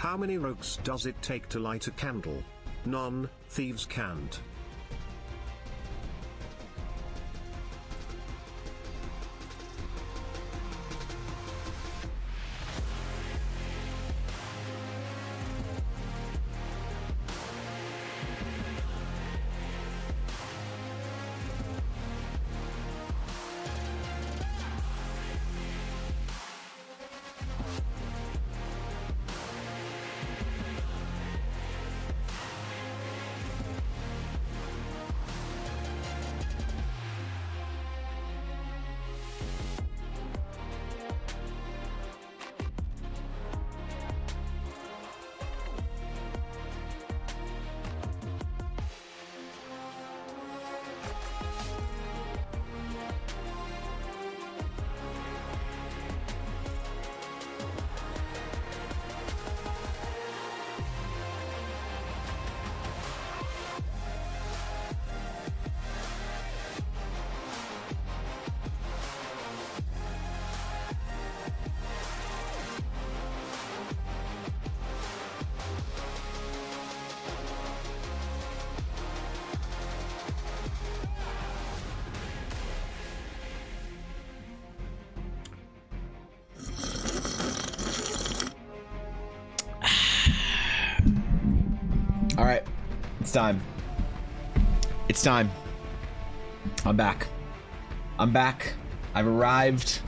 How many rogues does it take to light a candle? None, thieves can't. All right, it's time. It's time. I'm back. I'm back. I've arrived.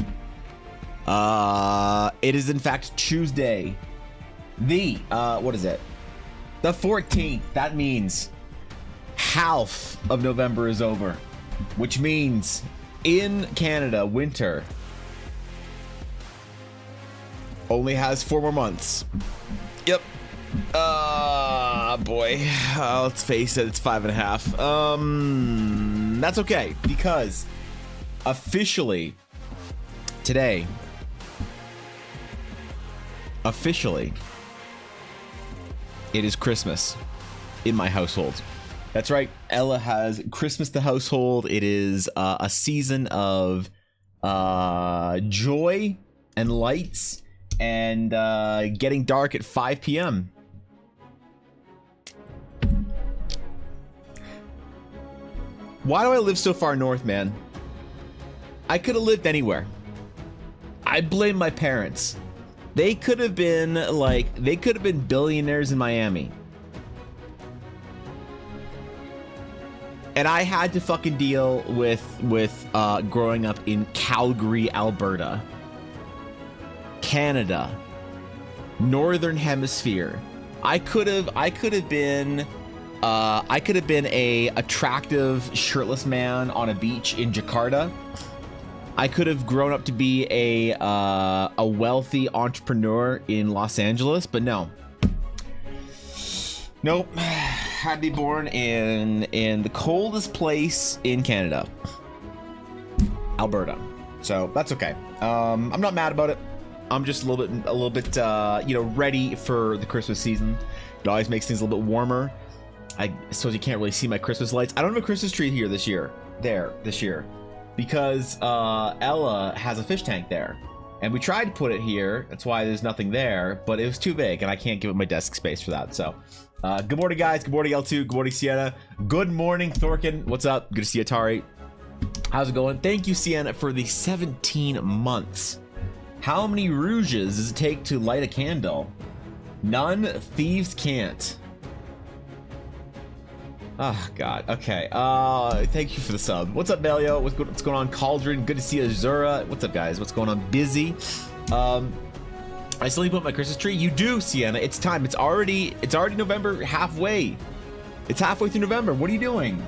It is in fact Tuesday. What is it? The 14th. That means half of November is over, which means in Canada, winter only has 4 more months. Yep. Boy, let's face it, it's 5.5. That's okay, because officially today, it is Christmas in my household. That's right, Ella has Christmas the household. It is a season of joy and lights and getting dark at 5 p.m. Why do I live so far north, man? I could have lived anywhere. I blame my parents. They could have been billionaires in Miami. And I had to fucking deal with growing up in Calgary, Alberta, Canada, Northern Hemisphere. I could have been a attractive shirtless man on a beach in Jakarta. I could have grown up to be a wealthy entrepreneur in Los Angeles, but no. Nope. Had to be born in the coldest place in Canada, Alberta. So that's okay. I'm not mad about it. I'm just a little bit ready for the Christmas season. It always makes things a little bit warmer. I suppose you can't really see my Christmas lights. I don't have a Christmas tree here this year. Because Ella has a fish tank there. And we tried to put it here. That's why there's nothing there. But it was too big, and I can't give it my desk space for that. So, good morning, guys. Good morning, L2. Good morning, Sienna. Good morning, Thorkin. What's up? Good to see you, Atari. How's it going? Thank you, Sienna, for the 17 months. How many rouges does it take to light a candle? None. Thieves can't. Oh, God. Okay. Thank you for the sub. What's up, Belio? What's going on, Cauldron? Good to see you, Azura. What's up, guys? What's going on, Busy? I still need to put my Christmas tree. You do, Sienna. It's time. It's already November halfway. It's halfway through November. What are you doing?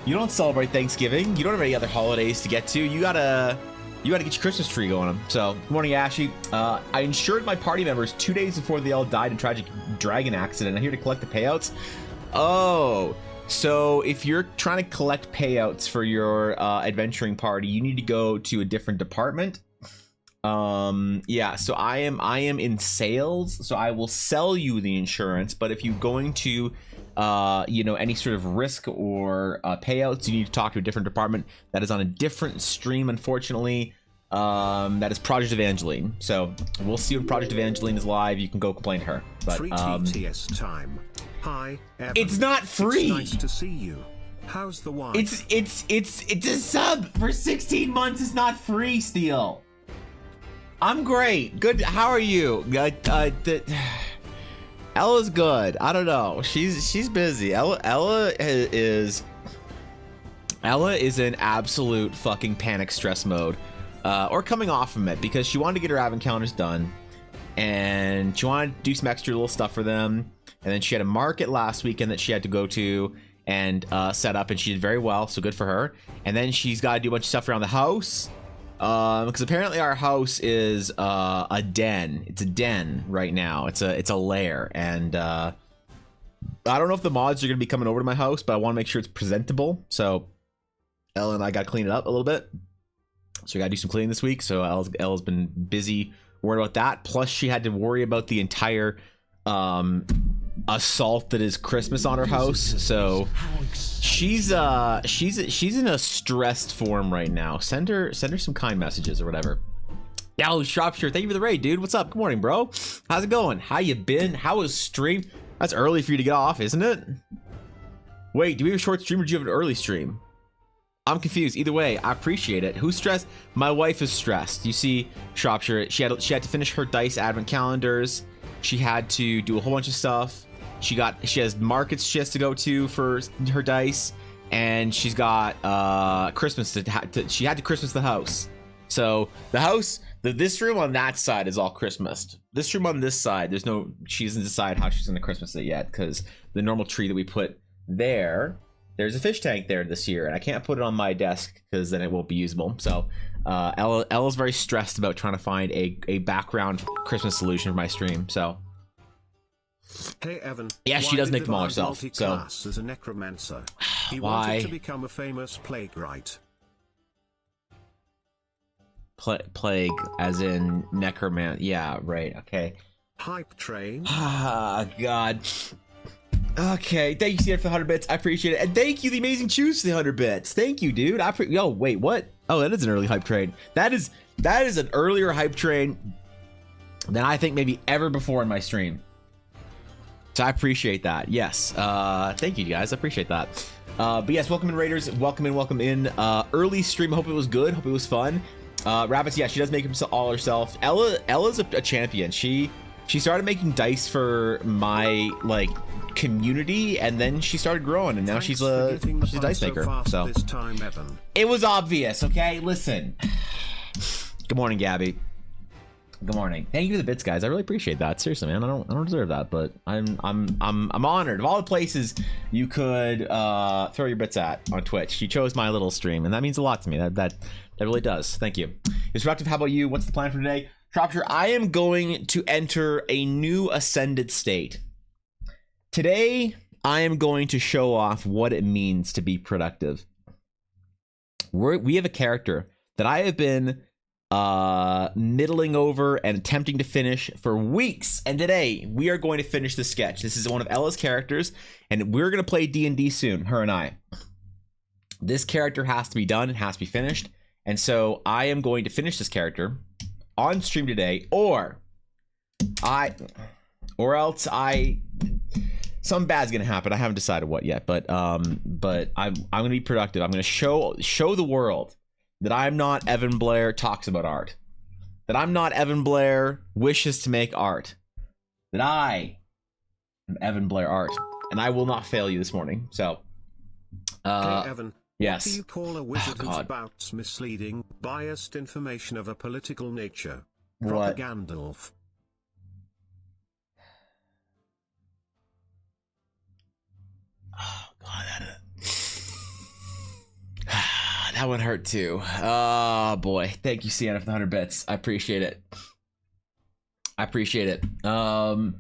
You don't celebrate Thanksgiving. You don't have any other holidays to get to. You gotta get your Christmas tree going. So, good morning, Ashy. I insured my party members 2 days before they all died in a tragic dragon accident. I'm here to collect the payouts. Oh, so if you're trying to collect payouts for your adventuring party, you need to go to a different department. Yeah, so I am in sales, so I will sell you the insurance, but if you're going to any sort of risk or payouts, you need to talk to a different department that is on a different stream, unfortunately. That is Project Evangeline. So we'll see when Project Evangeline is live. You can go complain to her. But Free TTS time. Hi, Evan. it's not free. It's nice to see you. How's the wine? It's a sub for 16 months. It's not free, Steel. I'm great. Good. How are you? Ella's good. I don't know. She's busy. Ella is in absolute fucking panic stress mode, or coming off from it, because she wanted to get her advent calendars done, and she wanted to do some extra little stuff for them, and then she had a market last weekend that she had to go to and set up, and she did very well, so good for her. And then she's got to do a bunch of stuff around the house, because apparently our house is a den. It's a den right now. It's a lair, and I don't know if the mods are gonna be coming over to my house, but I want to make sure it's presentable. So Ella and I got to clean it up a little bit. So we got to do some cleaning this week. So Ella's been busy worried about that. Plus she had to worry about the entire assault that is Christmas on her house. So she's in a stressed form right now. Send her some kind messages or whatever. Yo, Shropshire, thank you for the raid, dude. What's up? Good morning, bro. How's it going? How you been? How was stream? That's early for you to get off, isn't it? Wait, do we have a short stream or do you have an early stream? I'm confused. Either way, I appreciate it. Who's stressed? My wife is stressed. You see, Shropshire, she had to finish her dice advent calendars. She had to do a whole bunch of stuff. She has markets she has to go to for her dice, and she's got Christmas she had to Christmas the house. So the house, this room on that side is all Christmased. This room on this side, she doesn't decide how she's gonna Christmas it yet, because the normal tree that we put there's a fish tank there this year, and I can't put it on my desk because then it won't be usable. So Ella's very stressed about trying to find a background Christmas solution for my stream. So hey Evan, yeah, she does make them all herself. So as a necromancer, he why wanted to become a famous plague right? plague as in necromancer? Yeah, right. Okay. Hype train. Ah, God. Okay, thank you, Sierra, for the 100 bits. I appreciate it. And thank you, the Amazing Choose, for the 100 bits. Thank you, dude. Yo, wait, what? Oh, that is an early hype train. That is an earlier hype train than I think maybe ever before in my stream. So I appreciate that. Yes. Thank you, guys. I appreciate that. But yes, welcome in, Raiders. Welcome in. Early stream. Hope it was good. Hope it was fun. Rabbits, yeah, she does make them all herself. Ella's a champion. She started making dice for my community, and then she started growing, and now she's a dice maker. So this time, Evan. It was obvious. Okay, listen. Good morning, Gabby. Good morning. Thank you for the bits, guys. I really appreciate that. Seriously, man. I don't deserve that, but I'm honored. Of all the places you could throw your bits at on Twitch, you chose my little stream, and that means a lot to me. That really does. Thank you. Disruptive, how about you? What's the plan for today? Shropshire, I am going to enter a new ascended state. Today, I am going to show off what it means to be productive. We have a character that I have been middling over and attempting to finish for weeks, and today we are going to finish the sketch. This is one of Ella's characters, and we're going to play D&D soon, her and I. This character has to be done, it has to be finished, and so I am going to finish this character on stream today, or else something bad's gonna happen. I haven't decided what yet, but I'm gonna be productive. I'm gonna show the world that I'm not Evan Blair talks about art, that I'm not Evan Blair wishes to make art, that I am Evan Blair art, and I will not fail you this morning. So hey Evan, yes, what do you call a wizard who spouts misleading, biased information of a political nature? What? Propagandalf. Oh god, that one hurt too. Oh boy, thank you, Sienna, for the 100 bits. I appreciate it. Now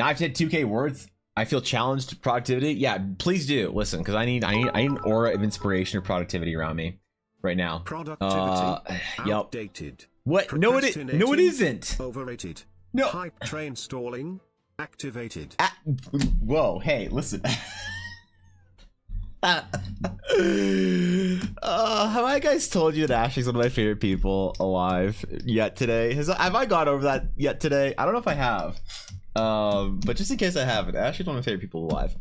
I've hit 2K words. I feel challenged to productivity. Yeah, please do listen, because I need an aura of inspiration or productivity around me right now. Productivity. Yep. Outdated. What? No, it isn't. Overrated. No. Hype train stalling. Activated. Whoa, hey, listen. Have I guys told you that Ashley's one of my favorite people alive yet today? Have I got over that yet today? I don't know if I have. But just in case I haven't, Ashley's one of my favorite people alive.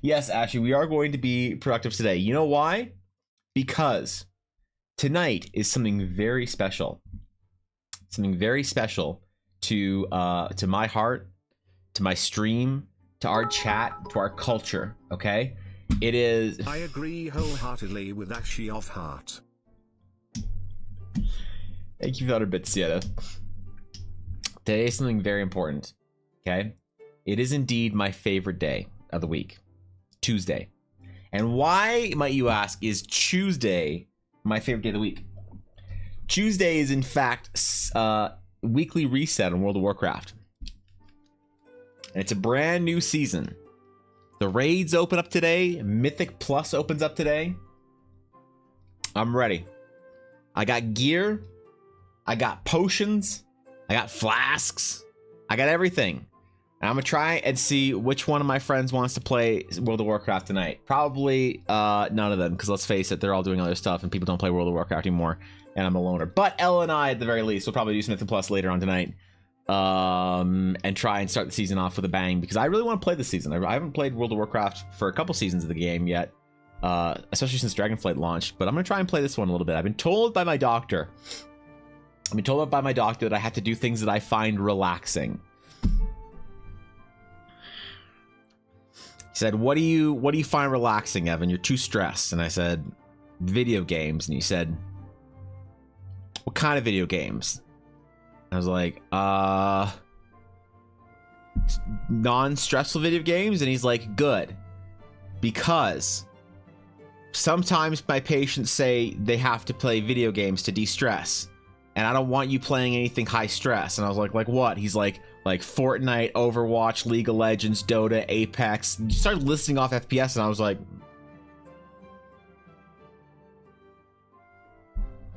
Yes, Ashley, we are going to be productive today. You know why? Because tonight is something very special. Something very special to my heart, to my stream, to our chat, to our culture, okay? It is... I agree wholeheartedly with Ashley of Heart. Thank you for that a bit, Sienna. Today is something very important, okay? It is indeed my favorite day of the week, Tuesday. And why, might you ask, is Tuesday my favorite day of the week? Tuesday is, in fact, weekly reset on World of Warcraft. And it's a brand new season. The raids open up today. Mythic Plus opens up today. I'm ready. I got gear. I got potions. I got flasks. I got everything. And I'm going to try and see which one of my friends wants to play World of Warcraft tonight. Probably none of them, because let's face it, they're all doing other stuff and people don't play World of Warcraft anymore. And I'm a loner. But Ella and I, at the very least, will probably do Mythic Plus later on tonight. And try and start the season off with a bang, because I really want to play this season. I haven't played World of Warcraft for a couple seasons of the game yet, especially since Dragonflight launched, but I'm gonna try and play this one a little bit. I've been told by my doctor that I have to do things that I find relaxing. He said, what do you find relaxing, Evan? You're too stressed. And I said, video games. And he said, what kind of video games? I was like, non-stressful video games? And he's like, good. Because sometimes my patients say they have to play video games to de-stress. And I don't want you playing anything high stress. And I was like what? He's like Fortnite, Overwatch, League of Legends, Dota, Apex. You started listing off FPS and I was like,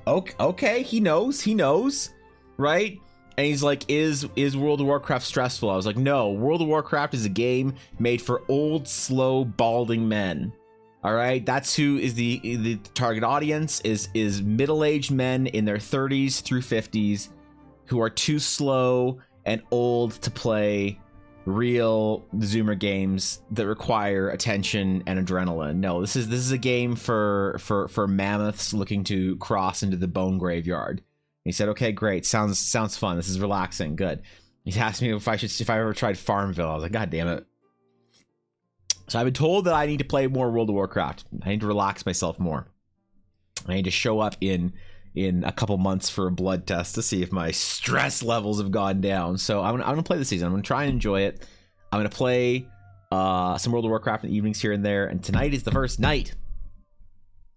okay, he knows, right? And he's like, is World of Warcraft stressful? I was like, no, World of Warcraft is a game made for old, slow, balding men. All right, that's who is the target audience, is middle-aged men in their 30s through 50s who are too slow and old to play real Zoomer games that require attention and adrenaline. No, this is a game for mammoths looking to cross into the bone graveyard. He said, okay, great. Sounds fun. This is relaxing. Good. He asked me if I ever tried Farmville. I was like, God damn it. So I've been told that I need to play more World of Warcraft. I need to relax myself more. I need to show up in a couple months for a blood test to see if my stress levels have gone down. So I'm gonna play the season. I'm gonna try and enjoy it. I'm gonna play some World of Warcraft in the evenings here and there. And tonight is the first night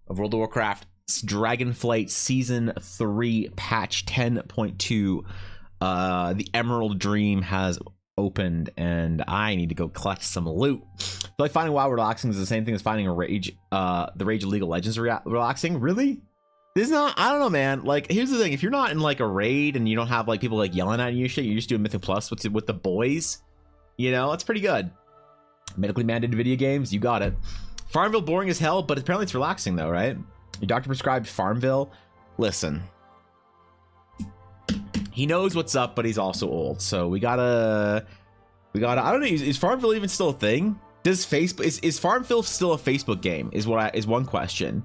of World of Warcraft Dragonflight Season 3 Patch 10.2. The Emerald Dream has opened, and I need to go collect some loot. I feel like finding WoW relaxing is the same thing as finding the Rage of League of Legends relaxing. Really? This is not, I don't know, man. Like, here's the thing. If you're not in like a raid and you don't have like people like yelling at you and shit, you're just doing Mythic Plus with the boys, you know, it's pretty good. Medically mandated video games, you got it. Farmville boring as hell, but apparently it's relaxing though, right? Your doctor prescribed Farmville. Listen, he knows what's up, but he's also old, so we gotta. I don't know. Is Farmville even still a thing? Does Facebook is Farmville still a Facebook game? Is one question,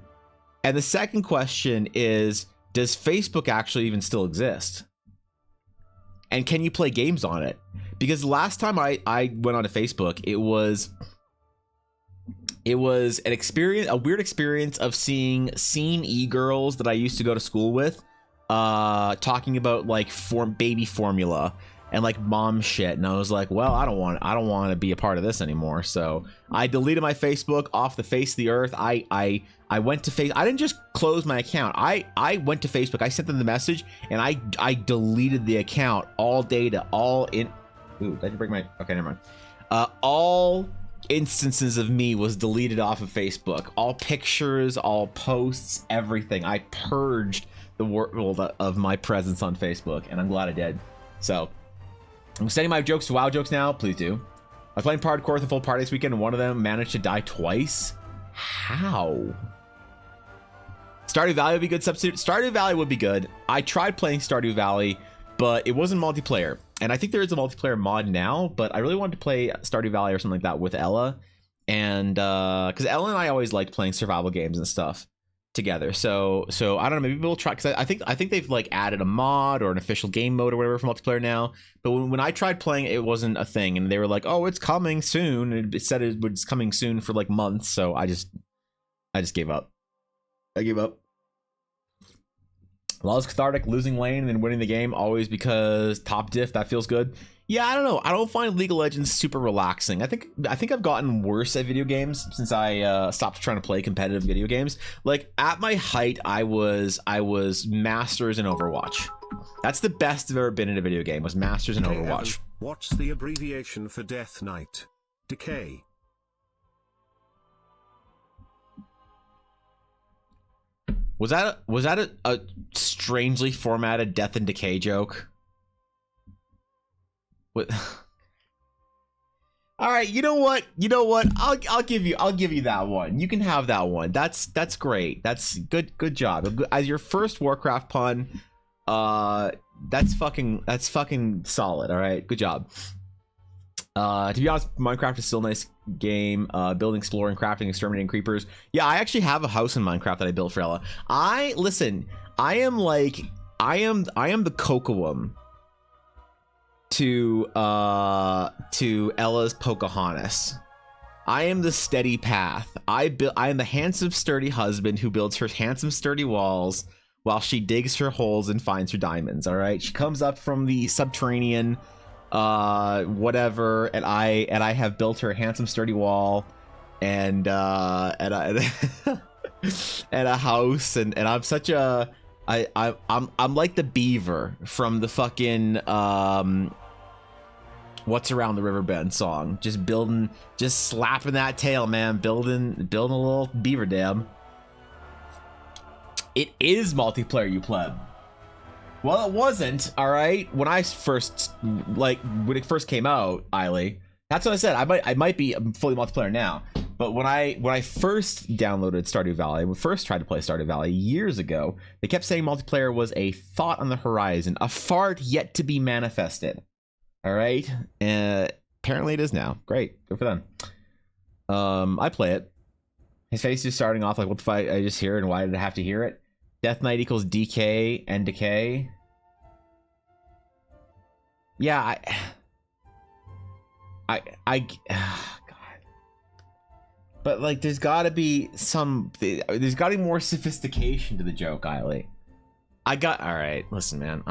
and the second question is, does Facebook actually even still exist? And can you play games on it? Because last time I went onto Facebook, it was an experience, a weird experience of seeing e-girls that I used to go to school with talking about like baby formula and like mom shit, and I was like, well, I don't want to be a part of this anymore. So I deleted my Facebook off the face of the earth. I went to Facebook. I didn't just close my account. I went to Facebook. I sent them the message and I deleted the account. All data, all in. Ooh, did you break my? Okay, never mind. All instances of me was deleted off of Facebook. All pictures, all posts, everything. I purged the world of my presence on Facebook, and I'm glad I did. So I'm sending my jokes to WoW jokes now. Please do. I was playing hardcore with a full party this weekend, and one of them managed to die twice. How? Stardew Valley would be good substitute. Stardew Valley would be good. I tried playing Stardew Valley, but it wasn't multiplayer. And I think there is a multiplayer mod now, but I really wanted to play Stardew Valley or something like that with Ella. And because Ella and I always liked playing survival games and stuff together. So I don't know, maybe we'll try, because I think they've like added a mod or an official game mode or whatever for multiplayer now. But when I tried playing, it wasn't a thing, and they were like, oh, it's coming soon. And it said it was coming soon for like months. So I just gave up. I gave up. Law's cathartic, losing lane and then winning the game always because top diff, that feels good. Yeah, I don't know. I don't find League of Legends super relaxing. I think I've gotten worse at video games since I stopped trying to play competitive video games. Like at my height, I was Masters in Overwatch. That's the best I've ever been in a video game, was Masters in Overwatch. What's the abbreviation for Death Knight? Decay. Was that a strangely formatted Death and Decay joke? What? All right, you know what? I'll give you that one. You can have that one. That's great. That's good job. As your first Warcraft pun, that's fucking solid. All right, good job. To be honest, Minecraft is still a nice game. Building, exploring, crafting, exterminating creepers. Yeah, I actually have a house in Minecraft that I built for Ella. I am the Cocoam to Ella's Pocahontas. I am the steady path. I am the handsome, sturdy husband who builds her handsome, sturdy walls while she digs her holes and finds her diamonds. All right, she comes up from the subterranean whatever, and I have built her a handsome, sturdy wall and and a house, and I'm such a I'm like the beaver from the fucking What's Around the River Bend song. Just slapping that tail, man. Building a little beaver dam. It is multiplayer, you pleb. Well, it wasn't, all right. When it first came out, Eiley. That's what I said. I might be fully multiplayer now. But when I first downloaded Stardew Valley, when I first tried to play Stardew Valley years ago, they kept saying multiplayer was a thought on the horizon, a fart yet to be manifested. All right, apparently it is now. Great, good for them. I play it. His face is starting off like, what the fuck? I just hear it, and why did I have to hear it? Death Knight equals DK and decay. Yeah, God. But like, there's got to be more sophistication to the joke, Eiley. All right. Listen, man.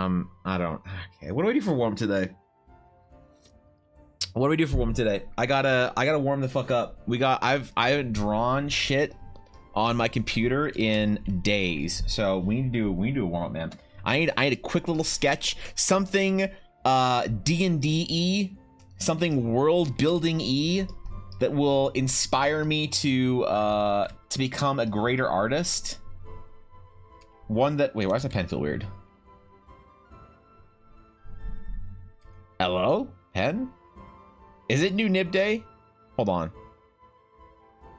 Okay. What do I do for warm today? I gotta warm the fuck up. I haven't drawn shit on my computer in days, so we need to do a warm up, man. I need a quick little sketch, something D&D-y, something world building-y that will inspire me to become a greater artist. One that, wait, why does my pen feel weird? Hello, pen? Is it new nib day? Hold on.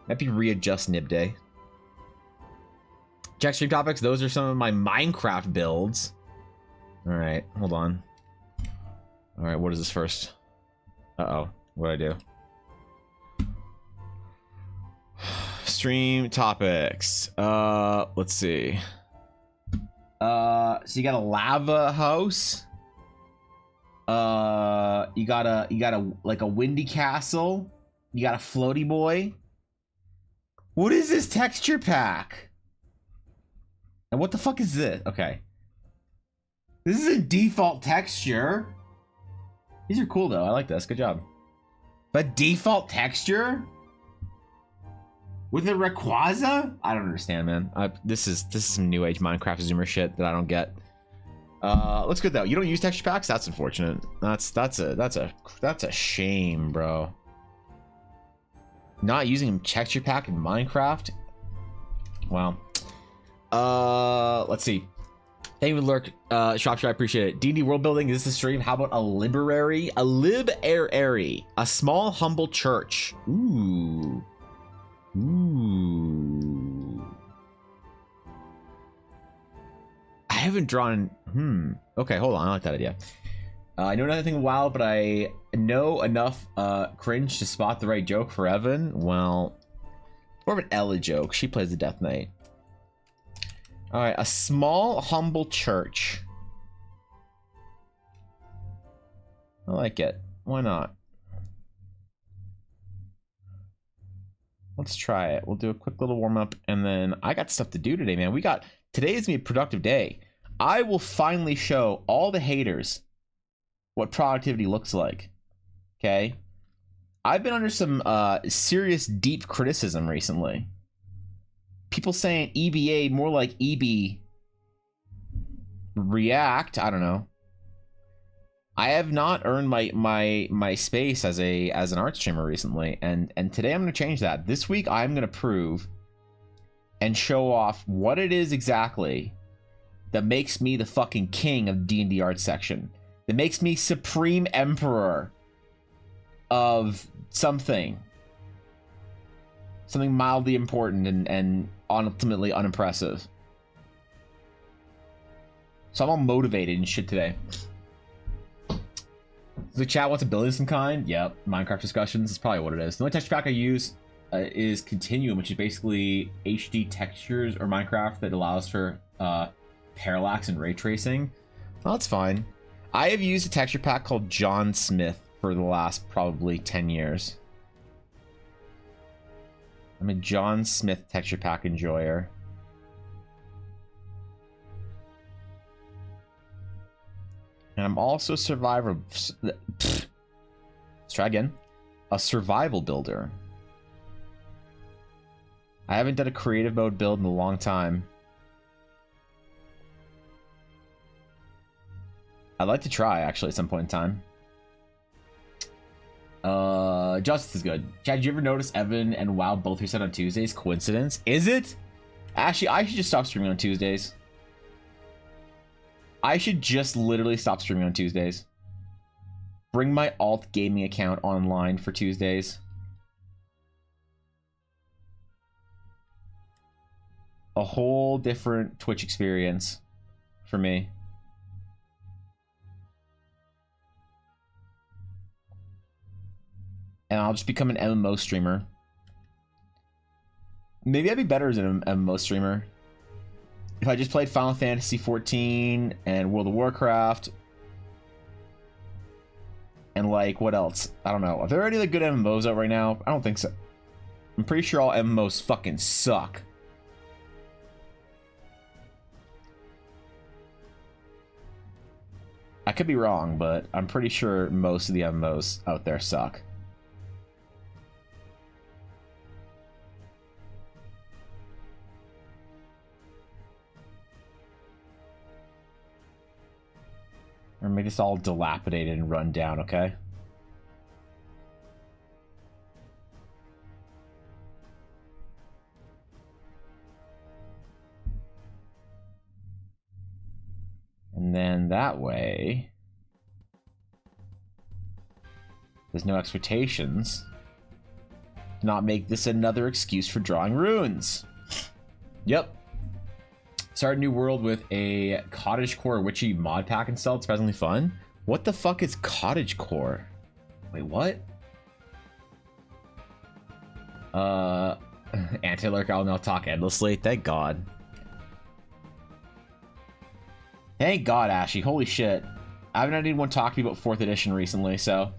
Might be readjust nib day. Check stream topics. Those are some of my Minecraft builds. All right, hold on. All right, what is this first? Uh-oh, what do I do? Stream topics. Let's see. So you got a lava house. You got a like a windy castle. You got a floaty boy. What is this texture pack? And what the fuck is this? Okay. This is a default texture. These are cool though. I like this. Good job. But default texture? With a Rayquaza? I don't understand, man. This is some new age Minecraft zoomer shit that I don't get. Let's go though. You don't use texture packs? That's unfortunate. That's a shame, bro. Not using texture pack in Minecraft? Wow. Let's see. Thank you for the lurk, Shropshire. I appreciate it. D&D world building. Is this a stream? How about a library? A lib-airy. A small humble church. Ooh. haven't drawn. Okay, hold on. I like that idea. I know nothing wild, but I know enough cringe to spot the right joke for Evan. Well, more of an Ella joke. She plays the Death Knight. All right, a small, humble church. I like it. Why not? Let's try it. We'll do a quick little warm up, and then I got stuff to do today, man. Today is gonna be a productive day. I will finally show all the haters what productivity looks like. Okay? I've been under some serious deep criticism recently. People saying EBA more like EB React. I don't know. I have not earned my space as an art streamer recently, and today I'm going to change that. This week I'm going to prove and show off what it is exactly that makes me the fucking king of D&D art section. That makes me supreme emperor of something mildly important and ultimately unimpressive. So I'm all motivated and shit today. The chat wants a building of some kind. Yep, Minecraft discussions is probably what it is. The only texture pack I use is Continuum, which is basically HD textures or Minecraft that allows for parallax and ray tracing. Well, that's fine. I have used a texture pack called John Smith for the last probably 10 years. I'm a John Smith texture pack enjoyer. And I'm also a survivor. Let's try again. A survival builder. I haven't done a creative mode build in a long time. I'd like to try, actually, at some point in time. Justice is good. Chad, did you ever notice Evan and WoW both reset on Tuesdays? Coincidence? Is it? Actually, I should just stop streaming on Tuesdays. I should just literally stop streaming on Tuesdays. Bring my alt gaming account online for Tuesdays. A whole different Twitch experience for me. And I'll just become an MMO streamer. Maybe I'd be better as an MMO streamer if I just played Final Fantasy XIV and World of Warcraft. And like, what else? I don't know. Are there any other good MMOs out right now? I don't think so. I'm pretty sure all MMOs fucking suck. I could be wrong, but I'm pretty sure most of the MMOs out there suck. Or make this all dilapidated and run down, okay? And then that way, there's no expectations. Not make this another excuse for drawing runes. Yep. Start a new world with a cottagecore witchy mod pack installed. It's surprisingly fun. What the fuck is cottagecore? Wait, what? Anti-lurk, I'll now talk endlessly. Thank God. Thank God, Ashy. Holy shit. I haven't had anyone talk to me about 4th edition recently, so.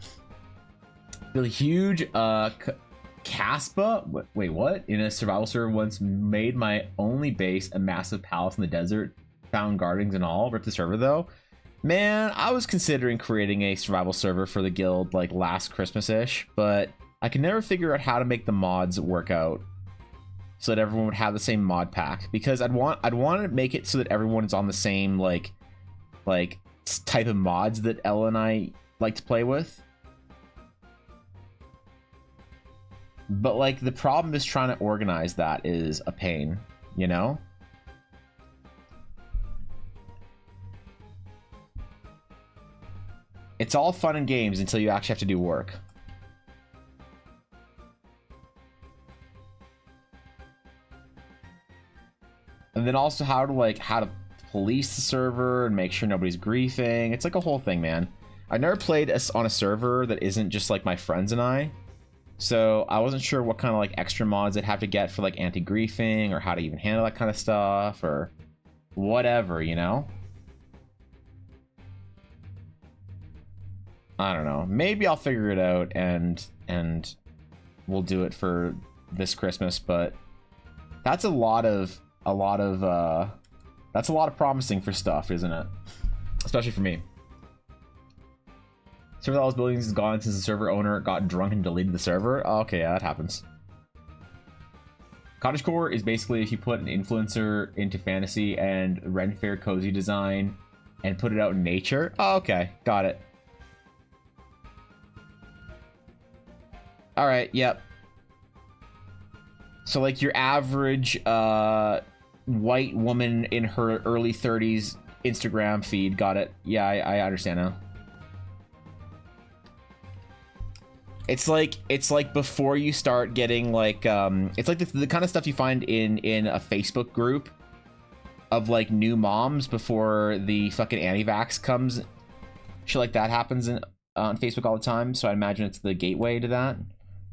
Really huge, Caspa, wait, what? In a survival server once made my only base a massive palace in the desert, found gardens and all. Ripped the server though. Man, I was considering creating a survival server for the guild like last Christmas-ish, but I could never figure out how to make the mods work out so that everyone would have the same mod pack, because I'd want to make it so that everyone is on the same like type of mods that Ella and I like to play with. But like the problem is trying to organize that is a pain, you know? It's all fun and games until you actually have to do work. And then also how to police the server and make sure nobody's griefing. It's like a whole thing, man. I've never played on a server that isn't just like my friends and I. So I wasn't sure what kind of like extra mods I'd have to get for like anti-griefing or how to even handle that kind of stuff or whatever, you know? I don't know. Maybe I'll figure it out and we'll do it for this Christmas, but that's a lot of promising for stuff, isn't it? Especially for me. Server all those buildings is gone since the server owner got drunk and deleted the server. Oh, okay, yeah, that happens. Cottagecore is basically if you put an influencer into fantasy and rent fair cozy design and put it out in nature. Oh, okay, got it. All right, yep. So like your average white woman in her early 30s Instagram feed, got it. Yeah, I understand now. It's like before you start getting like it's like the kind of stuff you find in a Facebook group of like new moms before the fucking anti-vax comes. Shit like that happens on Facebook all the time, so I imagine it's the gateway to that.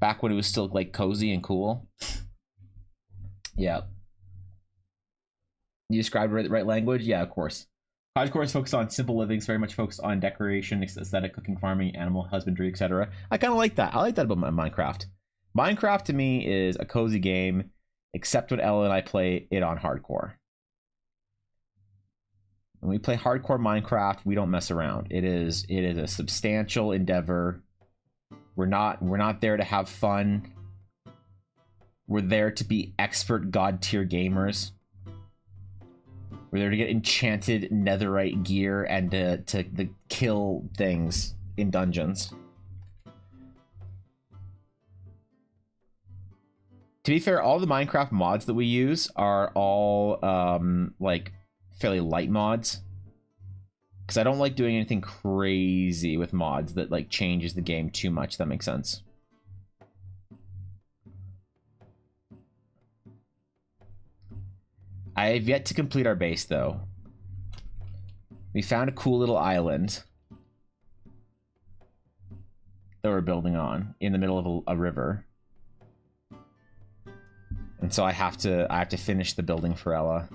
Back when it was still like cozy and cool. Yeah. You described the right language? Yeah, of course. Cottagecore is focused on simple living, it's very much focused on decoration, aesthetic, cooking, farming, animal husbandry, etc. I kind of like that. I like that about my Minecraft. Minecraft to me is a cozy game, except when Ella and I play it on hardcore. When we play hardcore Minecraft, we don't mess around. It is a substantial endeavor. We're not there to have fun. We're there to be expert god tier gamers. We're there to get enchanted netherite gear and to kill things in dungeons. To be fair, all the Minecraft mods that we use are all like fairly light mods. Because I don't like doing anything crazy with mods that like changes the game too much. That makes sense. I have yet to complete our base, though. We found a cool little island that we're building on in the middle of a river, and so I have to finish the building for Ella.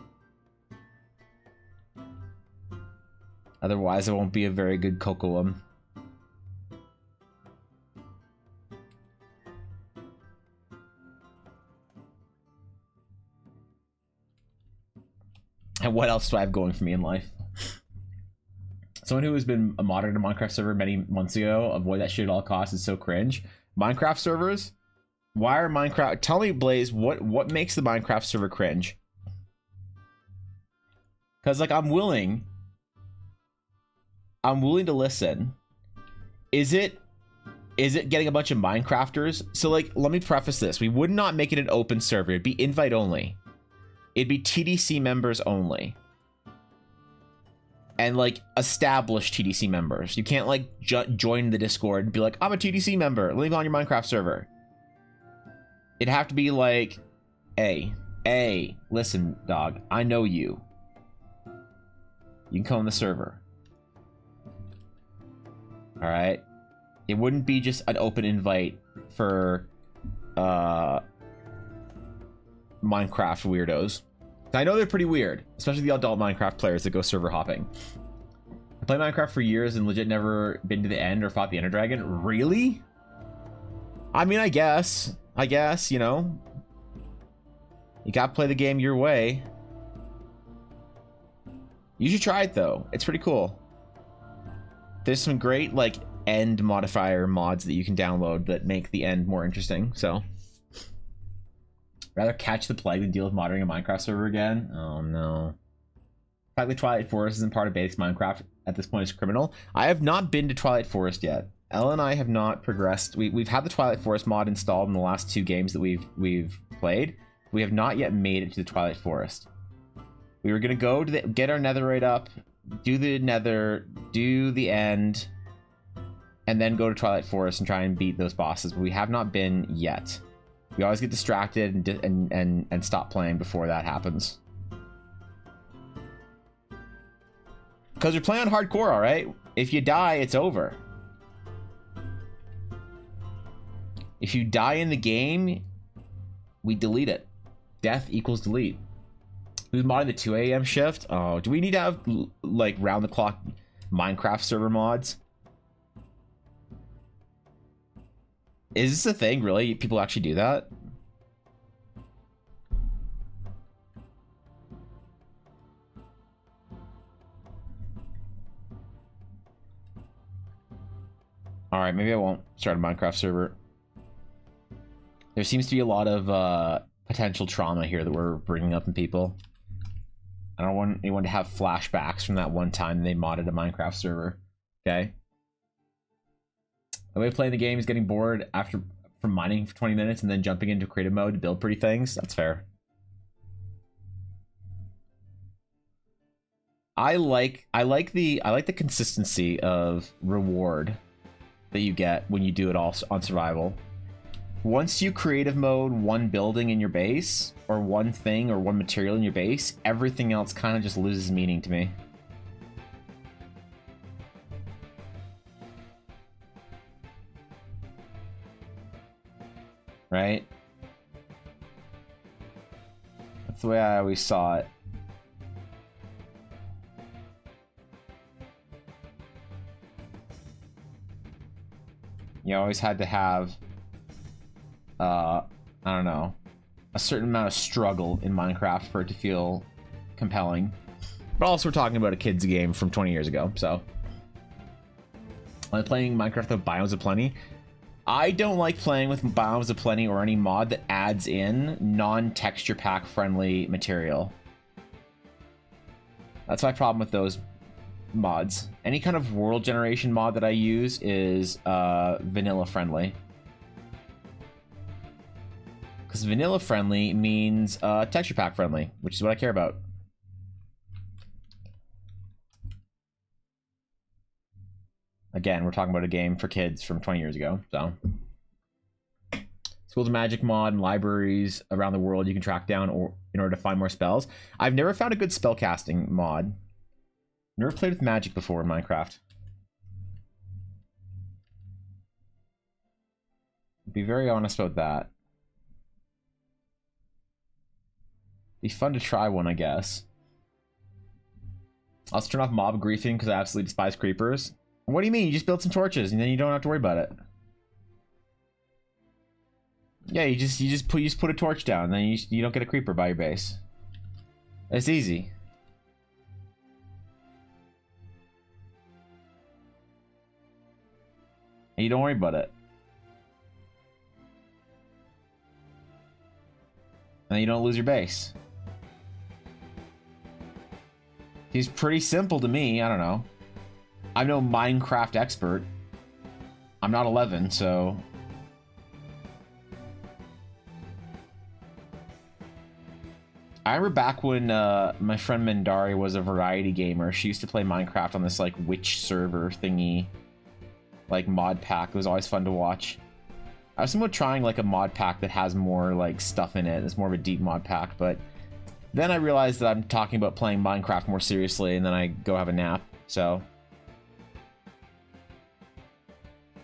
Otherwise, it won't be a very good cocoam. And what else do I have going for me in life? Someone who has been a moderator in a Minecraft server many months ago, avoid that shit at all costs, is so cringe. Minecraft servers? Why are Minecraft... Tell me, Blaze, what makes the Minecraft server cringe? Because, like, I'm willing to listen. Is it getting a bunch of Minecrafters? So, like, let me preface this. We would not make it an open server. It'd be invite only. It'd be TDC members only. And, like, established TDC members. You can't, like, join the Discord and be like, I'm a TDC member. Let me go on your Minecraft server. It'd have to be like, hey, listen, dog. I know you. You can come on the server. Alright? It wouldn't be just an open invite for, Minecraft weirdos. I know they're pretty weird, especially the adult Minecraft players that go server hopping. I played Minecraft for years and legit never been to the end or fought the Ender Dragon. Really? I mean, I guess, you know. You gotta play the game your way. You should try it though. It's pretty cool. There's some great like end modifier mods that you can download that make the end more interesting, so. Rather catch the plague than deal with moderating a Minecraft server again? Oh no. The fact that Twilight Forest isn't part of basic Minecraft at this point is criminal. I have not been to Twilight Forest yet. Ella and I have not progressed. We've had the Twilight Forest mod installed in the last 2 games that we've played. We have not yet made it to the Twilight Forest. We were gonna go to get our netherite up, do the nether, do the end, and then go to Twilight Forest and try and beat those bosses, but we have not been yet. We always get distracted and stop playing before that happens. Because you're playing on hardcore, all right? If you die, it's over. If you die in the game, we delete it. Death equals delete. Who's modding the 2 a.m. shift? Oh, do we need to have, like, round-the-clock Minecraft server mods? Is this a thing, really? People actually do that? Alright, maybe I won't start a Minecraft server. There seems to be a lot of potential trauma here that we're bringing up in people. I don't want anyone to have flashbacks from that one time they modded a Minecraft server. Okay? The way of playing the game is getting bored from mining for 20 minutes and then jumping into creative mode to build pretty things. That's fair. I like the consistency of reward that you get when you do it all on survival. Once you creative mode one building in your base, or one thing or one material in your base, everything else kind of just loses meaning to me. Right? That's the way I always saw it. You always had to have, I don't know, a certain amount of struggle in Minecraft for it to feel compelling. But also we're talking about a kid's game from 20 years ago, so. I'm playing Minecraft with Biomes of Plenty. I don't like playing with Biomes of Plenty or any mod that adds in non-texture pack friendly material. That's my problem with those mods. Any kind of world generation mod that I use is vanilla friendly. Because vanilla friendly means texture pack friendly, which is what I care about. Again, we're talking about a game for kids from 20 years ago, so. Schools of Magic mod and libraries around the world you can track down in order to find more spells. I've never found a good spellcasting mod. Never played with magic before in Minecraft. Be very honest about that. Be fun to try one, I guess. I'll turn off mob griefing because I absolutely despise creepers. What do you mean? You just build some torches and then you don't have to worry about it. Yeah, you just put a torch down, and then you don't get a creeper by your base. It's easy. And you don't worry about it. And you don't lose your base. He's pretty simple to me. I don't know. I'm no Minecraft expert. I'm not 11, so... I remember back when my friend Mendari was a variety gamer. She used to play Minecraft on this like witch server thingy, like mod pack. It was always fun to watch. I was somewhat trying like a mod pack that has more like stuff in it. It's more of a deep mod pack, but then I realized that I'm talking about playing Minecraft more seriously, and then I go have a nap. So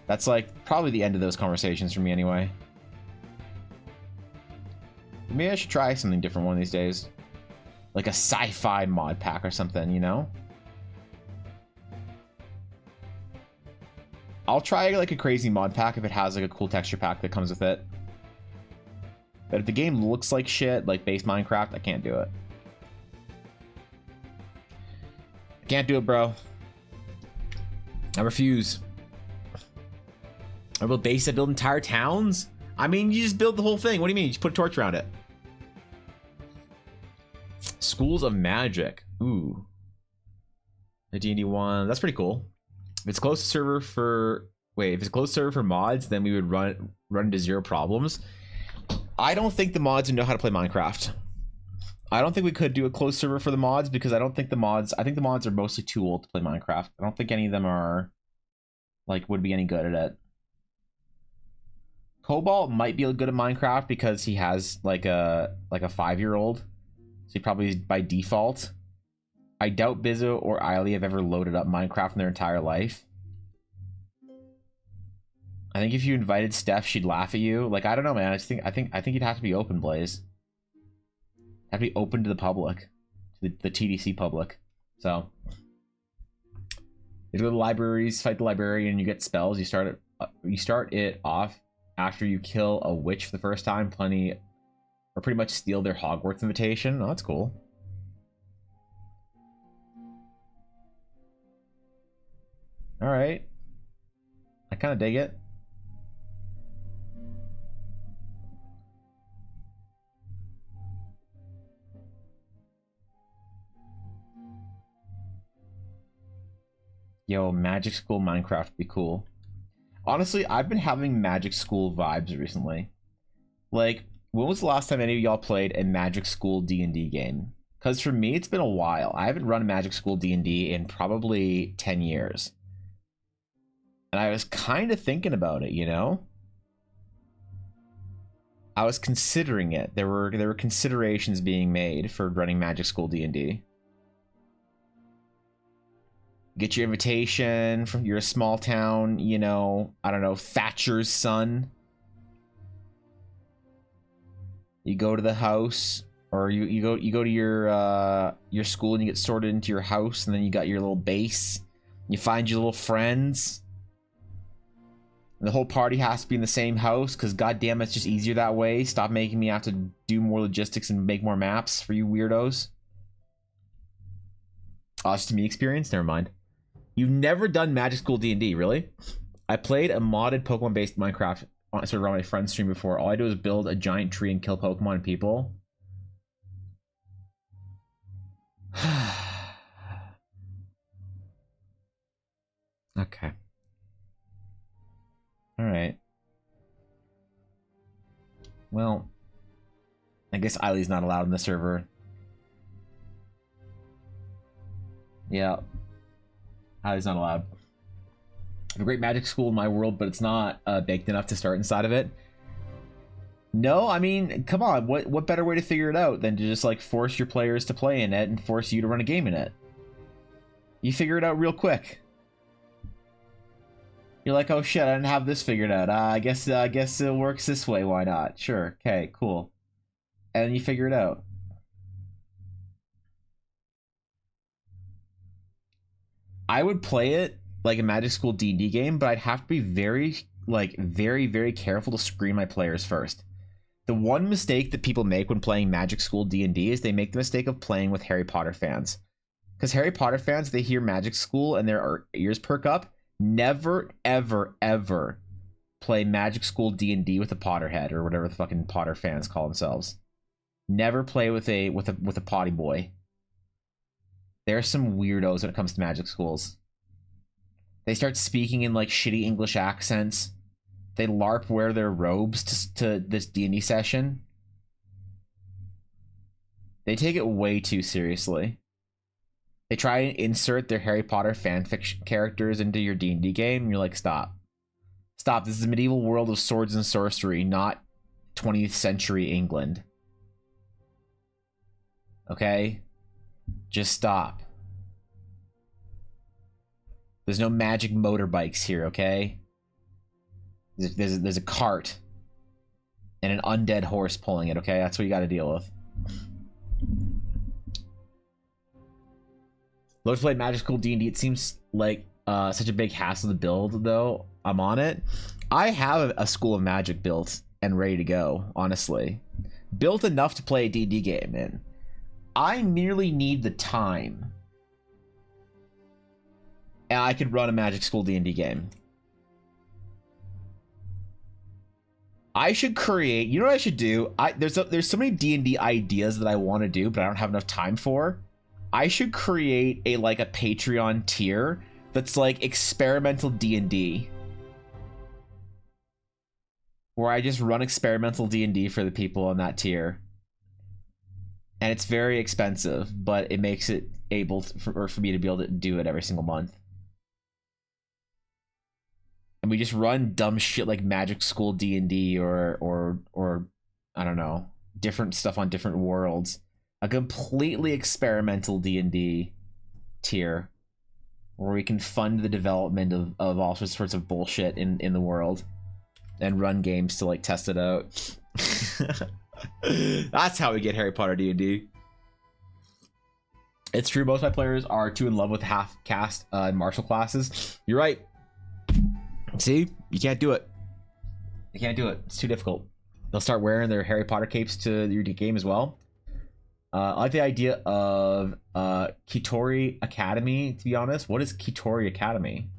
that's like probably the end of those conversations for me anyway. Maybe I should try something different one of these days. Like a sci-fi mod pack or something, you know? I'll try like a crazy mod pack if it has like a cool texture pack that comes with it. But if the game looks like shit, like base Minecraft, I can't do it. I can't do it, bro. I refuse. I build base, I build entire towns? I mean, you just build the whole thing. What do you mean? You just put a torch around it. Schools of Magic. Ooh. The D&D one. That's pretty cool. If it's close to server for... Wait, if it's close to server for mods, then we would run into zero problems. I don't think the mods would know how to play Minecraft. I don't think we could do a closed server for the mods because I don't think the mods... I think the mods are mostly too old to play Minecraft. I don't think any of them are... Like, would be any good at it. Cobalt might be good at Minecraft because he has like a 5-year-old, so he probably by default. I doubt Bizzo or Eiley have ever loaded up Minecraft in their entire life. I think if you invited Steph, she'd laugh at you. Like, I don't know, man. I think you'd have to be open, Blaze. Have to be open to the public, to the TDC public. So, you go to the libraries, fight the librarian, you get spells. You start it off after you kill a witch for the first time. Or pretty much steal their Hogwarts invitation. Oh, that's cool. All right, I kind of dig it. Yo, Magic School Minecraft would be cool. Honestly, I've been having Magic School vibes recently. Like, when was the last time any of y'all played a Magic School D&D game? Because for me, it's been a while. I haven't run Magic School D&D in probably 10 years. And I was kind of thinking about it, you know? I was considering it. There were considerations being made for running Magic School D&D. Get your invitation from you're a small town, you know, I don't know, Thatcher's son. You go to the house, or you go to your school and you get sorted into your house, and then you got your little base. You find your little friends. And the whole party has to be in the same house, because goddamn, it's just easier that way. Stop making me have to do more logistics and make more maps for you weirdos. Oh, it's just me experience? Never mind. You've never done Magic School D&D, really? I played a modded Pokemon-based Minecraft sort of on my friend's stream before. All I do is build a giant tree and kill Pokemon and people. Okay. Alright. Well, I guess Eiley's not allowed in the server. Yeah. Eiley's not allowed. I have a great Magic School in my world, but it's not baked enough to start inside of it. No, I mean, come on. What better way to figure it out than to just like force your players to play in it and force you to run a game in it? You figure it out real quick. You're like, oh shit, I didn't have this figured out. I guess it works this way. Why not? Sure. Okay, cool. And then you figure it out. I would play it like a Magic School D&D game, but I'd have to be very, very careful to screen my players first. The one mistake that people make when playing Magic School D&D is they make the mistake of playing with Harry Potter fans. Because Harry Potter fans, they hear Magic School and their ears perk up. Never, ever, ever play Magic School D&D with a Potterhead or whatever the fucking Potter fans call themselves. Never play with a potty boy. There are some weirdos when it comes to Magic Schools. They start speaking in like shitty English accents. They LARP wear their robes to this D&D session. They take it way too seriously. They try and insert their Harry Potter fanfiction characters into your D&D game, and you're like, stop. Stop, this is a medieval world of swords and sorcery, not 20th century England. Okay? Just stop. There's no magic motorbikes here, okay? There's a cart and an undead horse pulling it, okay? That's what you got to deal with. Love to play Magic School D&D. It seems like such a big hassle to build, though. I'm on it. I have a School of Magic built and ready to go, honestly. Built enough to play a D&D game in. I merely need the time. And I could run a Magic School D&D game. I should create... You know what I should do? There's so many D&D ideas that I want to do, but I don't have enough time for. I should create a Patreon tier that's like experimental D&D. Where I just run experimental D&D for the people on that tier. And it's very expensive, but it makes it able for me to be able to do it every single month. And we just run dumb shit like Magic School D&D or I don't know, different stuff on different worlds. A completely experimental D&D tier where we can fund the development of all sorts of bullshit in the world and run games to like test it out. That's how we get Harry Potter D&D. It's true, most of my players are too in love with half caste martial classes. You're right. See, you can't do it. You can't do it. It's too difficult. They'll start wearing their Harry Potter capes to your game as well. I like the idea of Kitori Academy, to be honest. What is Kitori Academy?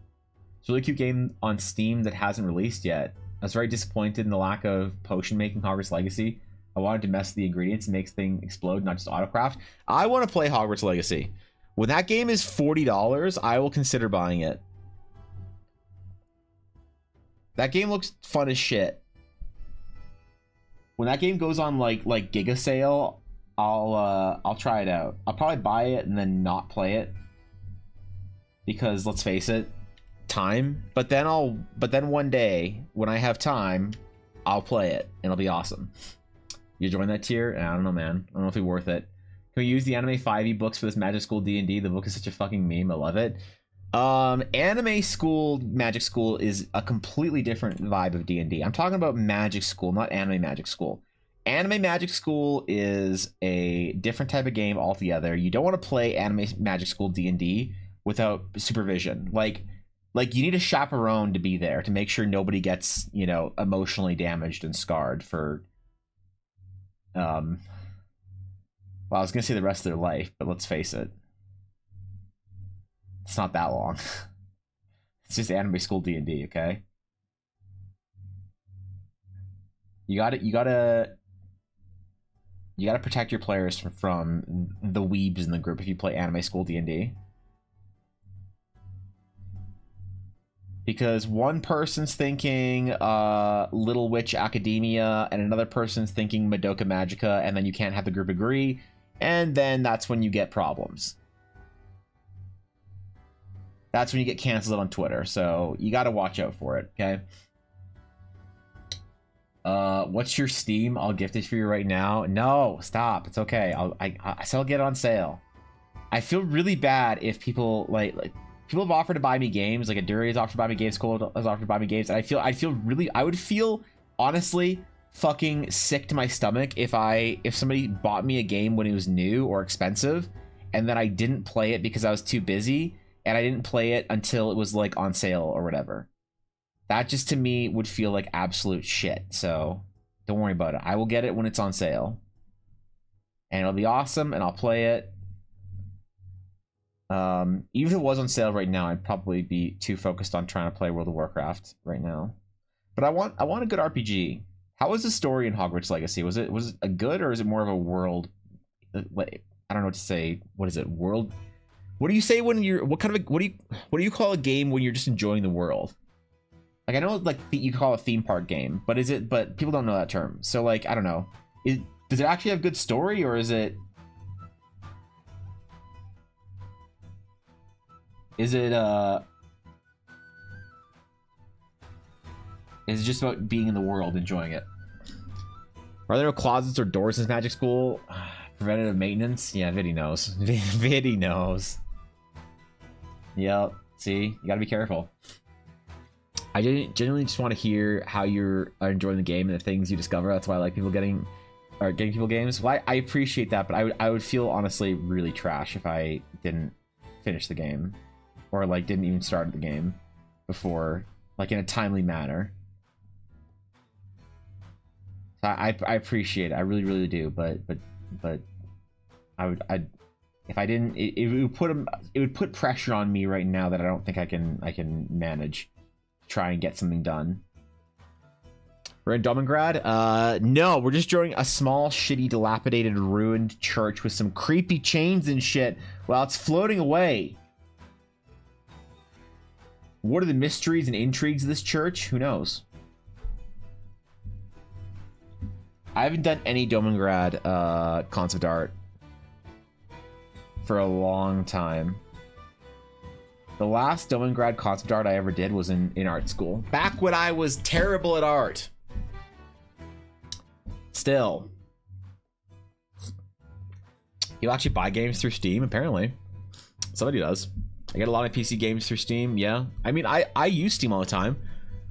It's a really cute game on Steam that hasn't released yet. I was very disappointed in the lack of potion making Hogwarts Legacy. I wanted to mess with the ingredients and make things explode, not just autocraft. I want to play Hogwarts Legacy. When that game is $40, I will consider buying it. That game looks fun as shit. When that game goes on like Giga Sale, I'll try it out. I'll probably buy it and then not play it because let's face it, time. But then one day when I have time, I'll play it and it'll be awesome. You join that tier? I don't know, man. I don't know if it's worth it. Can we use the Anime 5e books for this Magic School D&D? The book is such a fucking meme. I love it. Anime School Magic School is a completely different vibe of D&D. I'm talking about Magic School, not Anime Magic School. Anime Magic School is a different type of game altogether. You don't want to play Anime Magic School D&D without supervision. Like you need a chaperone to be there to make sure nobody gets, you know, emotionally damaged and scarred for well, I was gonna say the rest of their life, but let's face it, it's not that long. It's just Anime School D&D, okay? You gotta protect your players from the weebs in the group if you play Anime School D&D. Because one person's thinking Little Witch Academia and another person's thinking Madoka Magica, and then you can't have the group agree, and then that's when you get problems. That's when you get canceled on Twitter, so you gotta watch out for it, okay? What's your Steam? I'll gift it for you right now. No, stop. It's okay. I'll get it on sale. I feel really bad if people like people have offered to buy me games. Like Aduri has offered to buy me games. Cole has offered to buy me games. And I would feel honestly fucking sick to my stomach if somebody bought me a game when it was new or expensive, and then I didn't play it because I was too busy, and I didn't play it until it was like on sale or whatever. That just to me would feel like absolute shit. So don't worry about it. I will get it when it's on sale. And it'll be awesome and I'll play it. Even if it was on sale right now, I'd probably be too focused on trying to play World of Warcraft right now. But I want a good RPG. How was the story in Hogwarts Legacy? Was it a good, or is it more of a world? I don't know what to say. What is it? World? What do you say when you're? What do you call a game when you're just enjoying the world? Like I know like you call it a theme park game, but but people don't know that term. So like I don't know. Does it actually have good story, or is it just about being in the world, enjoying it? Are there no closets or doors in Magic School? Preventative maintenance? Yeah, Viddy knows. Viddy knows. Yep. See, you gotta be careful. I genuinely just want to hear how you're enjoying the game and the things you discover. That's why I like getting people games. Well, I appreciate that, but I would feel honestly really trash if I didn't finish the game, or like didn't even start the game before, like in a timely manner. So I appreciate it. I really, really do. But if I didn't, it would put pressure on me right now that I don't think I can manage. Try and get something done. We're in Domingrad? No, we're just joining a small, shitty, dilapidated, ruined church with some creepy chains and shit while it's floating away. What are the mysteries and intrigues of this church? Who knows? I haven't done any Domingrad concept art for a long time. The last Domingrad concept art I ever did was in art school. Back when I was terrible at art. Still. You actually buy games through Steam, apparently. Somebody does. I get a lot of PC games through Steam. Yeah. I mean, I use Steam all the time.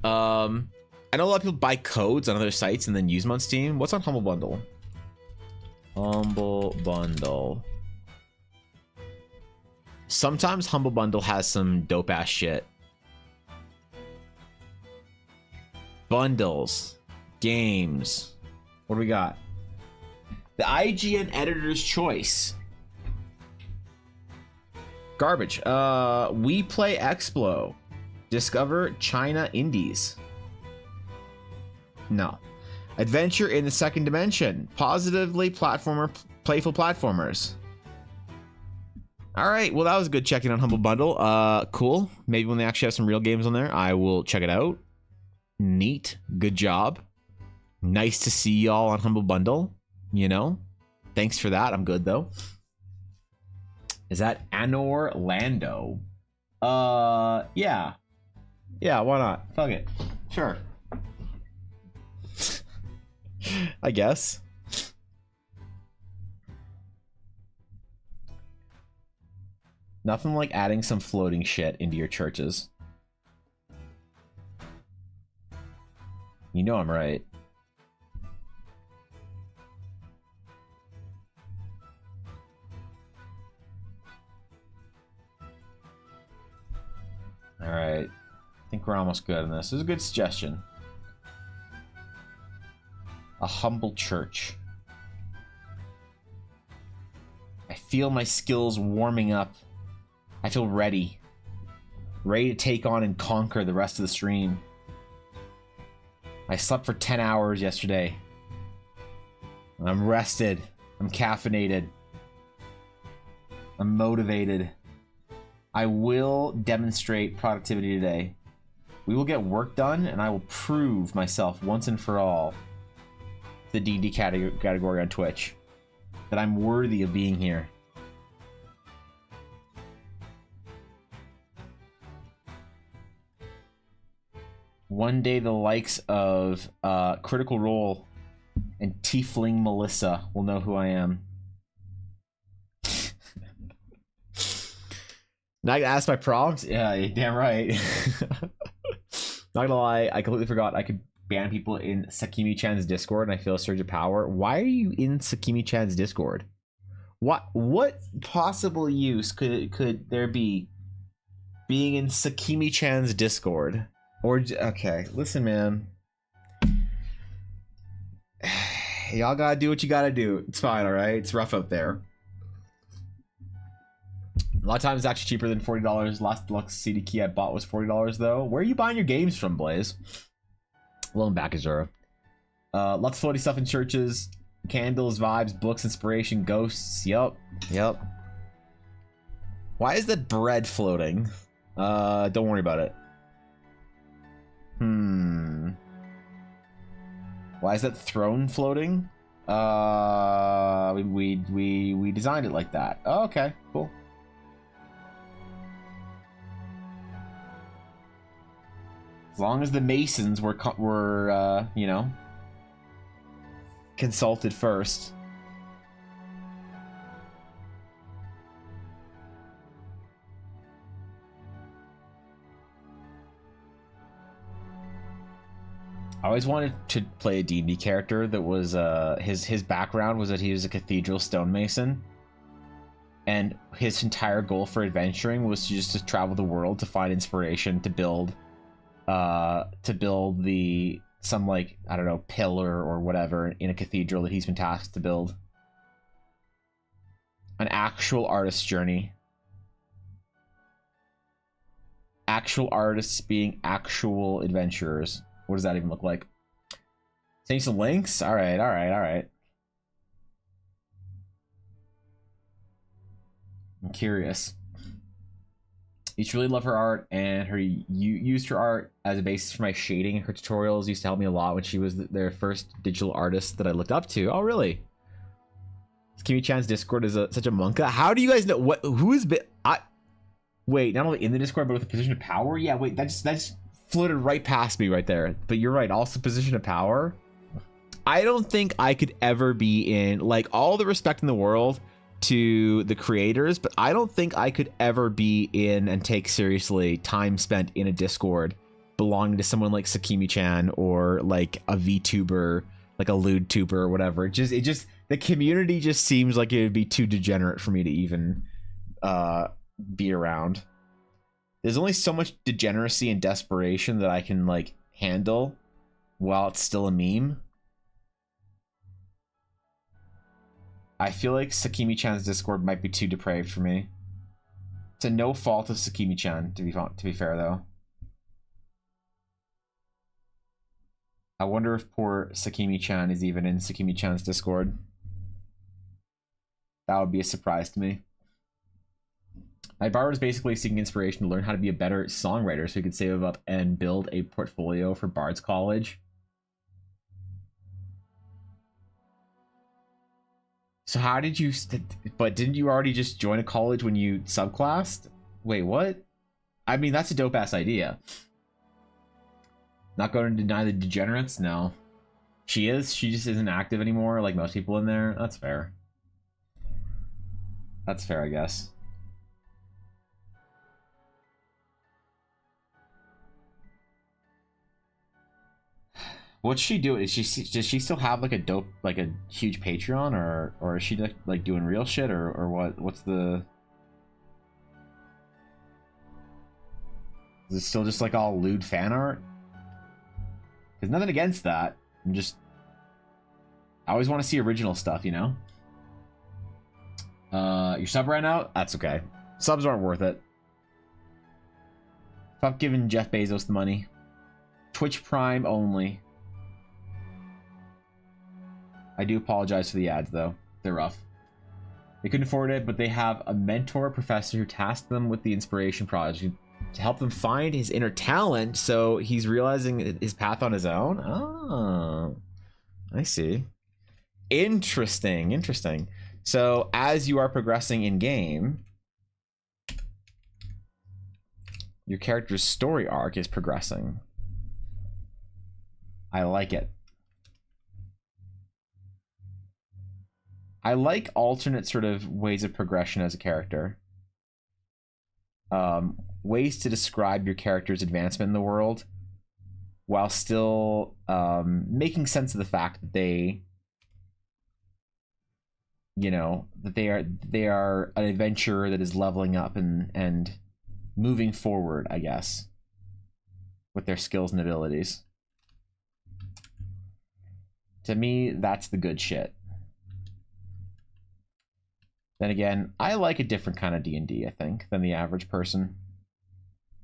I know a lot of people buy codes on other sites and then use them on Steam. What's on Humble Bundle? Humble Bundle. Sometimes Humble Bundle has some dope ass shit. Bundles. Games. What do we got? The IGN Editor's Choice. Garbage. We Play Explo. Discover China Indies. No. Adventure in the Second Dimension. Positively platformer, playful platformers. All right. Well, that was a good check-in on Humble Bundle. Cool. Maybe when they actually have some real games on there, I will check it out. Neat. Good job. Nice to see y'all on Humble Bundle. You know? Thanks for that. I'm good, though. Is that Anor Lando? Yeah. Yeah, why not? Fuck it. Sure. I guess. Nothing like adding some floating shit into your churches. You know I'm right. All right. I think we're almost good on this. This is a good suggestion. A humble church. I feel my skills warming up. I feel ready. Ready to take on and conquer the rest of the stream. I slept for 10 hours yesterday. I'm rested. I'm caffeinated. I'm motivated. I will demonstrate productivity today. We will get work done, and I will prove myself once and for all the D&D category on Twitch that I'm worthy of being here. One day the likes of Critical Role and Tiefling Melissa will know who I am. Not gonna ask my progs? Yeah, you're damn right. Not gonna lie, I completely forgot I could ban people in Sakimi-chan's Discord, and I feel a surge of power. Why are you in Sakimi-chan's Discord? What possible use could there be being in Sakimi-chan's Discord? Or okay, listen, man. Y'all gotta do what you gotta do. It's fine, all right. It's rough out there. A lot of times it's actually cheaper than $40. Last deluxe CD key I bought was $40 though. Where are you buying your games from, Blaze? Welcome back, Azura. Lots of floaty stuff in churches. Candles, vibes, books, inspiration, ghosts. Yup. Why is that bread floating? Don't worry about it. Why is that throne floating? We designed it like that. Oh, okay, cool. As long as the Masons were you know, consulted first. I always wanted to play a D&D character that was his background was that he was a cathedral stonemason, and his entire goal for adventuring was just to travel the world to find inspiration to build some, like, I don't know, pillar or whatever in a cathedral that he's been tasked to build. An actual artist's journey. Actual artists being actual adventurers. What does that even look like? Send you some links? All right. I'm curious. Used to really love her art, and used her art as a basis for my shading. Her tutorials used to help me a lot when she was their first digital artist that I looked up to. Oh, really? Kimi-chan's Discord is such a monka. How do you guys know who is wait, not only in the Discord but with a position of power? Yeah, wait, that just floated right past me right there. But you're right, also position of power. I don't think I could ever be in, like, all the respect in the world to the creators, but I don't think I could ever be in and take seriously time spent in a Discord belonging to someone like Sakimi-chan or like a VTuber, like a lewd tuber or whatever. It just the community just seems like it would be too degenerate for me to even be around. There's only so much degeneracy and desperation that I can like handle while it's still a meme. I feel like Sakimi-chan's Discord might be too depraved for me. To no fault of Sakimi-chan, to be fair though. I wonder if poor Sakimi-chan is even in Sakimi-chan's Discord. That would be a surprise to me. My bar was basically seeking inspiration to learn how to be a better songwriter so he could save up and build a portfolio for Bard's College. So how did you... But didn't you already just join a college when you subclassed? Wait, what? I mean, that's a dope-ass idea. Not going to deny the degenerates? No. She is? She just isn't active anymore like most people in there? That's fair. That's fair, I guess. What's she doing? Does she still have like a dope, like a huge Patreon, or is she like doing real shit, or what? What's the? Is it still just like all lewd fan art? There's nothing against that. I'm just, I always want to see original stuff, you know. Your sub ran out. That's okay. Subs aren't worth it. Stop giving Jeff Bezos the money. Twitch Prime only. I do apologize for the ads, though. They're rough. They couldn't afford it, but they have a mentor professor who tasked them with the inspiration project to help them find his inner talent, so he's realizing his path on his own. Oh, I see. Interesting, interesting. So as you are progressing in game, your character's story arc is progressing. I like it. I like alternate sort of ways of progression as a character. Ways to describe your character's advancement in the world while still making sense of the fact that they, you know, that they are an adventurer that is leveling up and moving forward, I guess, with their skills and abilities. To me, that's the good shit. Then again, I like a different kind of D&D, I think, than the average person.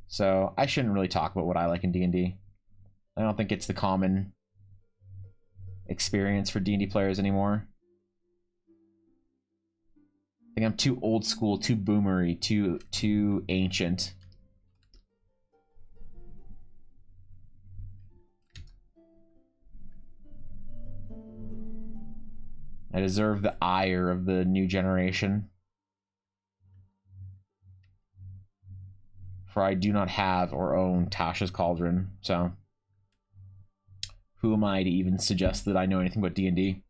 So I shouldn't really talk about what I like in D&D. I don't think it's the common experience for D&D players anymore. I think I'm too old school, too boomery, too ancient. I deserve the ire of the new generation. For I do not have or own Tasha's Cauldron, so who am I to even suggest that I know anything about D&D?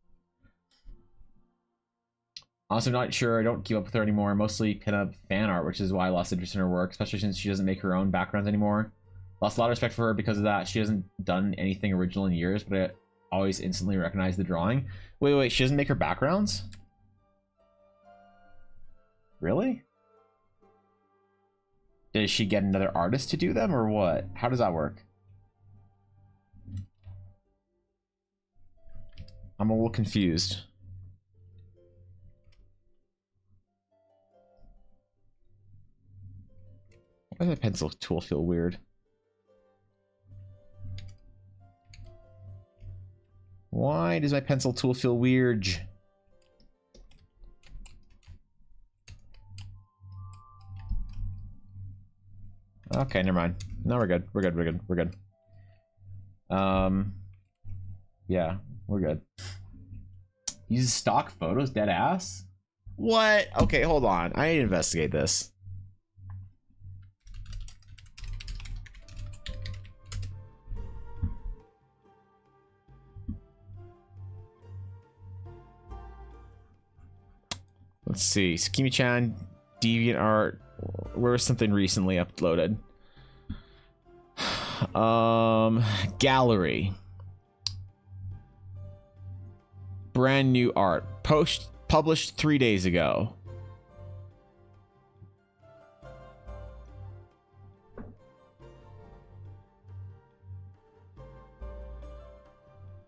Also, not sure. I don't keep up with her anymore. Mostly kind of fan art, which is why I lost interest in her work, especially since she doesn't make her own backgrounds anymore. Lost a lot of respect for her because of that. She hasn't done anything original in years, but I always instantly recognize the drawing. Wait, she doesn't make her backgrounds? Really? Does she get another artist to do them, or what? How does that work? I'm a little confused. Why does my pencil tool feel weird? Why does my pencil tool feel weird? Okay, never mind. No, we're good. We're good. We're good. We're good. Yeah, we're good. Use stock photos, dead ass? What? Okay, hold on. I need to investigate this. Let's see. Skimi-chan, DeviantArt. Where was something recently uploaded? Gallery. Brand new art. Published 3 days ago.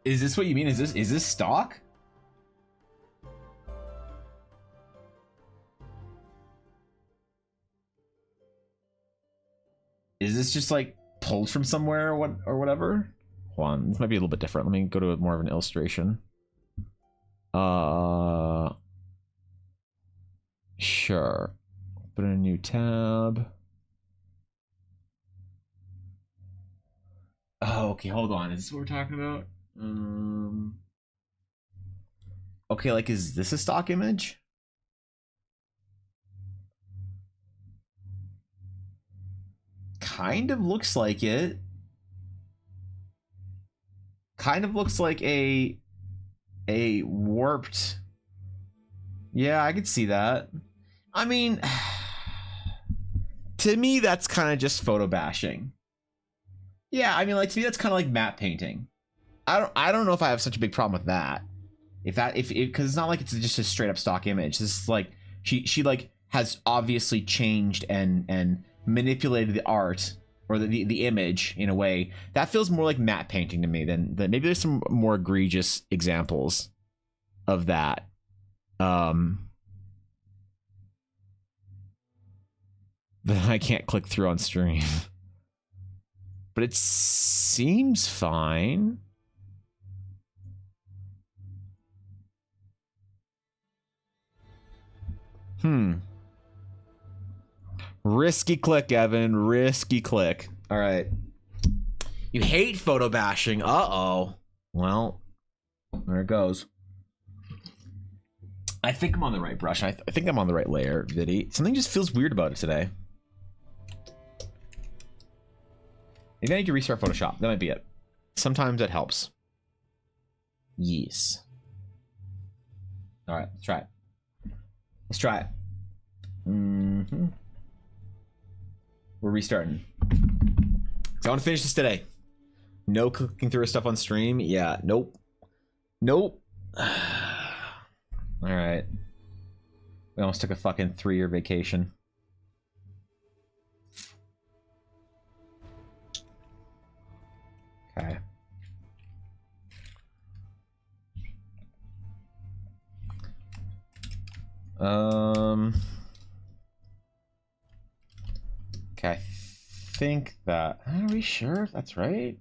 Is this what you mean? Is this stock? Is this just like pulled from somewhere or whatever? Hold on, this might be a little bit different. Let me go to more of an illustration. Sure. Put in a new tab. Oh, okay, hold on. Is this what we're talking about? Okay, like, is this a stock image? Kind of looks like it. Kind of looks like a warped. Yeah, I could see that. I mean, to me, that's kind of just photo bashing. Yeah, I mean, like, to me, that's kind of like matte painting. I don't know if I have such a big problem with that. Because it's not like it's just a straight up stock image. This is like she like has obviously changed and manipulated the art or the image in a way that feels more like matte painting to me than maybe there's some more egregious examples of that. That I can't click through on stream. But it seems fine. Risky click, Evan. Risky click. All right. You hate photo bashing. Uh-oh. Well, there it goes. I think I'm on the right brush. I think I'm on the right layer, Viddy. Something just feels weird about it today. Maybe I need to restart Photoshop. That might be it. Sometimes that helps. Yes. All right, let's try it. Let's try it. We're restarting. So I want to finish this today. No clicking through stuff on stream. Yeah, nope. Nope. All right. We almost took a fucking 3-year vacation. Okay. Okay, I think that... Are we sure if that's right?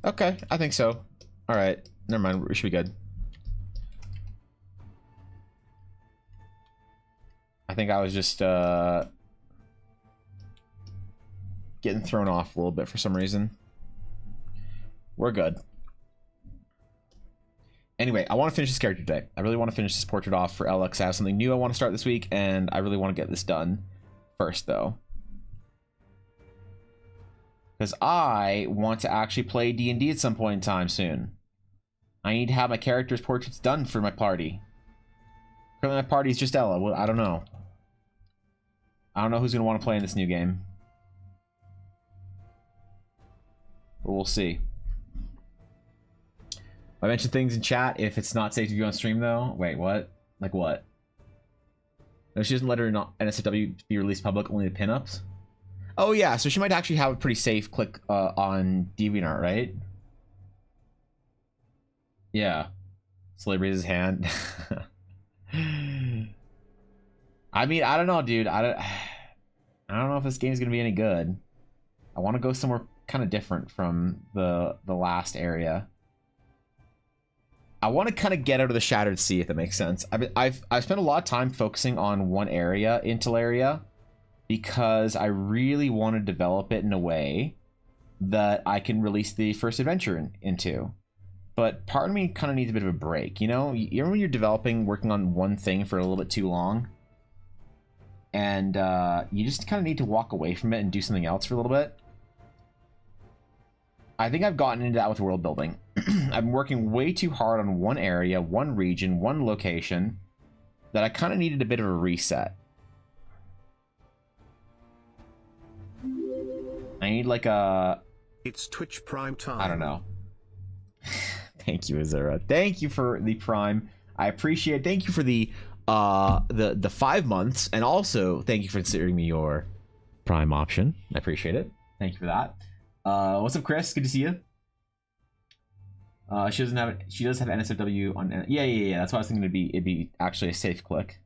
Okay, I think so. All right, never mind. We should be good. I think I was just getting thrown off a little bit for some reason. We're good. Anyway, I want to finish this character today. I really want to finish this portrait off for LX. I have something new I want to start this week, and I really want to get this done first, though. Because I want to actually play D&D at some point in time soon. I need to have my character's portraits done for my party. Currently my party is just Ella. Well, I don't know. I don't know who's going to want to play in this new game. But we'll see. I mentioned things in chat. If it's not safe to view on stream, though. Wait, what? Like what? No, she doesn't let her NSFW be released public, only the pinups. Oh yeah, so she might actually have a pretty safe click on DeviantArt, right? Yeah. Slowly raises his hand. I mean, I don't know, dude. I don't know if this game's gonna be any good. I want to go somewhere kind of different from the last area. I want to kind of get out of the Shattered Sea, if that makes sense. I've spent a lot of time focusing on one area, Intel because I really want to develop it in a way that I can release the first adventure into. But part of me kind of needs a bit of a break, you know? You know when you're developing, working on one thing for a little bit too long? and you just kind of need to walk away from it and do something else for a little bit. I think I've gotten into that with world building. I've been working way too hard on one area, one region, one location, that I kind of needed a bit of a reset. I need like a... It's Twitch Prime time. I don't know. Thank you, Azura. Thank you for the Prime. I appreciate it. Thank you for the 5 months, and also thank you for considering me your Prime option. I appreciate it. Thank you for that. What's up, Chris? Good to see you. She does have NSFW on. Yeah. That's why I was thinking it'd be actually a safe click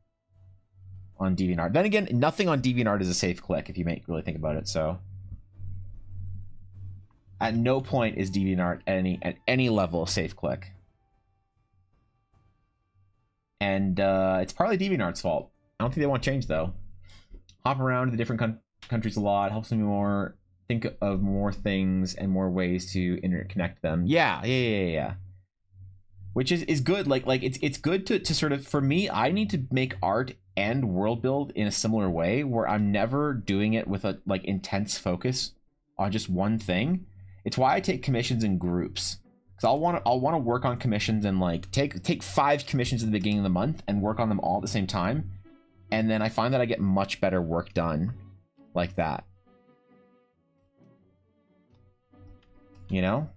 on DeviantArt. Then again, nothing on DeviantArt is a safe click if you really think about it. So at no point is DeviantArt at any level a safe click. And it's partly DeviantArt's fault. I don't think they want change though. Hop around the different countries a lot helps me more. Think of more things and more ways to interconnect them. Yeah. Which is good. Like it's good to sort of, for me, I need to make art and world build in a similar way where I'm never doing it with a like intense focus on just one thing. It's why I take commissions in groups. Because I'll want to work on commissions and like take 5 commissions at the beginning of the month and work on them all at the same time. And then I find that I get much better work done like that. You know?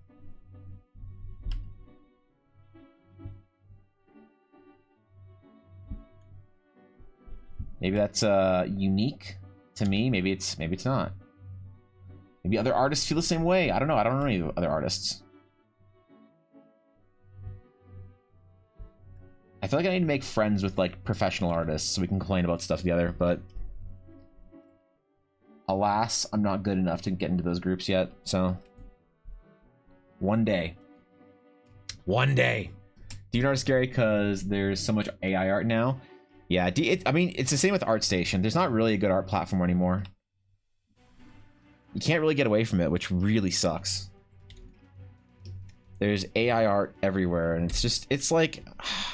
Maybe that's unique to me. Maybe it's not. Maybe other artists feel the same way. I don't know. I don't know any other artists. I feel like I need to make friends with like professional artists so we can complain about stuff together, but alas, I'm not good enough to get into those groups yet, so one day. DeviantArt is scary because there's so much AI art now. Yeah, I mean, it's the same with ArtStation. There's not really a good art platform anymore. You can't really get away from it, which really sucks. There's AI art everywhere, and it's like,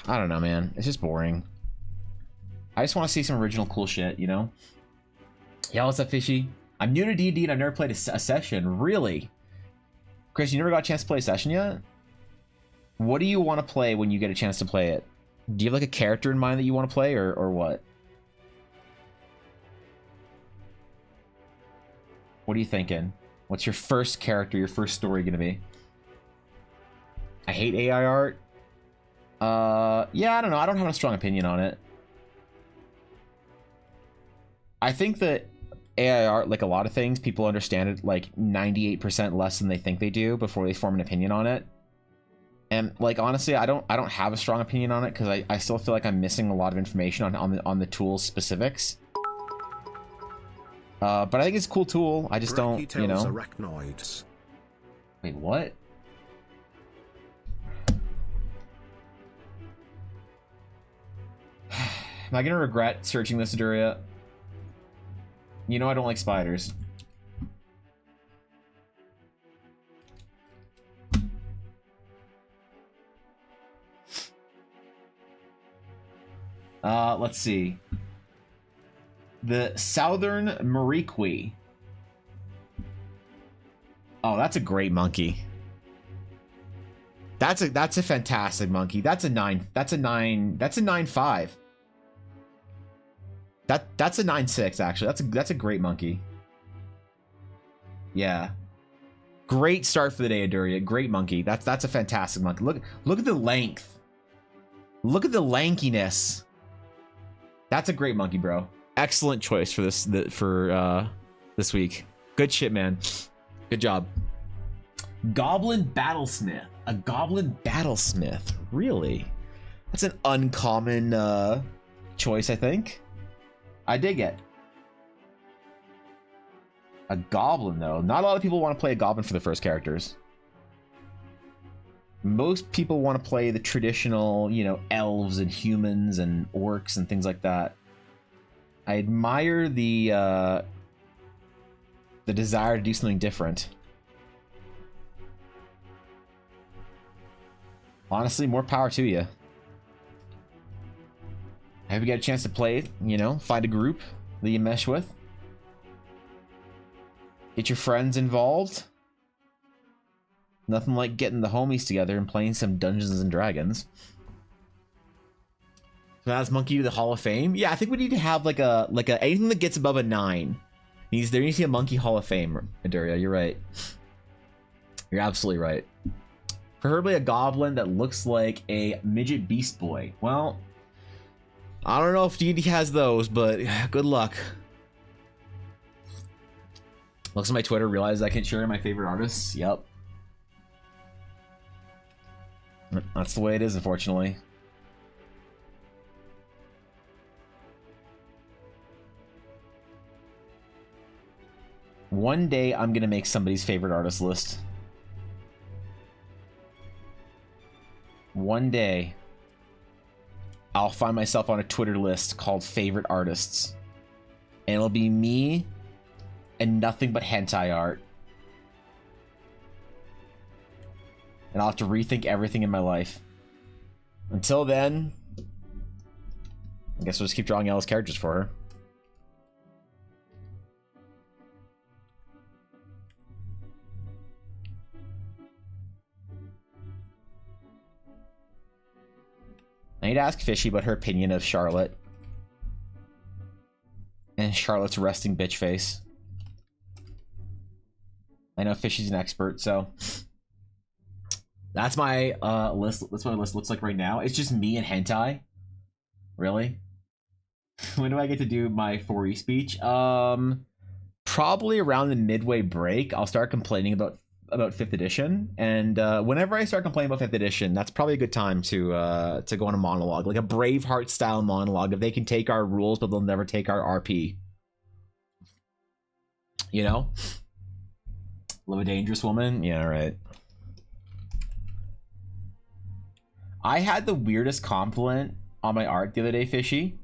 I don't know, man. It's just boring. I just want to see some original cool shit, you know? Yeah, what's up, Fishy? I'm new to D&D and I've never played a session. Really? Chris, you never got a chance to play a session yet? What do you want to play when you get a chance to play it? Do you have like a character in mind that you want to play, or what? What are you thinking? What's your first character, your first story gonna be? I hate AI art. Yeah, I don't know. I don't have a strong opinion on it. I think that AI art, like a lot of things, people understand it like 98% less than they think they do before they form an opinion on it. And like honestly, I don't have a strong opinion on it because I still feel like I'm missing a lot of information on the tool's specifics. But I think it's a cool tool. I just don't, you know. Arachnoids. Wait, what? Am I gonna regret searching this, Aduria? You know I don't like spiders. Let's see. The Southern Mariqui. Oh, that's a great monkey. That's a fantastic monkey. That's a 9. That's a 9. That's a 9.5. That's a 9.6 actually. That's a great monkey. Yeah. Great start for the day, Aduria. Great monkey. That's a fantastic monkey. Look at the length. Look at the lankiness. That's a great monkey, bro. Excellent choice for this week. Good shit, man. Good job. Goblin Battlesmith. A Goblin Battlesmith. Really? That's an uncommon choice, I think. I dig it. A goblin, though. Not a lot of people want to play a goblin for the first characters. Most people want to play the traditional, you know, elves and humans and orcs and things like that. I admire the desire to do something different. Honestly, more power to you. I hope you get a chance to play it, you know, find a group, that you mesh with. Get your friends involved. Nothing like getting the homies together and playing some Dungeons and Dragons. So that's Monkey to the Hall of Fame. Yeah, I think we need to have like a anything that gets above a 9. There needs to be a Monkey Hall of Fame, Aduria. You're right. You're absolutely right. Preferably a goblin that looks like a midget beast boy. Well, I don't know if D&D has those, but good luck. Looks at my Twitter, realized I can't share my favorite artists. Yep. That's the way it is, unfortunately. One day, I'm gonna make somebody's favorite artist list. One day, I'll find myself on a Twitter list called Favorite Artists. And it'll be me and nothing but hentai art. And I'll have to rethink everything in my life. Until then, I guess we'll just keep drawing Ella's characters for her. I need to ask Fishy about her opinion of Charlotte. And Charlotte's resting bitch face. I know Fishy's an expert, so... That's my list. That's what my list looks like right now. It's just me and hentai. Really? When do I get to do my 4E speech? Probably around the midway break. I'll start complaining about 5th edition, and whenever I start complaining about 5th edition, that's probably a good time to go on a monologue, like a Braveheart style monologue. If they can take our rules, but they'll never take our RP. You know? Love a dangerous woman? Yeah, right. I had the weirdest compliment on my art the other day, Fishy.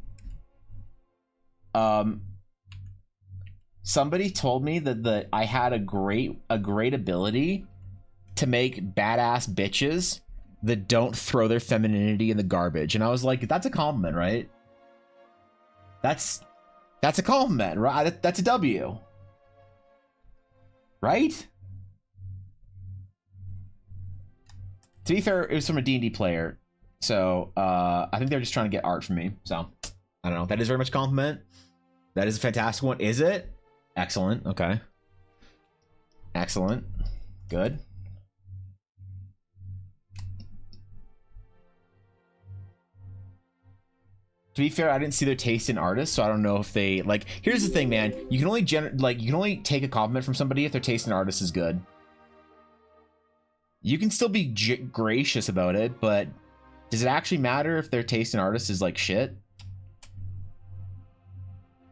Somebody told me that I had a great ability to make badass bitches that don't throw their femininity in the garbage. And I was like, that's a compliment, right? That's a compliment, right? That's a W. Right? To be fair, it was from a D&D player. So, I think they're just trying to get art from me. So, I don't know. That is very much a compliment. That is a fantastic one. Is it? Excellent. Okay. Excellent. Good. To be fair, I didn't see their taste in artists, so I don't know if they like. Here's the thing, man. You can only you can only take a compliment from somebody if their taste in artists is good. You can still be gracious about it, but does it actually matter if their taste in artists is like shit?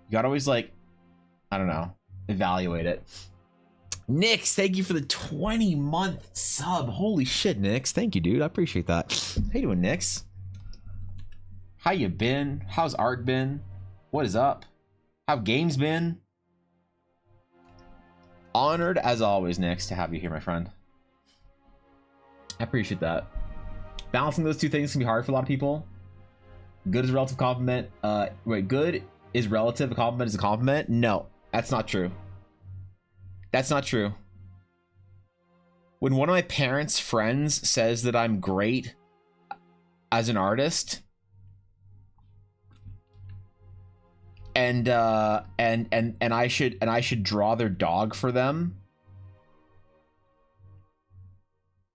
You gotta always like, I don't know, evaluate it. Nix, thank you for the 20-month sub. Holy shit, Nix. Thank you, dude. I appreciate that. How you doing, Nix? How you been? How's art been? What is up? How games been? Honored as always, Nix, to have you here, my friend. I appreciate that. Balancing those two things can be hard for a lot of people. Good is a relative compliment. Wait, good is relative. A compliment is a compliment? No, that's not true. That's not true. When one of my parents' friends says that I'm great as an artist, and I should draw their dog for them,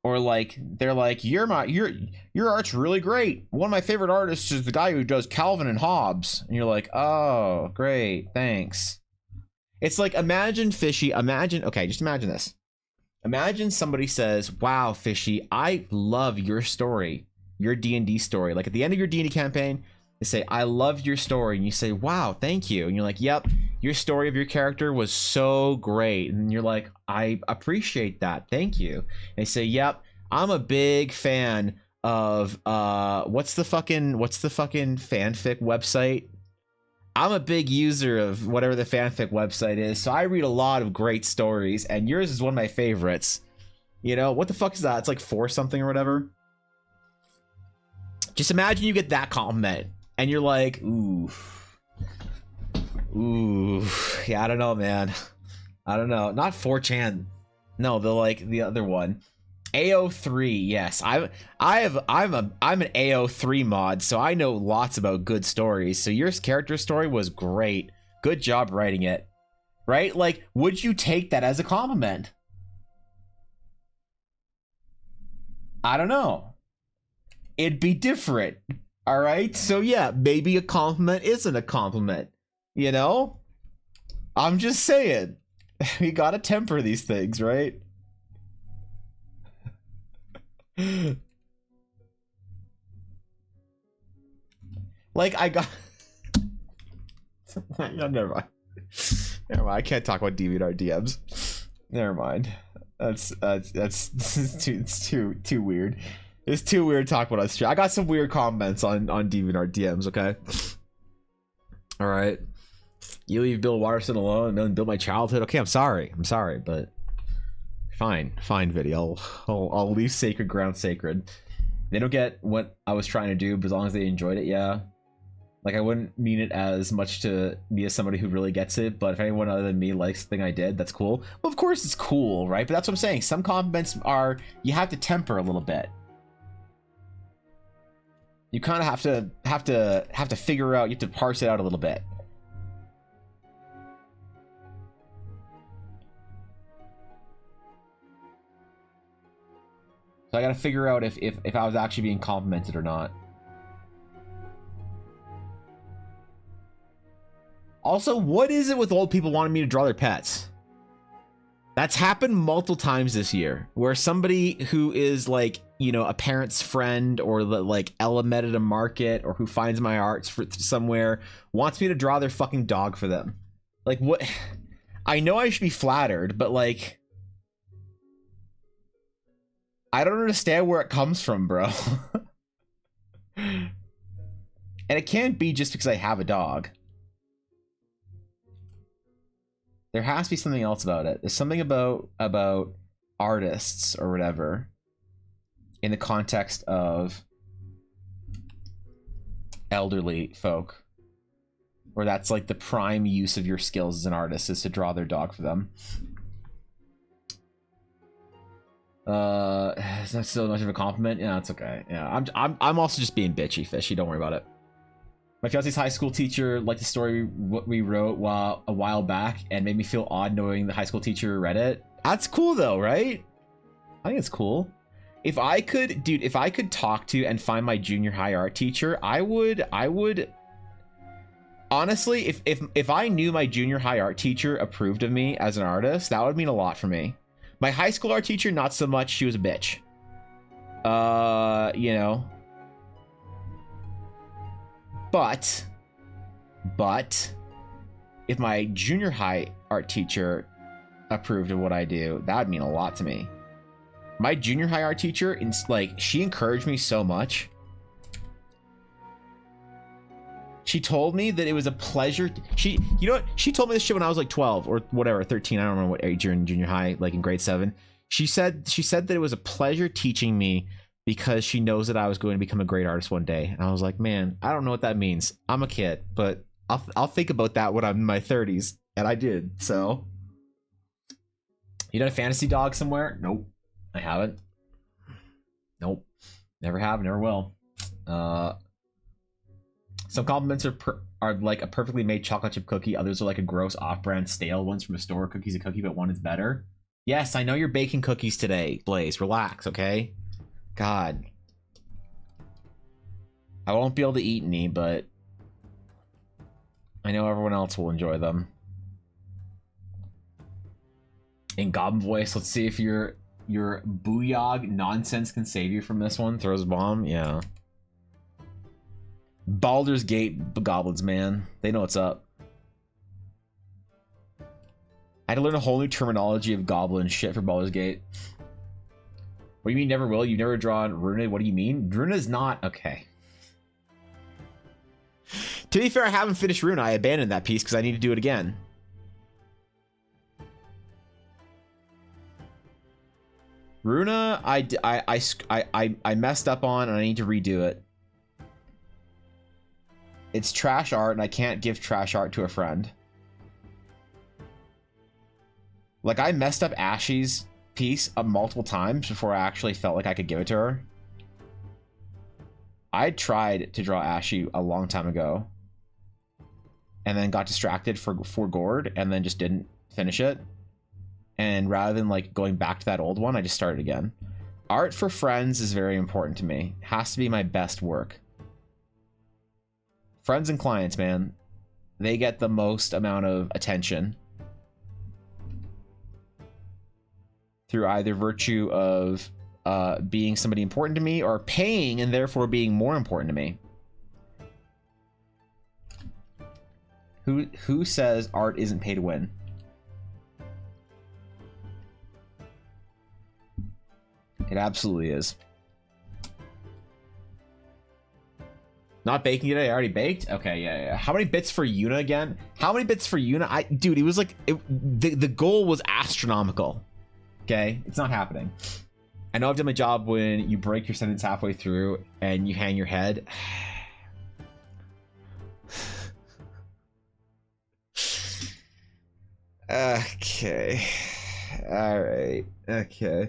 or like they're like, your art's really great. One of my favorite artists is the guy who does Calvin and Hobbes, and you're like, oh, great, thanks. It's like, imagine Fishy, okay, just imagine this. Imagine somebody says, wow, Fishy, I love your story, your D&D story. Like at the end of your D&D campaign, they say, I love your story. And you say, wow, thank you. And you're like, yep, your story of your character was so great. And you're like, I appreciate that. Thank you. And they say, yep, I'm a big fan of, what's the fucking fanfic website? I'm a big user of whatever the fanfic website is, so I read a lot of great stories, and yours is one of my favorites. You know, what the fuck is that? It's like 4 something or whatever. Just imagine you get that compliment, and you're like, ooh. Ooh, yeah, I don't know, man. I don't know. Not 4chan. No, the other one. AO3, yes. I'm an AO3 mod, so I know lots about good stories. So your character story was great. Good job writing it. Right? Like, would you take that as a compliment? I don't know. It'd be different. All right? So yeah, maybe a compliment isn't a compliment. You know? I'm just saying. We gotta temper these things, right? Like, I got... No, never mind. Never mind. I can't talk about DeviantArt DMs. Never mind. That's it's too weird. It's too weird to talk about us. I got some weird comments on DeviantArt DMs. Okay. All right. You leave Bill Watterson alone and build my childhood. Okay, I'm sorry, but fine, video. I'll leave sacred ground sacred. They don't get what I was trying to do, but as long as they enjoyed it, yeah. Like, I wouldn't mean it as much to me as somebody who really gets it, but if anyone other than me likes the thing I did, that's cool. Well, of course it's cool, right? But that's what I'm saying. Some compliments are, you have to temper a little bit. You kind of have to figure out, you have to parse it out a little bit. So I gotta figure out if I was actually being complimented or not. Also, what is it with old people wanting me to draw their pets? That's happened multiple times this year, where somebody who is like, you know, a parent's friend or like met at a market or who finds my art somewhere wants me to draw their fucking dog for them. Like, what? I know I should be flattered, but like, I don't understand where it comes from, bro. And it can't be just because I have a dog. There has to be something else about it. There's something about artists or whatever in the context of elderly folk, where that's like the prime use of your skills as an artist is to draw their dog for them. Is that still much of a compliment? Yeah, it's okay. Yeah, I'm also just being bitchy, Fishy. Don't worry about it. My fiance's high school teacher liked the story we wrote a while back and made me feel odd knowing the high school teacher read it. That's cool though, right? I think it's cool. If I could, dude, if I could talk to and find my junior high art teacher, I would honestly, if I knew my junior high art teacher approved of me as an artist, that would mean a lot for me. My high school art teacher, not so much. She was a bitch. You know. But if my junior high art teacher approved of what I do, that would mean a lot to me. My junior high art teacher, like, she encouraged me so much. She told me that it was a pleasure. You know what? She told me this shit when I was like 12 or whatever, 13. I don't remember what age you're in junior high, like in grade 7. She said that it was a pleasure teaching me because she knows that I was going to become a great artist one day. And I was like, man, I don't know what that means. I'm a kid, but I'll think about that when I'm in my 30s. And I did. So, you done a fantasy dog somewhere? Nope, I haven't. Nope, never have, never will. Some compliments are like a perfectly made chocolate chip cookie. Others are like a gross off-brand stale ones from a store. Cookie's a cookie, but one is better. Yes, I know you're baking cookies today, Blaze. Relax, okay? God. I won't be able to eat any, but I know everyone else will enjoy them. In Goblin voice, let's see if your Booyog nonsense can save you from this one. Throws a bomb, yeah. Baldur's Gate goblins, man. They know what's up. I had to learn a whole new terminology of goblin shit for Baldur's Gate. What do you mean never will? You've never drawn Runa? What do you mean? Runa's not... Okay. To be fair, I haven't finished Runa. I abandoned that piece because I need to do it again. Runa, I messed up on and I need to redo it. It's trash art and I can't give trash art to a friend. Like, I messed up Ashy's piece multiple times before I actually felt like I could give it to her. I tried to draw Ashy a long time ago, and then got distracted for Gord, and then just didn't finish it. And rather than like going back to that old one, I just started again. Art for friends is very important to me. Has to be my best work. Friends and clients, man, they get the most amount of attention through either virtue of being somebody important to me or paying and therefore being more important to me. Who says art isn't pay to win? It absolutely is. Not baking today. I already baked. Okay, yeah. How many bits for Yuna again? How many bits for Yuna? Dude, it was like the goal was astronomical. Okay, it's not happening. I know I've done my job when you break your sentence halfway through and you hang your head. Okay. All right. Okay.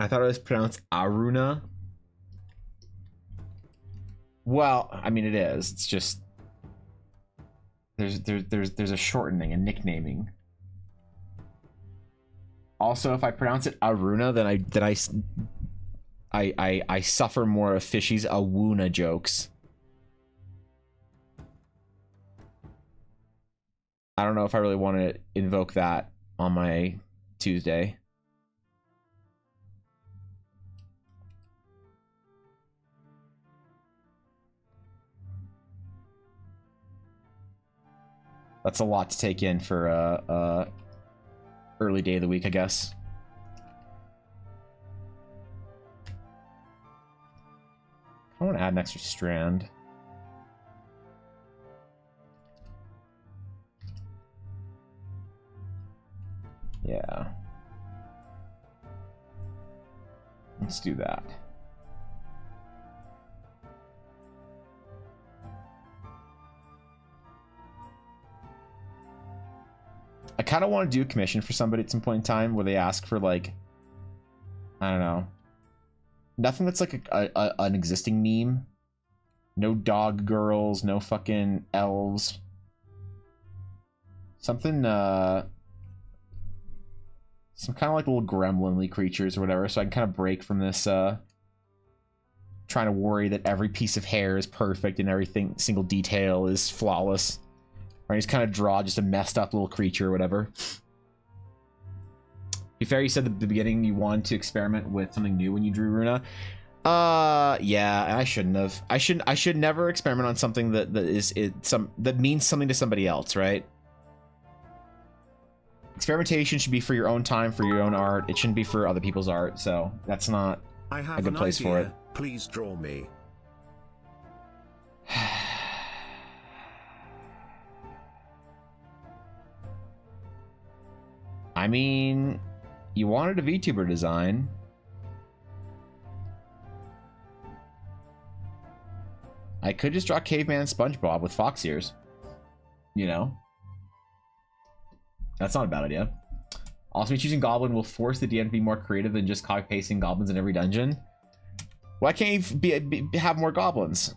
I thought it was pronounced Aruna. Well, I mean it is. It's just there's a shortening, a nicknaming. Also, if I pronounce it Aruna, then I suffer more of Fishy's Awuna jokes. I don't know if I really want to invoke that on my Tuesday. That's a lot to take in for early day of the week, I guess. I want to add an extra strand. Yeah. Let's do that. I kind of want to do a commission for somebody at some point in time where they ask for, like, I don't know, nothing that's like an existing meme. No dog girls, no fucking elves. Something, some kind of like little gremlinly creatures or whatever, so I can kind of break from this trying to worry that every piece of hair is perfect and everything, single detail is flawless. Or just kind of draw just a messed up little creature or whatever. To be fair, you said at the beginning you wanted to experiment with something new when you drew Runa. Yeah, I shouldn't have. I should never experiment on something that means something to somebody else, right? Experimentation should be for your own time, for your own art. It shouldn't be for other people's art, so that's not a good place for it. Please draw me. I mean, you wanted a VTuber design. I could just draw Caveman SpongeBob with fox ears. You know? That's not a bad idea. Also, choosing Goblin will force the DM to be more creative than just copy-pasting goblins in every dungeon. Why can't you have more goblins?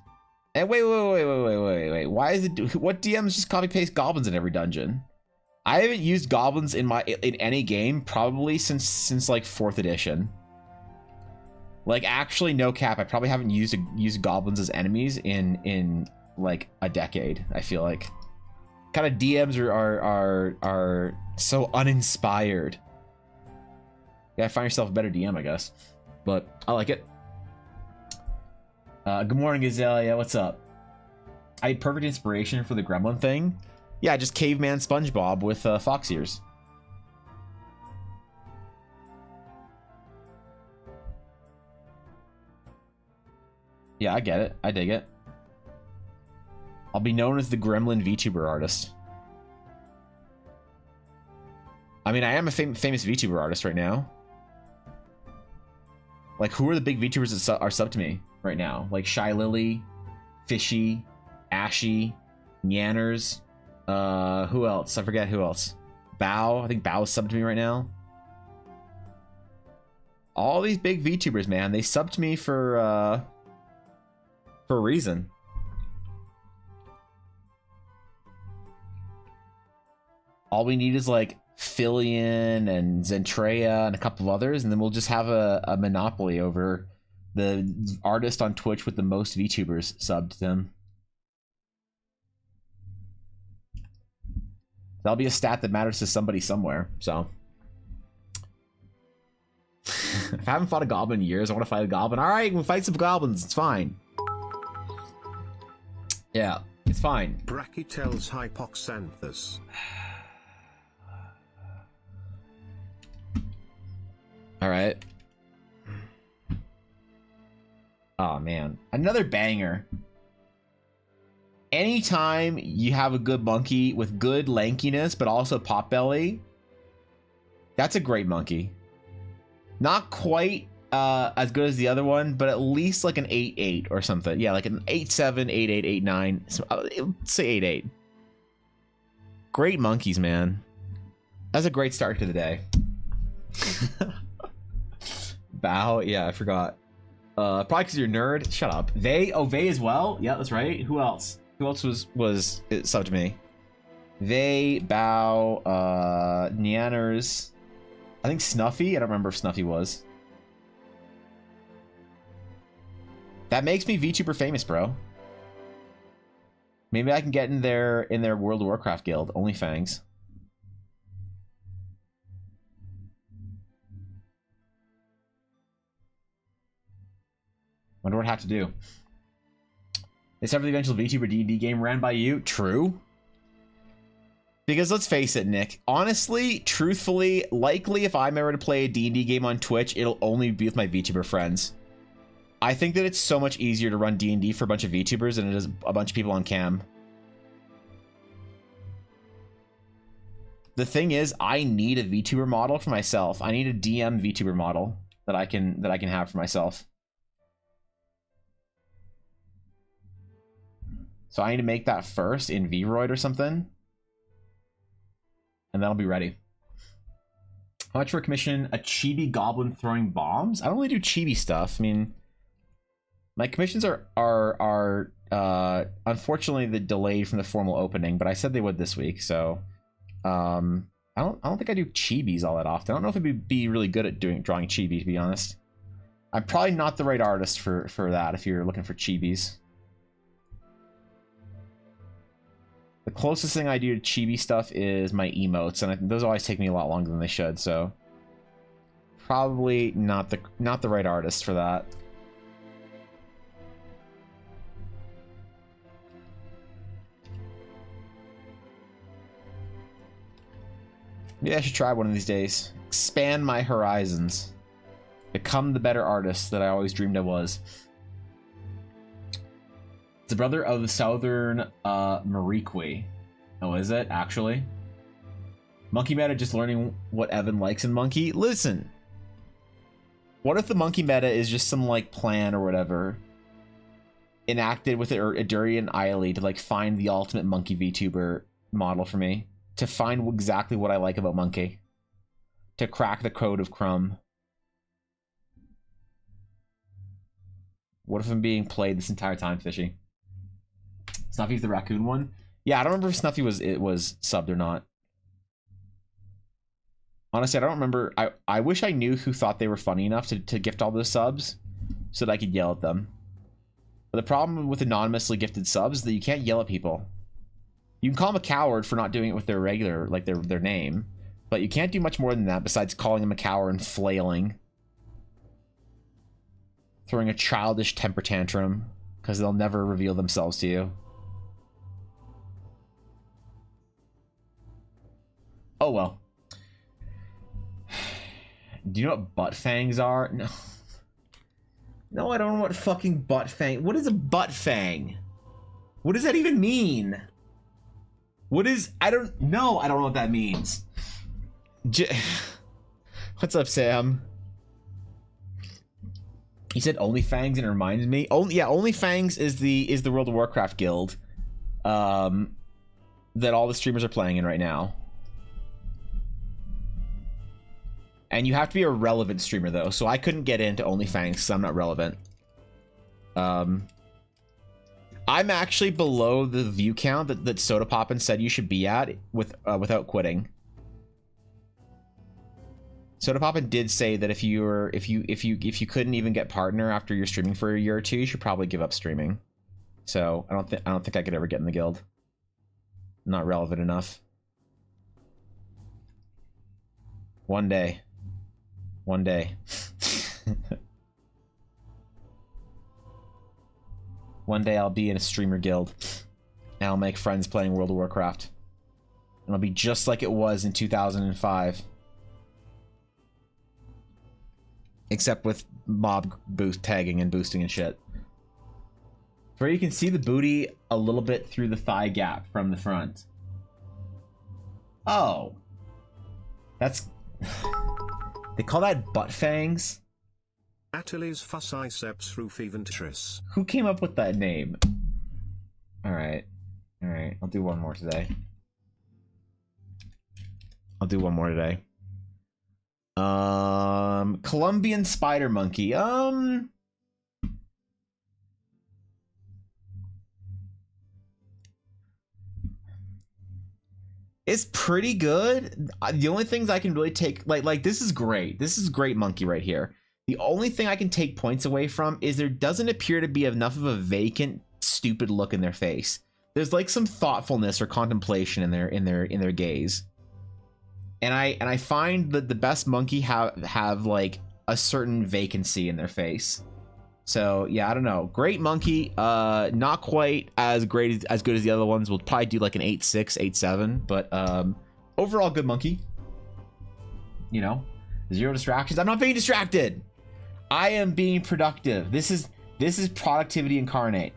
And wait. Why is it... What DMs just copy-paste goblins in every dungeon? I haven't used goblins in any game probably since like 4th edition. Like, actually, no cap, I probably haven't used goblins as enemies in like a decade. I feel like kind of DMs are so uninspired. Yeah, find yourself a better DM, I guess. But I like it. Good morning, Azalea. What's up? I had perfect inspiration for the gremlin thing. Yeah, just Caveman SpongeBob with fox ears. Yeah, I get it. I dig it. I'll be known as the Gremlin VTuber artist. I mean, I am a famous VTuber artist right now. Like, who are the big VTubers that are sub to me right now? Like Shy Lily, Fishy, Ashy, Nyanners. Who else? I forget who else. Bao. I think Bao is subbed to me right now. All these big VTubers, man, they subbed to me for a reason. All we need is like Fillion and Zentreya and a couple of others, and then we'll just have a monopoly over the artist on Twitch with the most VTubers subbed to him. That'll be a stat that matters to somebody somewhere, so. If I haven't fought a goblin in years, I want to fight a goblin. Alright, we'll fight some goblins, it's fine. Yeah, it's fine. Brachytels hypoxanthus. Alright. Oh man, another banger. Anytime you have a good monkey with good lankiness, but also potbelly, that's a great monkey. Not quite as good as the other one, but at least like an 8-8 or something. Yeah, like an 8-7, 8-8, 8-9. So, let's say 8-8. Great monkeys, man. That's a great start to the day. Bao, yeah, I forgot. Probably because you're a nerd. Shut up. Vey as well. Yeah, that's right. Who else? Who else was subbed to me? Vey, Bao, Nyanners. I think Snuffy. I don't remember if Snuffy was. That makes me VTuber famous, bro. Maybe I can get in their World of Warcraft guild. OnlyFangs. Wonder what I have to do. Is ever the eventual VTuber D&D game ran by you? True. Because let's face it, Nick. Honestly, truthfully, likely if I'm ever to play a D&D game on Twitch, it'll only be with my VTuber friends. I think that it's so much easier to run D&D for a bunch of VTubers than it is a bunch of people on cam. The thing is, I need a VTuber model for myself. I need a DM VTuber model that I can have for myself. So I need to make that first in VRoid or something. And then I'll be ready. How much for a commission? A chibi goblin throwing bombs? I don't really do chibi stuff. I mean, my commissions are unfortunately delayed from the formal opening, but I said they would this week, so I don't think I do chibis all that often. I don't know if it'd be really good at drawing chibi, to be honest. I'm probably not the right artist for that if you're looking for chibis. The closest thing I do to chibi stuff is my emotes, and those always take me a lot longer than they should, so probably not the right artist for that. Maybe I should try one of these days. Expand my horizons. Become the better artist that I always dreamed I was. It's the brother of the Southern Mariqui. Oh, is it? Actually? Monkey meta, just learning what Evan likes in Monkey? Listen. What if the Monkey meta is just some, like, plan or whatever enacted with Iduri and Eiley to, like, find the ultimate Monkey VTuber model for me? To find exactly what I like about Monkey. To crack the code of Crumb. What if I'm being played this entire time, Fishy? Snuffy's the raccoon one? Yeah, I don't remember if Snuffy was subbed or not. Honestly, I don't remember. I wish I knew who thought they were funny enough to gift all those subs so that I could yell at them. But the problem with anonymously gifted subs is that you can't yell at people. You can call them a coward for not doing it with their regular, like their name. But you can't do much more than that besides calling them a coward and flailing. Throwing a childish temper tantrum because they'll never reveal themselves to you. Oh well. Do you know what butt fangs are? No. No, I don't know what fucking butt fang. What is a butt fang? What does that even mean? What is... I don't know what that means. What's up, Sam? You said OnlyFangs and it reminds me. Yeah, OnlyFangs is the World of Warcraft guild that all the streamers are playing in right now. And you have to be a relevant streamer, though. So I couldn't get into OnlyFans because I'm not relevant. I'm actually below the view count that Soda Poppin said you should be at without quitting. Soda Poppin did say that if you couldn't even get partner after you're streaming for a year or two, you should probably give up streaming. So I don't think I could ever get in the guild. Not relevant enough. One day. One day. One day I'll be in a streamer guild. And I'll make friends playing World of Warcraft. And it'll be just like it was in 2005. Except with mob boost tagging and boosting and shit. Where you can see the booty a little bit through the thigh gap from the front. Oh. That's... They call that butt fangs? Ateles fussiceps rufiventris. Who came up with that name? Alright. Alright, I'll do one more today. Colombian spider monkey. It's pretty good. The only things I can really take, like this is great. This is great monkey right here. The only thing I can take points away from is there doesn't appear to be enough of a vacant, stupid look in their face. There's like some thoughtfulness or contemplation in their gaze. And I find that the best monkey have like a certain vacancy in their face. So yeah, I don't know. Great monkey. Not quite as good as the other ones. We'll probably do like an 8.6, 8.7, but overall good monkey. You know, 0 distractions. I'm not being distracted. I am being productive. This is productivity incarnate.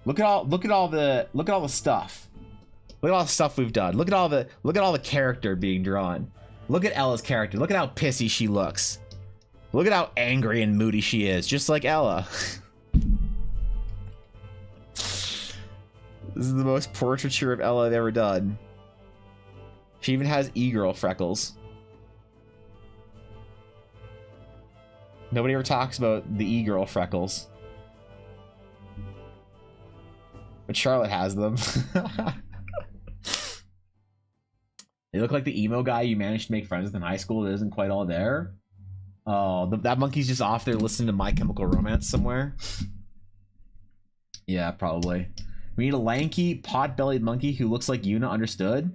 Look at all the stuff. Look at all the stuff we've done. Look at all the character being drawn. Look at Ella's character. Look at how pissy she looks. Look at how angry and moody she is, just like Ella. This is the most portraiture of Ella I've ever done. She even has e-girl freckles. Nobody ever talks about the e-girl freckles. But Charlotte has them. They look like the emo guy you managed to make friends with in high school that isn't quite all there. Oh, that monkey's just off there listening to My Chemical Romance somewhere. Yeah, probably. We need a lanky, pot-bellied monkey who looks like Yuna. Understood?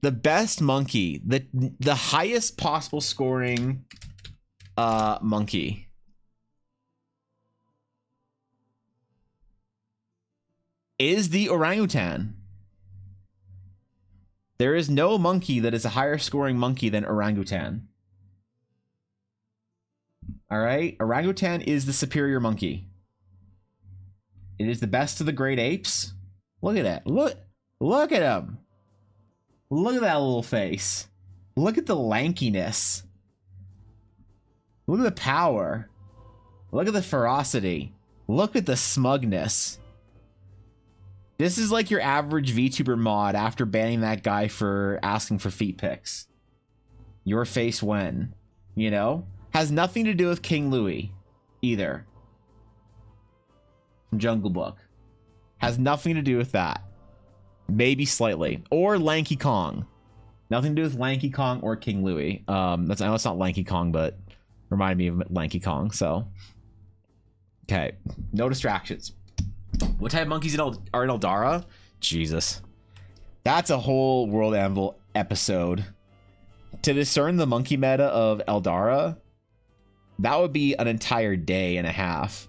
The best monkey, the highest possible scoring monkey. Is the orangutan. There is no monkey that is a higher scoring monkey than orangutan. Alright? Orangutan is the superior monkey. It is the best of the great apes. Look at that. Look at him. Look at that little face. Look at the lankiness. Look at the power. Look at the ferocity. Look at the smugness. This is like your average VTuber mod after banning that guy for asking for feet pics. Your face when, you know? Has nothing to do with King Louis either. From Jungle Book. Has nothing to do with that. Maybe slightly. Or Lanky Kong. Nothing to do with Lanky Kong or King Louis. I know it's not Lanky Kong, but reminded me of Lanky Kong, so. Okay. No distractions. What type of monkeys are in Eldara? Jesus. That's a whole World Anvil episode. To discern the monkey meta of Eldara, that would be an entire day and a half.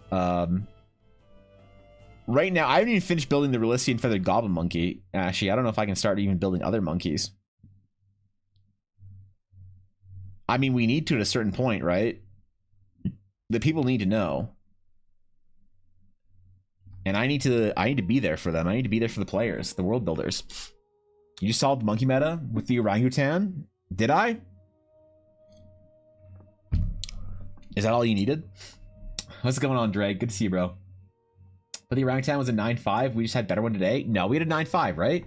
Right now, I haven't even finished building the Relician Feathered Goblin Monkey. Actually, I don't know if I can start even building other monkeys. I mean, we need to at a certain point, right? The people need to know. And I need to be there for them. I need to be there for the players, the world builders. You solved the monkey meta with the orangutan? Did I? Is that all you needed? What's going on, Drake? Good to see you, bro. But the orangutan was a 9.5. We just had better one today. No, we had a 9.5, right?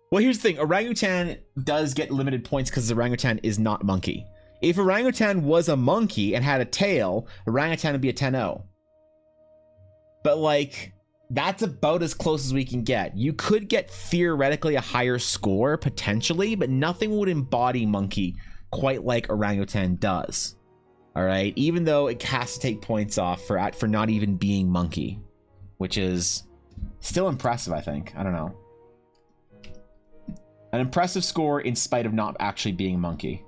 Well, here's the thing. Orangutan does get limited points because the orangutan is not monkey. If orangutan was a monkey and had a tail, orangutan would be a 10-0. But like, that's about as close as we can get. You could get theoretically a higher score potentially, but nothing would embody monkey quite like orangutan does. All right, even though it has to take points off for not even being monkey, which is still impressive, I think. I don't know. An impressive score in spite of not actually being monkey.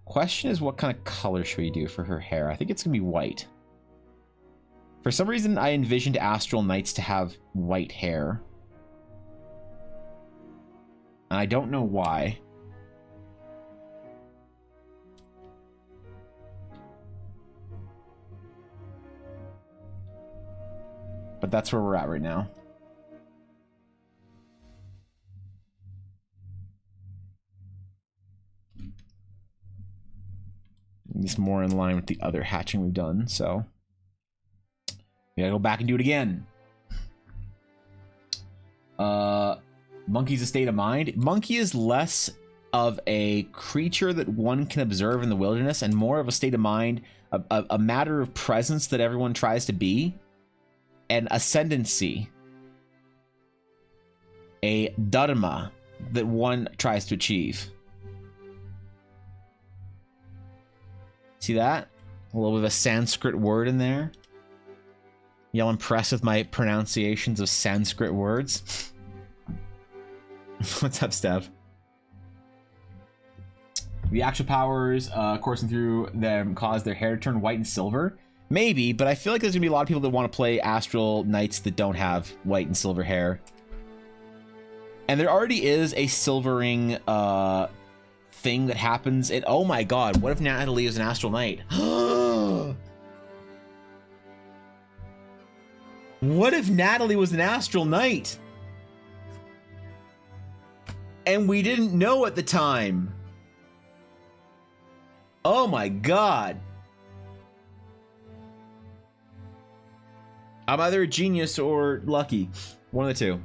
Question is, what kind of color should we do for her hair? I think it's gonna be white. For some reason, I envisioned Astral Knights to have white hair. And I don't know why. But that's where we're at right now. It's more in line with the other hatching we've done, so we gotta go back and do it again. Monkey's a state of mind. Monkey is less of a creature that one can observe in the wilderness and more of a state of mind, a matter of presence that everyone tries to be, an ascendancy, a dharma that one tries to achieve. See that? A little bit of a Sanskrit word in there. Y'all impressed with my pronunciations of Sanskrit words? What's up, Steph? The actual powers coursing through them cause their hair to turn white and silver. Maybe, but I feel like there's gonna be a lot of people that want to play Astral Knights that don't have white and silver hair. And there already is a silvering thing that happens. Oh my god, what if Natalie is an Astral Knight? What if Natalie was an Astral Knight? And we didn't know at the time. Oh my god. I'm either a genius or lucky. One of the two.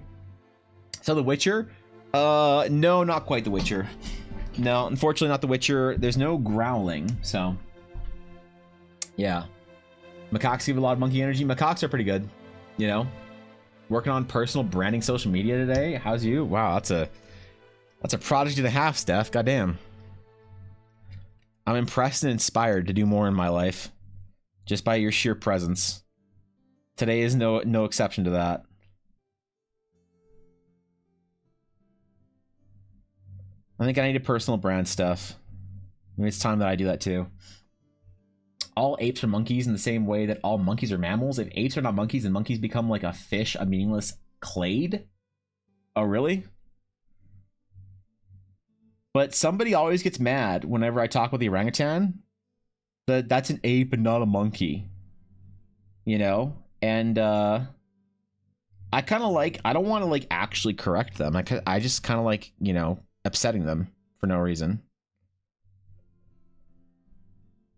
So The Witcher? No, not quite The Witcher. No, unfortunately not The Witcher. There's no growling, so. Yeah. Macaques give a lot of monkey energy. Macaques are pretty good, you know? Working on personal branding social media today. How's you? Wow, that's a project and a half, Steph. Goddamn. I'm impressed and inspired to do more in my life. Just by your sheer presence. Today is no exception to that. I think I need a personal brand stuff. Maybe it's time that I do that too. All apes are monkeys in the same way that all monkeys are mammals. If apes are not monkeys, then monkeys become like a fish, a meaningless clade. Oh, really? But somebody always gets mad whenever I talk with the orangutan. That's an ape and not a monkey. You know? And I kind of like, I don't want to like actually correct them. I just kind of like, you know, upsetting them for no reason.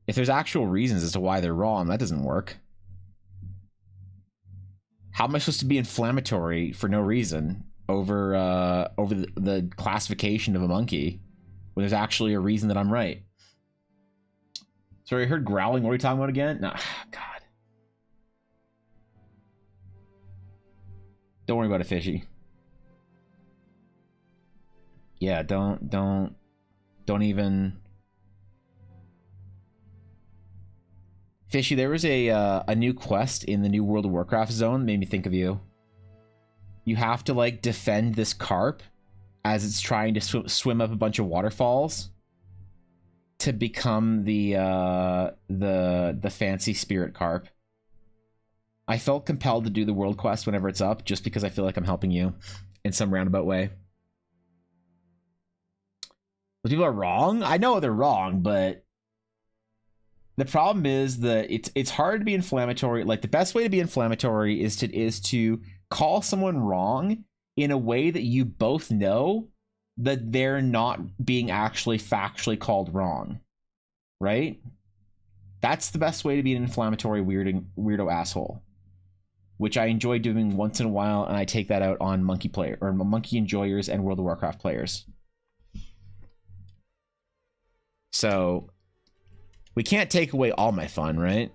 If there's actual reasons as to why they're wrong, that doesn't work. How am I supposed to be inflammatory for no reason over the classification of a monkey when there's actually a reason that I'm right? Sorry, I heard growling. What are we talking about again? No, God. Don't worry about it, Fishy. Yeah, don't even. Fishy, there was a new quest in the new World of Warcraft zone that made me think of you. You have to like defend this carp as it's trying to swim up a bunch of waterfalls to become the fancy spirit carp. I felt compelled to do the world quest whenever it's up, just because I feel like I'm helping you in some roundabout way. But people are wrong. I know they're wrong, but the problem is that it's hard to be inflammatory. Like the best way to be inflammatory is to call someone wrong in a way that you both know that they're not being actually factually called wrong, right? That's the best way to be an inflammatory weirdo asshole. which I enjoy doing once in a while, and I take that out on monkey enjoyers and World of Warcraft players. So we can't take away all my fun, right?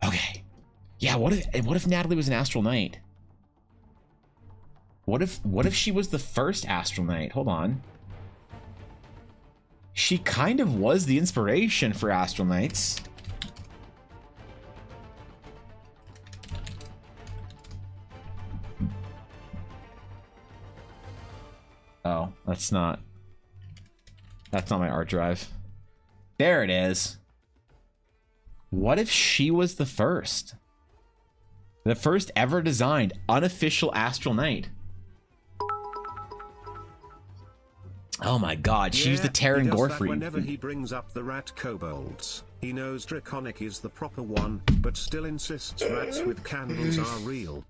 Okay. Yeah, what if Natalie was an Astral Knight? What if she was the first Astral Knight? Hold on. She kind of was the inspiration for Astral Knights. Oh, that's not my art drive. There it is. What if she was the first? The first ever designed unofficial Astral Knight. Oh my god, she's the Terran Gorfrey. Whenever he brings up the rat kobolds, he knows Draconic is the proper one, but still insists rats with candles are real.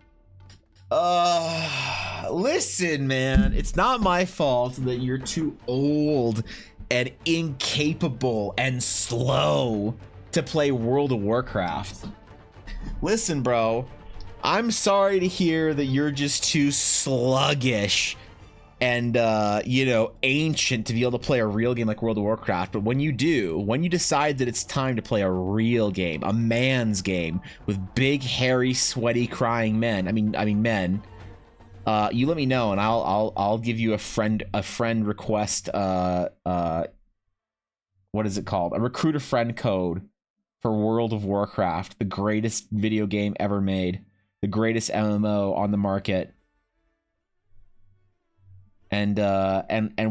Listen, man, it's not my fault that you're too old and incapable and slow to play World of Warcraft. Listen, bro, I'm sorry to hear that you're just too sluggish and ancient to be able to play a real game like World of Warcraft. But when you decide that it's time to play a real game, a man's game with big, hairy, sweaty, crying men, I mean men, you let me know and I'll give you a friend request, what is it called, a recruiter friend code for World of Warcraft, the greatest video game ever made, the greatest MMO on the market. And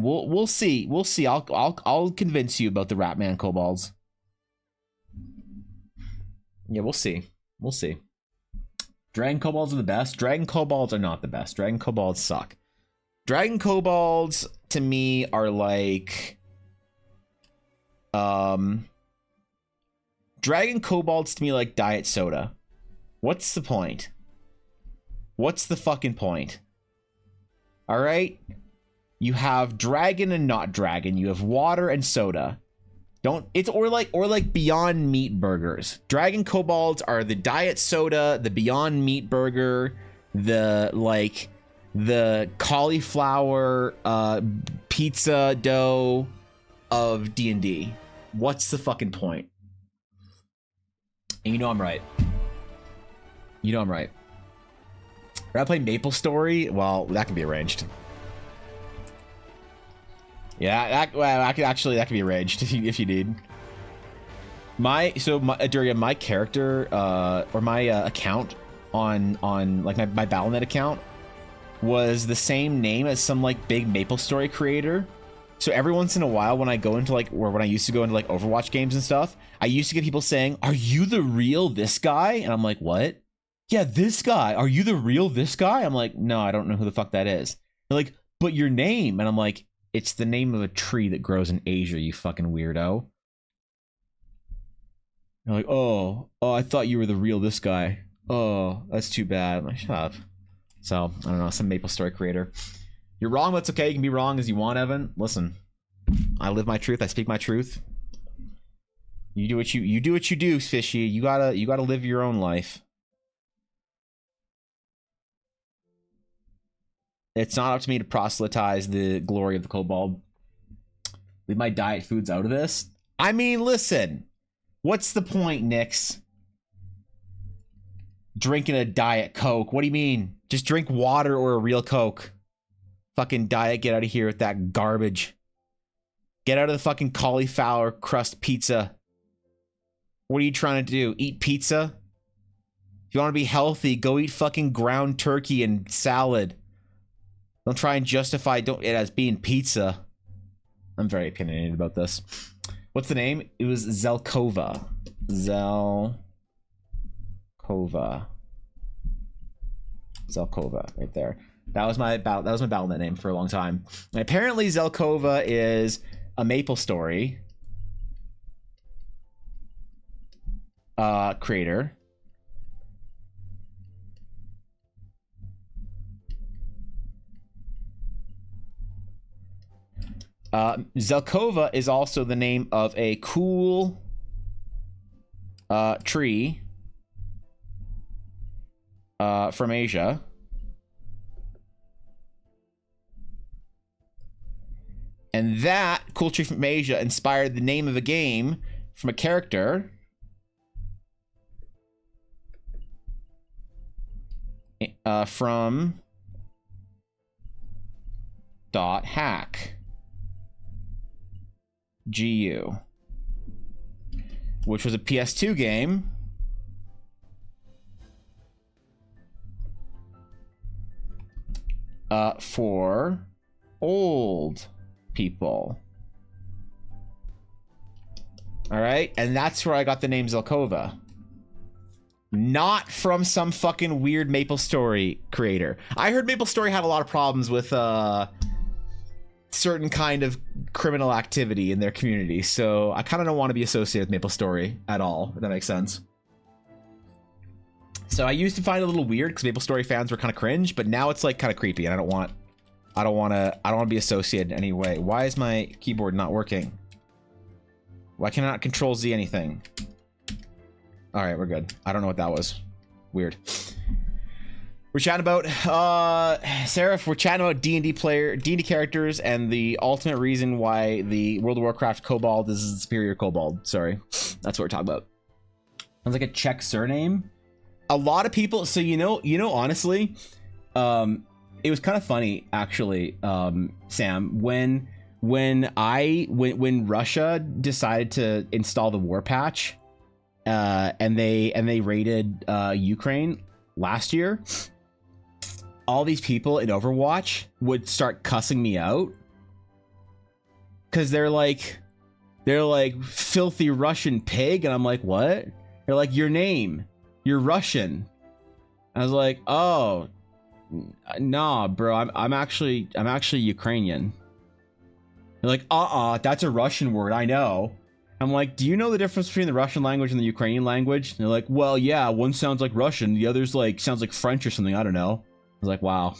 we'll see. I'll convince you about the Ratman kobolds. Yeah, we'll see. Dragon kobolds are the best. Dragon kobolds are not the best. Dragon kobolds suck. Dragon kobolds to me are like Dragon kobolds to me like diet soda. What's the point? What's the fucking point? All right? You have dragon and not dragon. You have water and soda. Or like Beyond Meat burgers. Dragon kobolds are the diet soda, the Beyond Meat burger, the cauliflower pizza dough of D&D. What's the fucking point? And you know I'm right. Rather play Maple Story? Well, that can be arranged. Yeah, that can be arranged if you need. My character or my account on like my Battle.net account was the same name as some like big Maple Story creator. So every once in a while when I go into when I used to go into like Overwatch games and stuff, I used to get people saying, "Are you the real this guy?" And I'm like, "What?" "Yeah, this guy. Are you the real this guy?" I'm like, "No, I don't know who the fuck that is." They're like, "But your name?" And I'm like, "It's the name of a tree that grows in Asia, you fucking weirdo." They're like, oh, I thought you were the real this guy. Oh, that's too bad. I'm like, shut up. So, I don't know, some Maple Story creator. You're wrong, but it's okay. You can be wrong as you want, Evan. Listen, I live my truth. I speak my truth. You do what you do, Fishy. You gotta live your own life. It's not up to me to proselytize the glory of the kobold. Leave my diet foods out of this. I mean, listen. What's the point, Nix? Drinking a Diet Coke. What do you mean? Just drink water or a real Coke. Fucking diet, get out of here with that garbage. Get out of the fucking cauliflower crust pizza. What are you trying to do? Eat pizza? If you want to be healthy, go eat fucking ground turkey and salad. Don't try and justify it as being pizza. I'm very opinionated about this. What's the name? It was Zelkova. Zelkova, right there. That was my Battle.net name for a long time. And apparently Zelkova is a Maple Story creator. Zelkova is also the name of a cool tree from Asia. And that cool tree from Asia inspired the name of a game from a character from .hack GU, which was a PS2 game for old people. All right, and that's where I got the name Zelkova. Not from some fucking weird MapleStory creator. I heard MapleStory had a lot of problems with certain kind of criminal activity in their community, so I kind of don't want to be associated with MapleStory at all, if that makes sense. So I used to find it a little weird because MapleStory fans were kind of cringe, but now it's like kind of creepy, and I don't want to be associated in any way. Why is my keyboard not working? Why can I not control Z anything? All right, we're good. I don't know what that was. Weird. We're chatting about Seraph. We're chatting about D&D characters, and the ultimate reason why the World of Warcraft kobold is the superior kobold. Sorry, that's what we're talking about. Sounds like a Czech surname. A lot of people. So you know, honestly, it was kind of funny actually, Sam, when Russia decided to install the war patch, and they raided Ukraine last year. All these people in Overwatch would start cussing me out because they're like filthy Russian pig, and I'm like, what? They're like, your name, you're Russian. I was like, oh, nah, bro, I'm actually Ukrainian. They're like, that's a Russian word, I know. I'm like, do you know the difference between the Russian language and the Ukrainian language? And they're like, well, yeah, one sounds like Russian, the other's like sounds like French or something. I don't know. I was like, wow.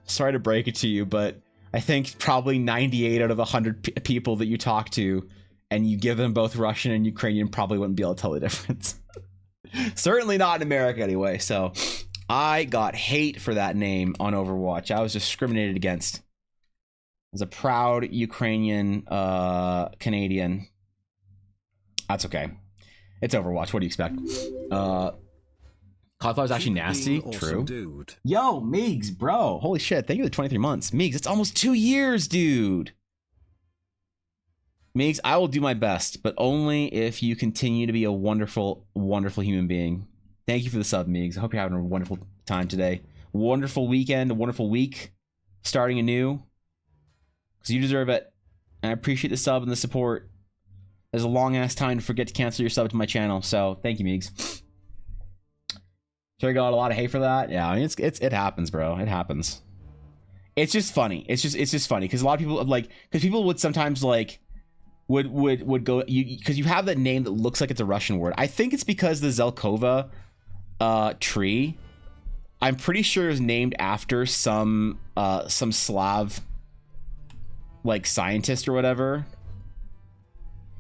Sorry to break it to you, but I think probably 98 out of 100 people that you talk to, and you give them both Russian and Ukrainian, probably wouldn't be able to tell the difference. Certainly not in America anyway. So I got hate for that name on Overwatch. I was discriminated against. As a proud Ukrainian Canadian. That's okay. It's Overwatch. What do you expect? Cauliflower's actually nasty. Awesome, true. Dude. Yo, Migs, bro. Holy shit. Thank you for the 23 months. Migs, it's almost 2 years, dude. Migs, I will do my best, but only if you continue to be a wonderful, wonderful human being. Thank you for the sub, Migs. I hope you're having a wonderful time today. Wonderful weekend, a wonderful week. Starting anew. Because you deserve it. And I appreciate the sub and the support. There's a long ass time to forget to cancel your sub to my channel, so thank you, Migs. Sure, I got a lot of hate for that. Yeah, I mean it happens, bro. It happens. It's just funny. It's just funny because a lot of people because people would sometimes would go because you have that name that looks like it's a Russian word. I think it's because the Zelkova tree, I'm pretty sure, is named after some Slav scientist or whatever.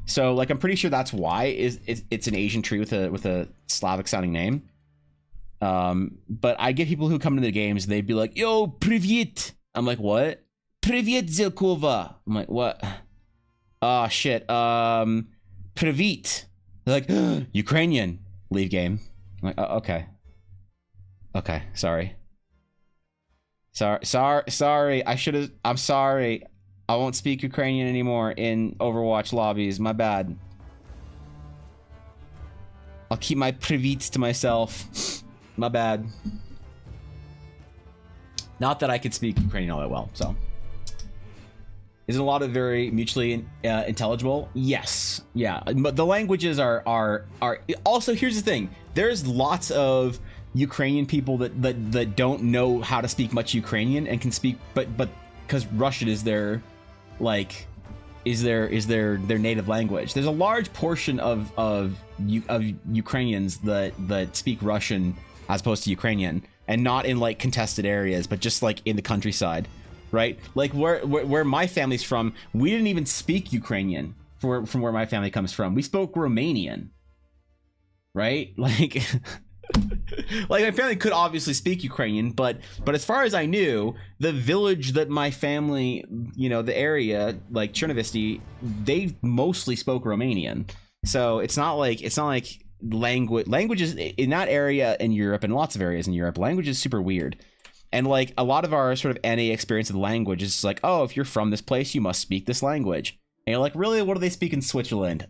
So I'm pretty sure that's why it's an Asian tree with a Slavic sounding name. But I get people who come into the games, they'd be like, yo, привет. I'm like, what? Привет, Zelkova. I'm like, what? Oh shit. Привет. They're like, Ukrainian. Leave game. I'm like, okay. Okay, sorry. Sorry. I'm sorry. I won't speak Ukrainian anymore in Overwatch lobbies. My bad. I'll keep my privits to myself. My bad. Not that I could speak Ukrainian all that well, so. Isn't a lot of very mutually intelligible? Yes. Yeah. But the languages are also, here's the thing. There's lots of Ukrainian people that don't know how to speak much Ukrainian and can speak, but because Russian is their their native language. There's a large portion of Ukrainians that speak Russian as opposed to Ukrainian, and not in contested areas, but just in the countryside. right? Like where my family's from, we didn't even speak Ukrainian from where my family comes from. We spoke Romanian, right? Like like my family could obviously speak Ukrainian, but as far as I knew, the village that my family, you know, the area like Chernovisty, they mostly spoke Romanian. So it's not like languages in that area in Europe and lots of areas in Europe, language is super weird. And like a lot of our sort of NA experience of the language is like, oh, if you're from this place, you must speak this language. And you're like, really? What do they speak in Switzerland?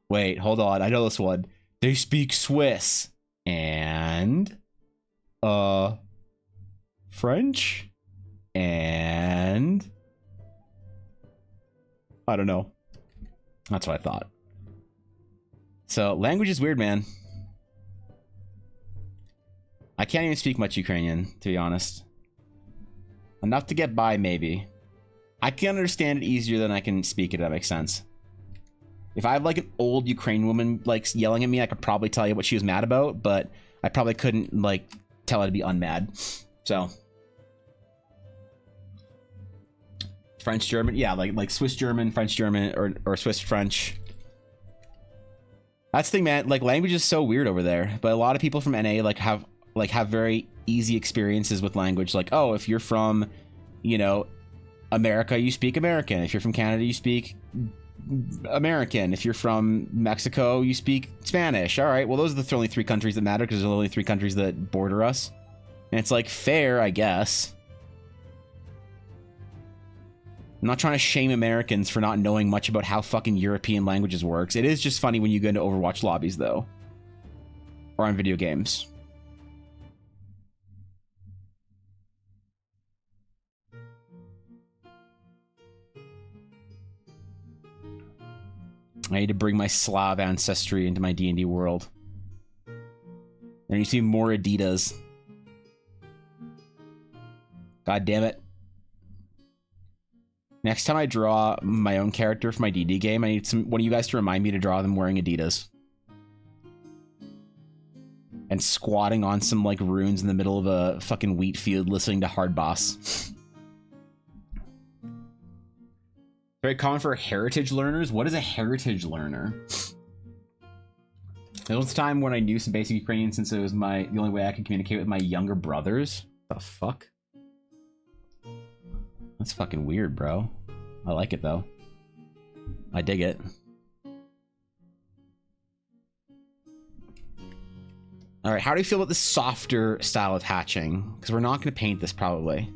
Wait, hold on. I know this one. They speak Swiss and French and I don't know. That's what I thought. So language is weird, man. I can't even speak much Ukrainian, to be honest. Enough to get by, maybe. I can understand it easier than I can speak it, if that makes sense. If I have like an old Ukrainian woman like yelling at me, I could probably tell you what she was mad about, but I probably couldn't like tell her to be unmad. So French German, yeah, like Swiss German, French German, or Swiss French. That's the thing, man. Like language is so weird over there, but a lot of people from NA have very easy experiences with language. Like, oh, if you're from, you know, America, you speak American. If you're from Canada, you speak American. If you're from Mexico, you speak Spanish. All right, well, those are the only 3 countries that matter because there's only 3 countries that border us. And it's like fair, I guess. I'm not trying to shame Americans for not knowing much about how fucking European languages works. It is just funny when you go into Overwatch lobbies, though. Or on video games. I need to bring my Slav ancestry into my D&D world. There needs to be more Adidas. God damn it. Next time I draw my own character for my D&D game, I need one of you guys to remind me to draw them wearing Adidas. And squatting on some like ruins in the middle of a fucking wheat field listening to Hard Boss. Very common for heritage learners. What is a heritage learner? There was a time when I knew some basic Ukrainian since it was the only way I could communicate with my younger brothers. The fuck? That's fucking weird, bro. I like it though. I dig it. All right, how do you feel about the softer style of hatching? Because we're not going to paint this probably.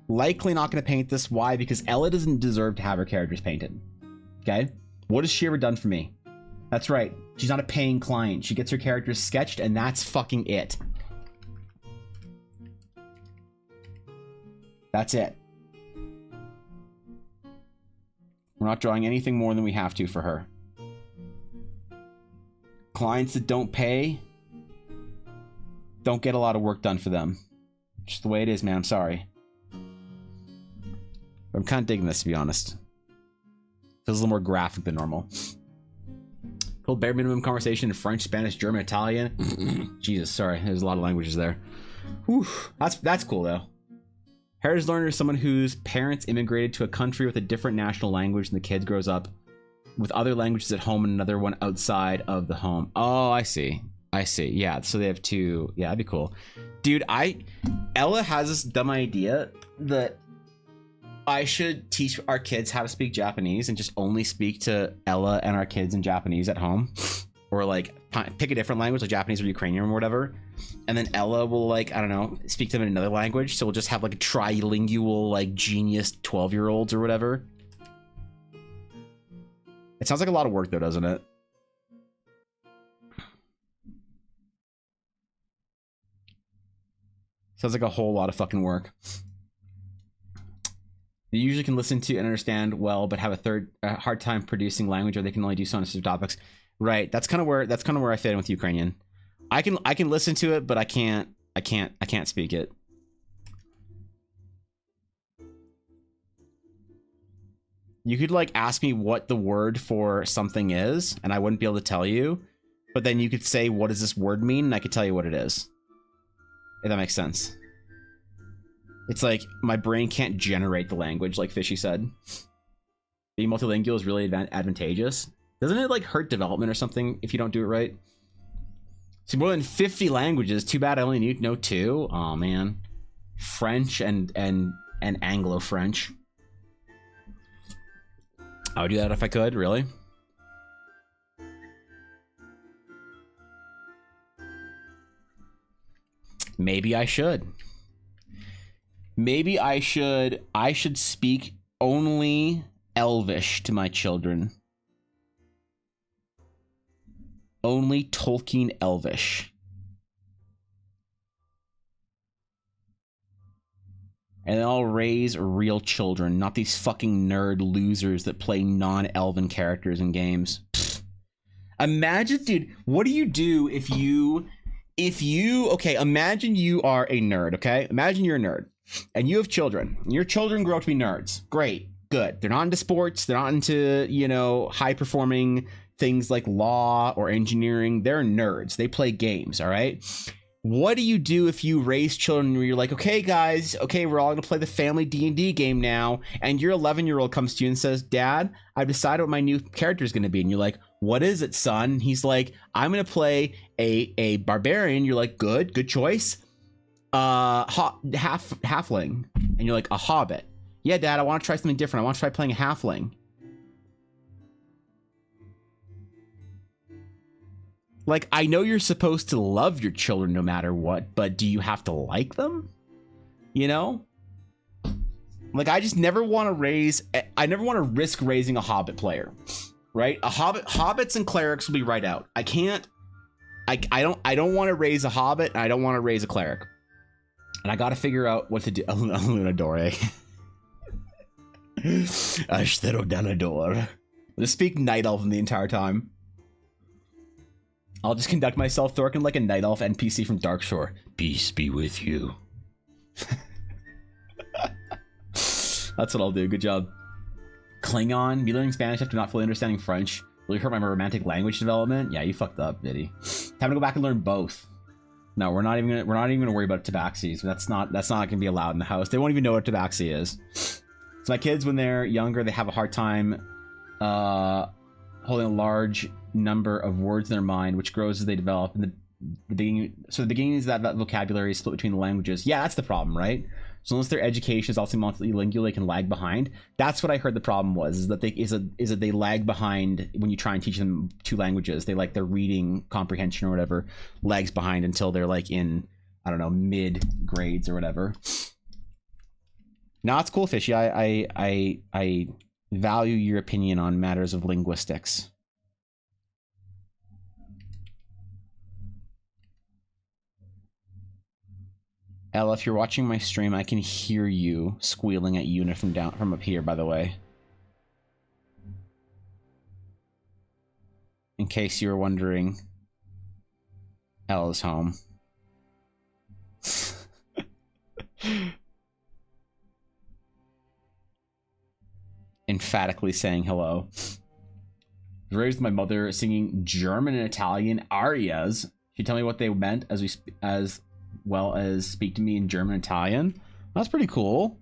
Likely not going to paint this. Why? Because Ella doesn't deserve to have her characters painted. Okay? What has she ever done for me? That's right. She's not a paying client. She gets her characters sketched and that's fucking it. That's it. We're not drawing anything more than we have to for her. Clients that don't pay don't get a lot of work done for them. Just the way it is, man. I'm sorry. I'm kind of digging this, to be honest. Feels a little more graphic than normal. Full bare minimum conversation in French, Spanish, German, Italian. Jesus, sorry. There's a lot of languages there. Whew. That's cool, though. Heritage learner is someone whose parents immigrated to a country with a different national language and the kid grows up with other languages at home and another one outside of the home. Oh, I see. I see. Yeah, so they have 2. Yeah, that'd be cool. Dude, Ella has this dumb idea that I should teach our kids how to speak Japanese and just only speak to Ella and our kids in Japanese at home. Or like pick a different language like Japanese or Ukrainian or whatever. And then Ella will like, I don't know, speak to them in another language. So we'll just have like a trilingual like genius 12-year-olds or whatever. It sounds like a lot of work though, doesn't it? Sounds like a whole lot of fucking work. They usually can listen to and understand well, but have a hard time producing language, or they can only do so on specific topics. Right. That's kind of where I fit in with Ukrainian. I can listen to it, but I can't speak it. You could like ask me what the word for something is, and I wouldn't be able to tell you. But then you could say, "What does this word mean?" And I could tell you what it is. If that makes sense. It's like my brain can't generate the language, like Fishy said. Being multilingual is really advantageous. Doesn't it like hurt development or something if you don't do it right? See, more than 50 languages. Too bad I only need to know 2. Oh man, French and Anglo-French. I would do that if I could, really. Maybe I should. Maybe I should speak only Elvish to my children. Only Tolkien Elvish. And then I'll raise real children, not these fucking nerd losers that play non-elven characters in games. Pfft. Imagine, dude, what do you do if you okay, imagine you are a nerd, okay? Imagine you're a nerd and you have children. And your children grow up to be nerds. Great, good. They're not into sports. They're not into, you know, high performing things like law or engineering. They're nerds. They play games, all right? What do you do if you raise children where you're like, okay, guys, okay, we're all gonna play the family D&D game now, and your 11-year-old comes to you and says, Dad, I've decided what my new character is gonna be, and you're like, what is it, son? He's like, I'm gonna play a barbarian. You're like, good choice. Halfling, and you're like, a hobbit. Yeah, Dad, I want to try something different. I want to try playing a halfling. Like, I know you're supposed to love your children no matter what, but do you have to like them? You know? Like, I just never want to I never want to risk raising a hobbit player, right? Hobbits and clerics will be right out. I don't want to raise a hobbit, and I don't want to raise a cleric. And I got to figure out what to do. Lunadore. Ashtero Danador. Just speak Night Elven the entire time. I'll just conduct myself, Thorkin, like a Night Elf NPC from Darkshore. Peace be with you. That's what I'll do. Good job. Klingon. Me learning Spanish after not fully understanding French really hurt my romantic language development. Yeah, you fucked up, Diddy. Time to go back and learn both. No, we're not even gonna worry about tabaxis. That's not gonna be allowed in the house. They won't even know what tabaxi is. So my kids, when they're younger, they have a hard time holding a large number of words in their mind, which grows as they develop. In the beginning, so the beginning is that vocabulary is split between the languages. Yeah, that's the problem, right? So unless their education is also multilingual, they can lag behind. That's what I heard the problem was, is that they lag behind when you try and teach them 2 languages. They like their reading comprehension or whatever lags behind until they're like in, I don't know, mid grades or whatever. No, it's cool, Fishy. I value your opinion on matters of linguistics. Ella, if you're watching my stream, I can hear you squealing at Una from up here, by the way. In case you were wondering, Ella's home. Emphatically saying hello. I was raised with my mother singing German and Italian arias. She told me what they meant as well as speak to me in German and Italian. That's pretty cool.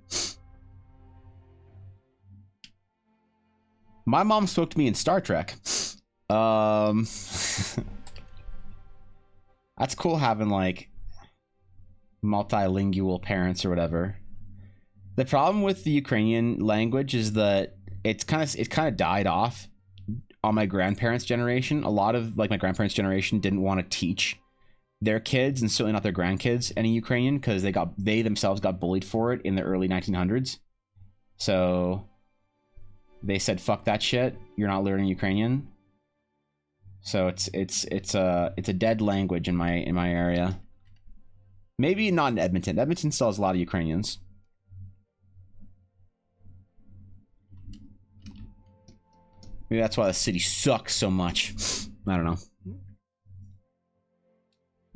My mom spoke to me in Star Trek. That's cool having like multilingual parents or whatever. The problem with the Ukrainian language is that it's kind of died off on my grandparents' generation. A lot of like my grandparents' generation didn't want to teach their kids, and certainly not their grandkids, any Ukrainian, because they themselves got bullied for it in the early 1900s. So they said, "Fuck that shit. You're not learning Ukrainian." So it's a dead language in my area. Maybe not in Edmonton. Edmonton still has a lot of Ukrainians. Maybe that's why the city sucks so much. I don't know.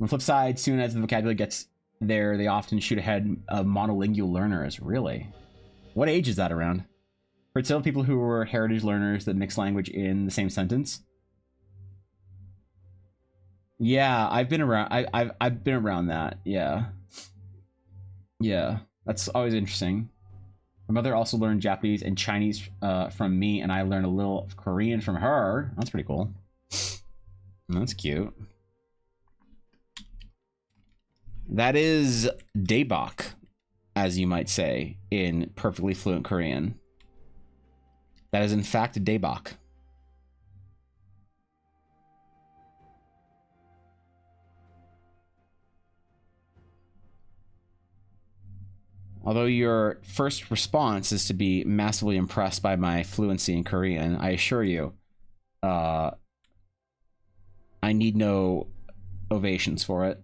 On the flip side, soon as the vocabulary gets there, they often shoot ahead of monolingual learners. Really? What age is that around? Heard several people who were heritage learners that mix language in the same sentence. Yeah, I've been around. I've been around that. Yeah. Yeah. That's always interesting. My mother also learned Japanese and Chinese from me, and I learned a little of Korean from her. That's pretty cool. That's cute. That is daebak, as you might say, in perfectly fluent Korean. That is, in fact, daebak. Although your first response is to be massively impressed by my fluency in Korean, I assure you, I need no ovations for it.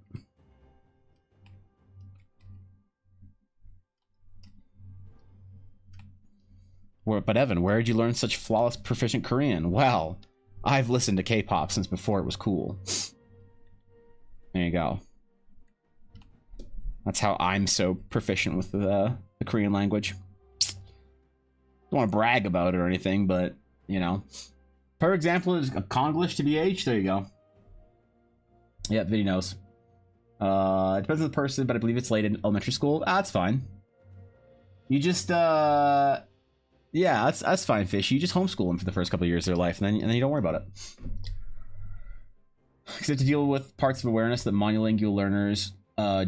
But Evan, where did you learn such flawless, proficient Korean? Well, I've listened to K-pop since before it was cool. There you go. That's how I'm so proficient with the Korean language. Don't want to brag about it or anything, but, you know. Per example is Konglish to BH. There you go. Yep, Vinny knows. It depends on the person, but I believe it's late in elementary school. Ah, that's fine. You just, yeah, that's fine, Fish. You just homeschool them for the first couple of years of their life, and then you don't worry about it. Except to deal with parts of awareness that monolingual learners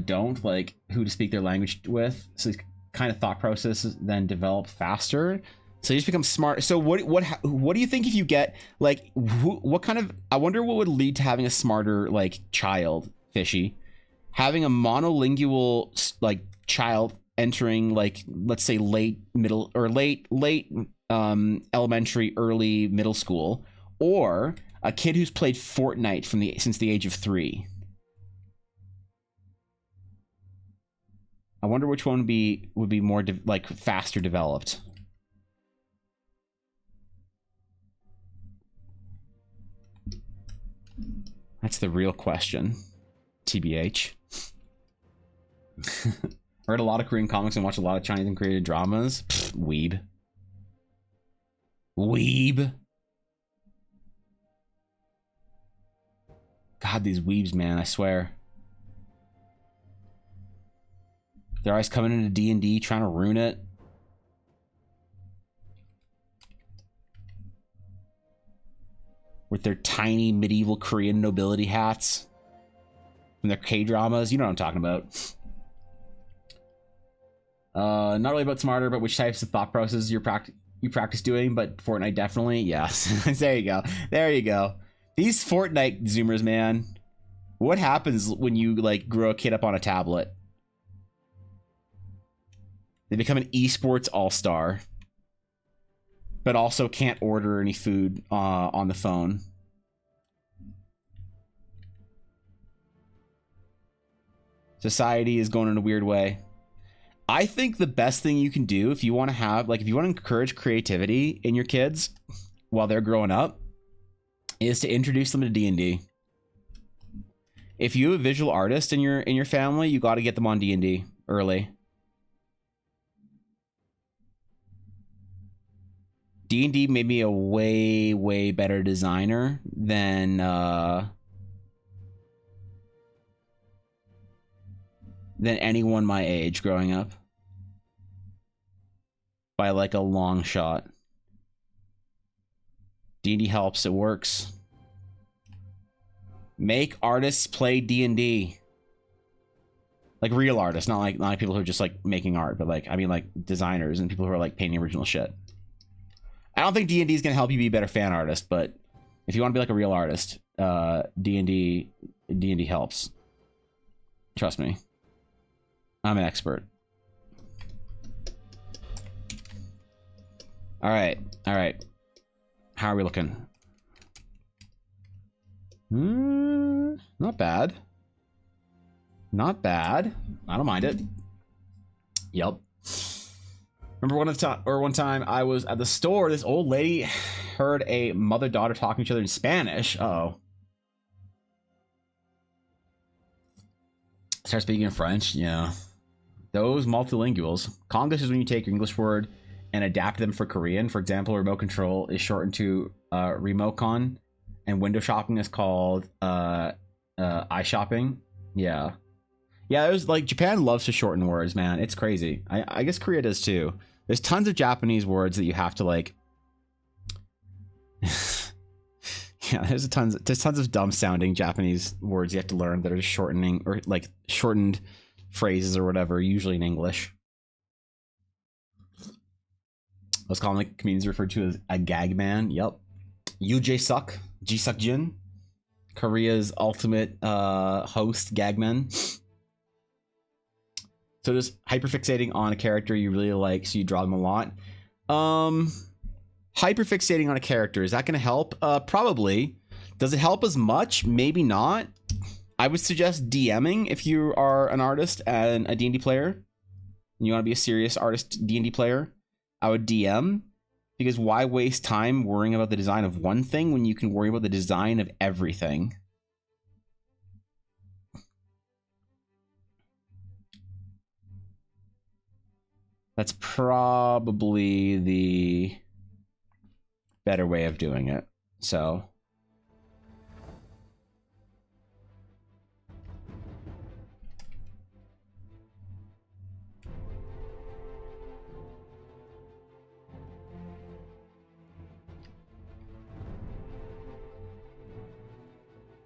don't, like who to speak their language with. So these kind of thought processes then develop faster. So you just become smart. So what do you think if you get like what kind of? I wonder what would lead to having a smarter like child, Fishy, having a monolingual like child entering like let's say late middle or late elementary, early middle school, or a kid who's played Fortnite since the age of 3. I wonder which one would be more like faster developed. That's the real question. TBH. Read a lot of Korean comics and watched a lot of Chinese and Korean dramas. Pfft, weeb. Weeb. God, these weebs, man, I swear. They're always coming into D&D trying to ruin it. With their tiny medieval Korean nobility hats. And their K-dramas. You know what I'm talking about. Not really about smarter, but which types of thought processes you practice doing, but Fortnite definitely. Yes. There you go. There you go. These Fortnite Zoomers, man. What happens when you like grow a kid up on a tablet? They become an esports all-star, but also can't order any food on the phone. Society is going in a weird way. I think the best thing you can do if you want to have, like, if you want to encourage creativity in your kids while they're growing up, is to introduce them to D&D. If you have a visual artist in your family, you got to get them on D&D early. D&D made me a way better designer than anyone my age growing up, by like a long shot. D&D helps. It works. Make artists play D&D. Like real artists, not like people who are just like making art, but like I mean like designers and people who are like painting original shit. I don't think D&D is gonna help you be a better fan artist, but if you want to be like a real artist, D&D helps. Trust me. I'm an expert. All right. How are we looking? Not bad. Not bad. I don't mind it. Yep. Remember one time I was at the store, this old lady heard a mother-daughter talking to each other in Spanish. Uh-oh. Start speaking in French. Yeah. Those multilinguals. Konglish is when you take your English word and adapt them for Korean. For example, remote control is shortened to remocon, and window shopping is called iShopping. Yeah. Yeah, it was like Japan loves to shorten words, man. It's crazy. I guess Korea does too. There's tons of Japanese words that you have to like. Yeah, there's tons of dumb sounding Japanese words you have to learn that are just shortening or like shortened phrases or whatever, usually in English. What's common like comedians referred to as a gag man. Yep. Yu Suck, Ji Suck Jin, Korea's ultimate host gagman. So just hyperfixating on a character you really like, so you draw them a lot. Hyperfixating on a character, is that going to help? Probably. Does it help as much? Maybe not. I would suggest DMing if you are an artist and a D&D player. And you want to be a serious artist D&D player. I would DM, because why waste time worrying about the design of one thing when you can worry about the design of everything? That's probably the better way of doing it. So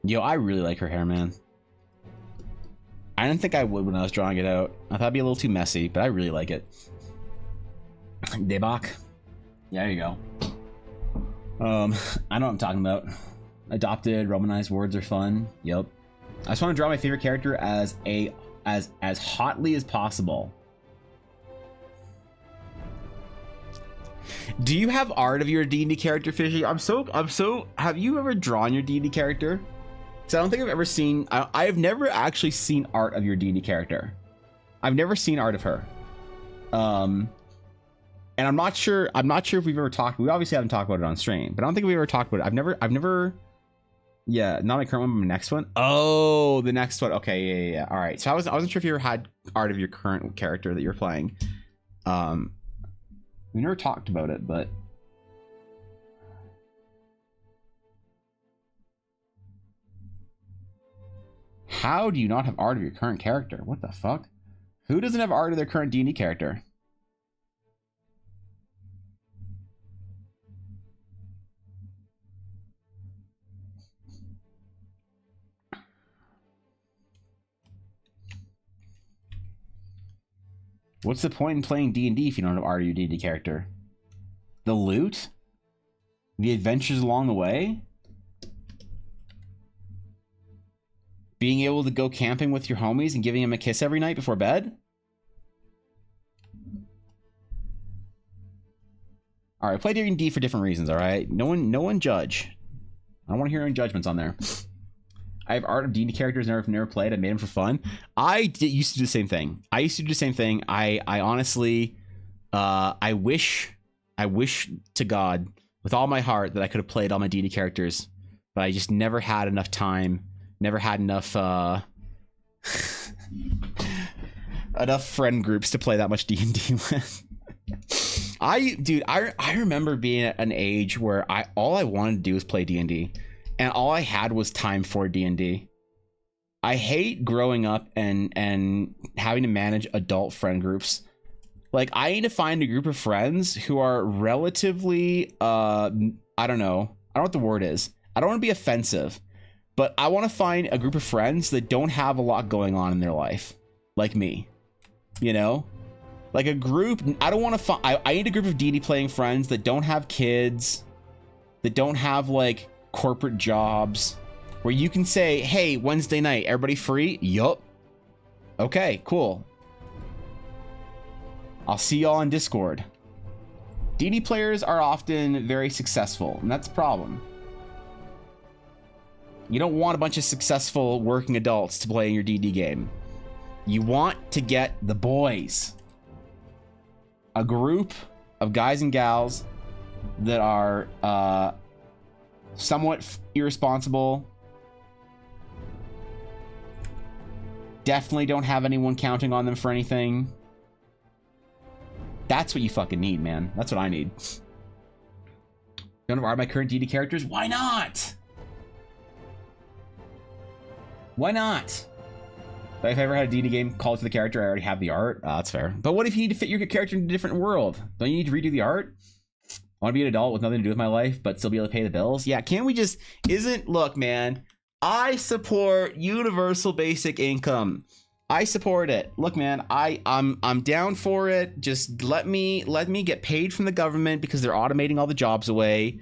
yo, I really like her hair, man. I didn't think I would when I was drawing it out. I thought it'd be a little too messy, but I really like it. Debak. Yeah, there you go. I know what I'm talking about. Adopted, romanized words are fun. Yep. I just want to draw my favorite character as hotly as possible. Do you have art of your D&D character, Fishy? I'm so. Have you ever drawn your D&D character? Because I don't think I've ever seen. I have never actually seen art of your D&D character. I've never seen art of her. And I'm not sure if we've ever talked. We obviously haven't talked about it on stream, but I don't think we've ever talked about it. I've never. Yeah, not my current one, but my next one. Oh, the next one. Okay, yeah. All right. So I wasn't sure if you ever had art of your current character that you're playing. We never talked about it, but. How do you not have art of your current character? What the fuck? Who doesn't have art of their current D&D character? What's the point in playing D&D if you don't have art of your D&D character? The loot? The adventures along the way? Being able to go camping with your homies and giving them a kiss every night before bed? Alright, play D&D for different reasons, alright? No one judge. I don't want to hear any judgments on there. I have art of D&D characters never played. I made them for fun. Used to do the same thing. I honestly, I wish to God with all my heart that I could have played all my D&D characters, but I just never had enough time. Never had enough enough friend groups to play that much D&D with. I remember being at an age where all I wanted to do was play D&D, and all I had was time for D&D. I hate growing up and having to manage adult friend groups. Like, I need to find a group of friends who are relatively I don't know what the word is. I don't want to be offensive, but I want to find a group of friends that don't have a lot going on in their life, like me, you know, like a group. I don't want to find. I need a group of D&D playing friends that don't have kids, that don't have like corporate jobs, where you can say, "Hey, Wednesday night, everybody free?" Yup. Okay, cool. I'll see y'all on Discord. D&D players are often very successful, and that's a problem. You don't want a bunch of successful working adults to play in your D&D game. You want to get the boys. A group of guys and gals that are somewhat irresponsible. Definitely don't have anyone counting on them for anything. That's what you fucking need, man. That's what I need. Don't have my current D&D characters? Why not? Why not? But if I ever had a D&D game called to the character, I already have the art. That's fair. But what if you need to fit your character into a different world? Don't you need to redo the art? I want to be an adult with nothing to do with my life, but still be able to pay the bills. Yeah, can't we just... Look, man, I support universal basic income. I support it. Look, man, I'm down for it. Just let me get paid from the government because they're automating all the jobs away.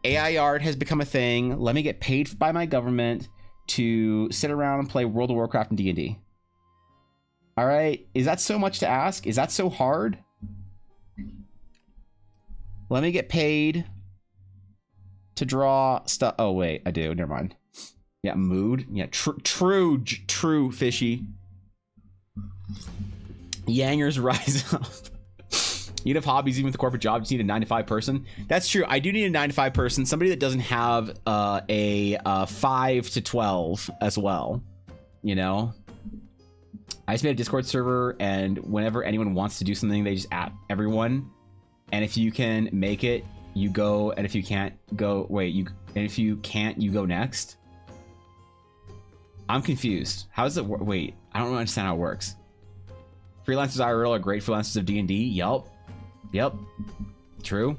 AI art has become a thing. Let me get paid by my government to sit around and play World of Warcraft and D&D. All right, is that so much to ask? Is that so hard? Let me get paid to draw stuff. Oh wait, I do. Never mind. Yeah, mood. Yeah, true fishy. Yangers rise up. You'd have hobbies even with a corporate job. You just need a 9-to-5 person. That's true. I do need a 9-to-5 person. Somebody that doesn't have a 5 to 12 as well. You know? I just made a Discord server, and whenever anyone wants to do something, they just at everyone. And if you can make it, you go. And if you can't, go. Wait, you. And if you can't, you go next. I'm confused. How does it work? Wait, I don't understand how it works. Freelancers IRL are great freelancers of D&D. Yep. True.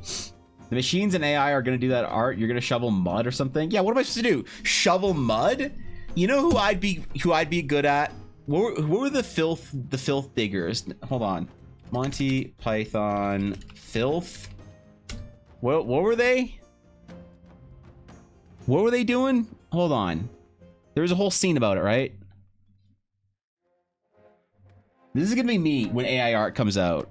The machines and AI are going to do that art. You're going to shovel mud or something. Yeah, what am I supposed to do? Shovel mud? You know who I'd be good at? What were the filth diggers? Hold on. Monty Python filth. What were they? What were they doing? Hold on. There was a whole scene about it, right? This is gonna be me when AI art comes out.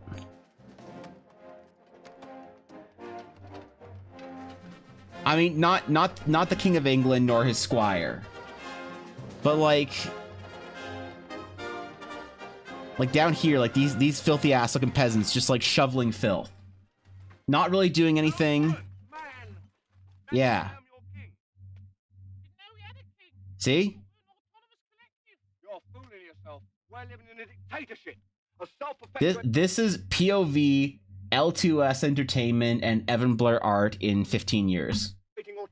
I mean, not the King of England nor his squire, but like down here, like these filthy ass looking peasants just like shoveling filth, not really doing anything. Yeah. See? You're fooling yourself. We're living in a dictatorship. This is POV, L2S Entertainment, and Evan Blair art in 15 years.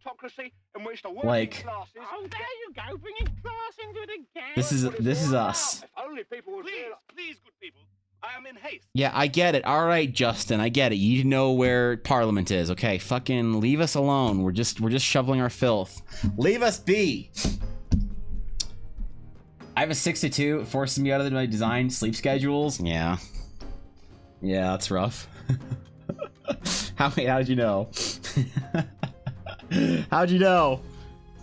Autocracy in which the working Like, classes... Oh, there you go, bringing class into it again. this is us. If only people would please, good people. I am in haste. Yeah, I get it. All right, Justin, I get it. You know where Parliament is. Okay, fucking leave us alone. We're just shoveling our filth. Leave us be. I have a 6 to 2. It forces me out of my design sleep schedules. Yeah, that's rough. How'd you know? How'd you know?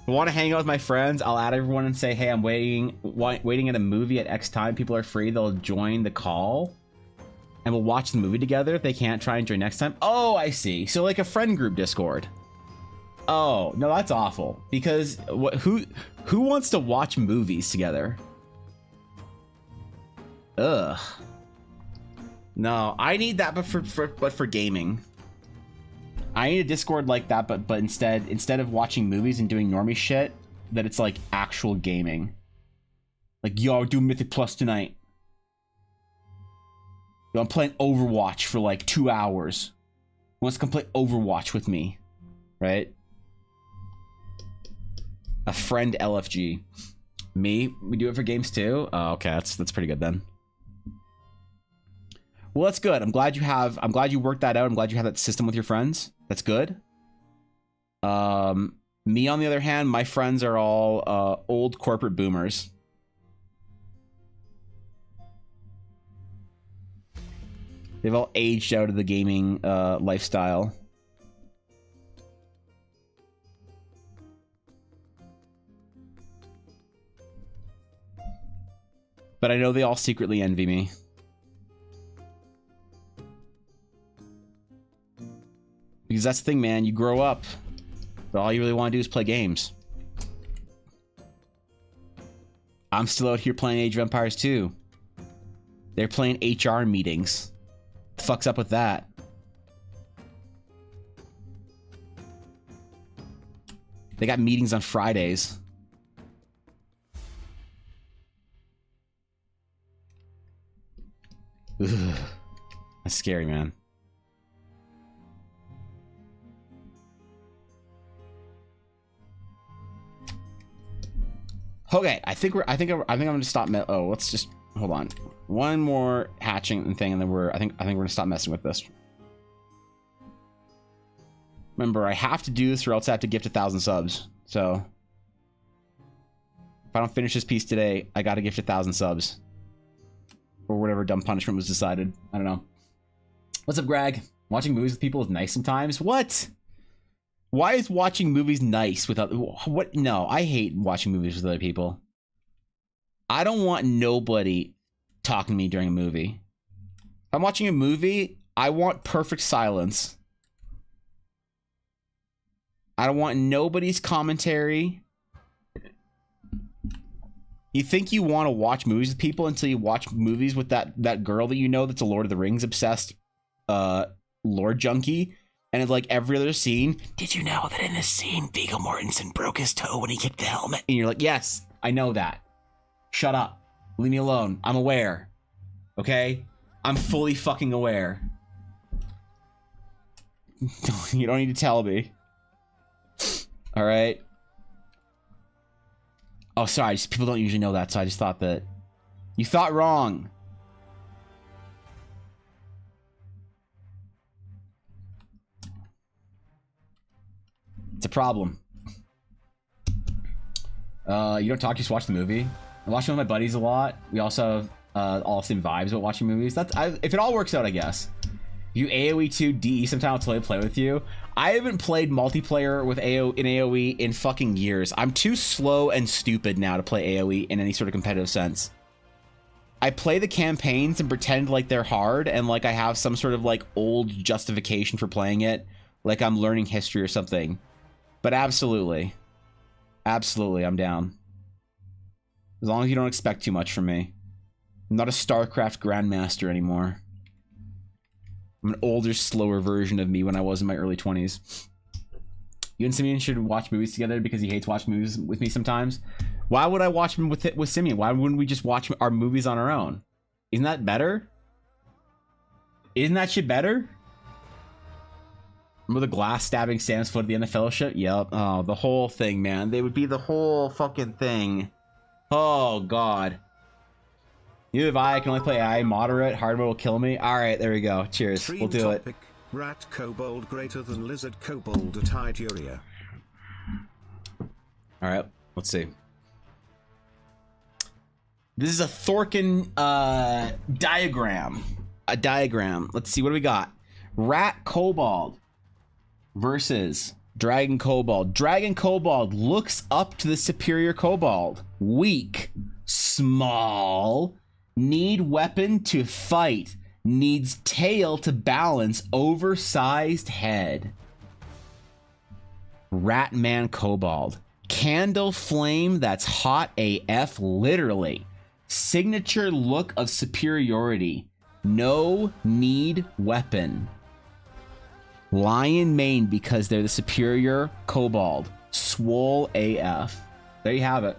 I want to hang out with my friends. I'll add everyone and say, hey, I'm waiting at a movie at X time. People are free. They'll join the call and we'll watch the movie together. If they can't, try and join next time. Oh, I see. So like a friend group Discord. Oh, no, that's awful. Because who wants to watch movies together? Ugh. No, I need that, but for gaming. I need a Discord like that, but instead of watching movies and doing normie shit, that it's like actual gaming. Like, yo, do Mythic Plus tonight. Yo, I'm playing Overwatch for like 2 hours. Who wants to come play Overwatch with me? Right? A friend LFG. Me? We do it for games too? Oh, okay, that's pretty good then. Well, that's good. I'm glad you worked that out. I'm glad you have that system with your friends. That's good. Me, on the other hand, my friends are all old corporate boomers. They've all aged out of the gaming lifestyle. But I know they all secretly envy me. Because that's the thing, man. You grow up, but all you really want to do is play games. I'm still out here playing Age of Empires 2. They're playing HR meetings. The fuck's up with that? They got meetings on Fridays. Ugh. That's scary, man. Okay, I think I'm gonna stop. Let's just hold on. One more hatching thing, and then I think we're gonna stop messing with this. Remember, I have to do this, or else I have to gift 1,000 subs. So if I don't finish this piece today, I gotta gift 1,000 subs, or whatever dumb punishment was decided. I don't know. What's up, Greg? Watching movies with people is nice sometimes. What? Why is watching movies nice without what? No, I hate watching movies with other people. I don't want nobody talking to me during a movie. If I'm watching a movie, I want perfect silence. I don't want nobody's commentary. You think you want to watch movies with people until you watch movies with that girl that you know that's a Lord of the Rings obsessed lore junkie. And it's like every other scene, did you know that in this scene, Viggo Mortensen broke his toe when he kicked the helmet? And you're like, yes, I know that. Shut up. Leave me alone. I'm aware. Okay? I'm fully fucking aware. You don't need to tell me. Alright? Oh, sorry. People don't usually know that, so I just thought that... You thought wrong. It's a problem. You don't talk, you just watch the movie. I'm watching with my buddies a lot. We also have all the same vibes about watching movies. If it all works out, I guess. You AoE 2 DE sometime until I play with you. I haven't played multiplayer with in AoE in fucking years. I'm too slow and stupid now to play AoE in any sort of competitive sense. I play the campaigns and pretend like they're hard and like I have some sort of like old justification for playing it. Like I'm learning history or something. But absolutely. Absolutely, I'm down. As long as you don't expect too much from me. I'm not a StarCraft Grandmaster anymore. I'm an older, slower version of me when I was in my early 20s. You and Simeon should watch movies together because he hates watching movies with me sometimes. Why would I watch them with Simeon? Why wouldn't we just watch our movies on our own? Isn't that better? Isn't that shit better? Remember the glass stabbing Sam's foot at the end of Fellowship? Yep. Oh, the whole thing, man. They would be the whole fucking thing. Oh, God. Neither have I can only play AI. Moderate. Hard mode will kill me. Alright, there we go. Cheers. Stream We'll do topic, it. Rat kobold greater than lizard kobold at Hyduria. Alright, let's see. This is a Thorkin diagram. A diagram. Let's see, what do we got? Rat kobold versus Dragon Kobold. Dragon Kobold looks up to the superior Kobold. Weak. Small. Need weapon to fight. Needs tail to balance. Oversized head. Ratman Kobold. Candle flame that's hot AF, literally. Signature look of superiority. No need weapon. Lion mane because they're the superior Kobold. Swole AF. There you have it.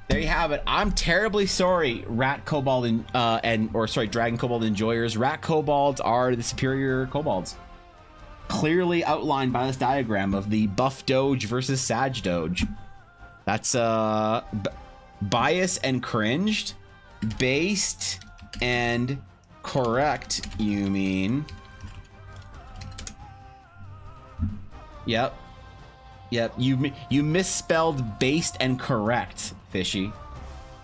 There you have it. I'm terribly sorry, Rat Kobold Dragon Kobold enjoyers. Rat Kobolds are the superior Kobolds. Clearly outlined by this diagram of the buff Doge versus Sag Doge. That's bias and cringed. Based and correct, you mean? Yep. You misspelled based and correct, Fishy.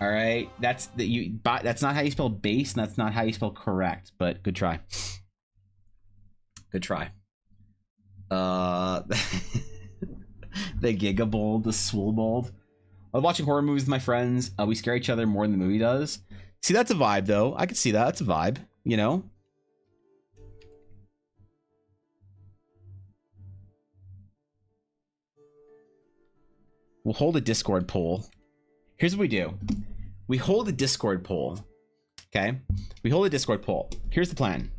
All right, that's not how you spell base, and that's not how you spell correct. But good try. Good try. The Gigabold, the Swoolbold. I was watching horror movies with my friends. We scare each other more than the movie does. See, that's a vibe, though. I can see that. That's a vibe, you know? We'll hold a Discord poll. Here's what we do. We hold a Discord poll. Okay? We hold a Discord poll. Here's the plan.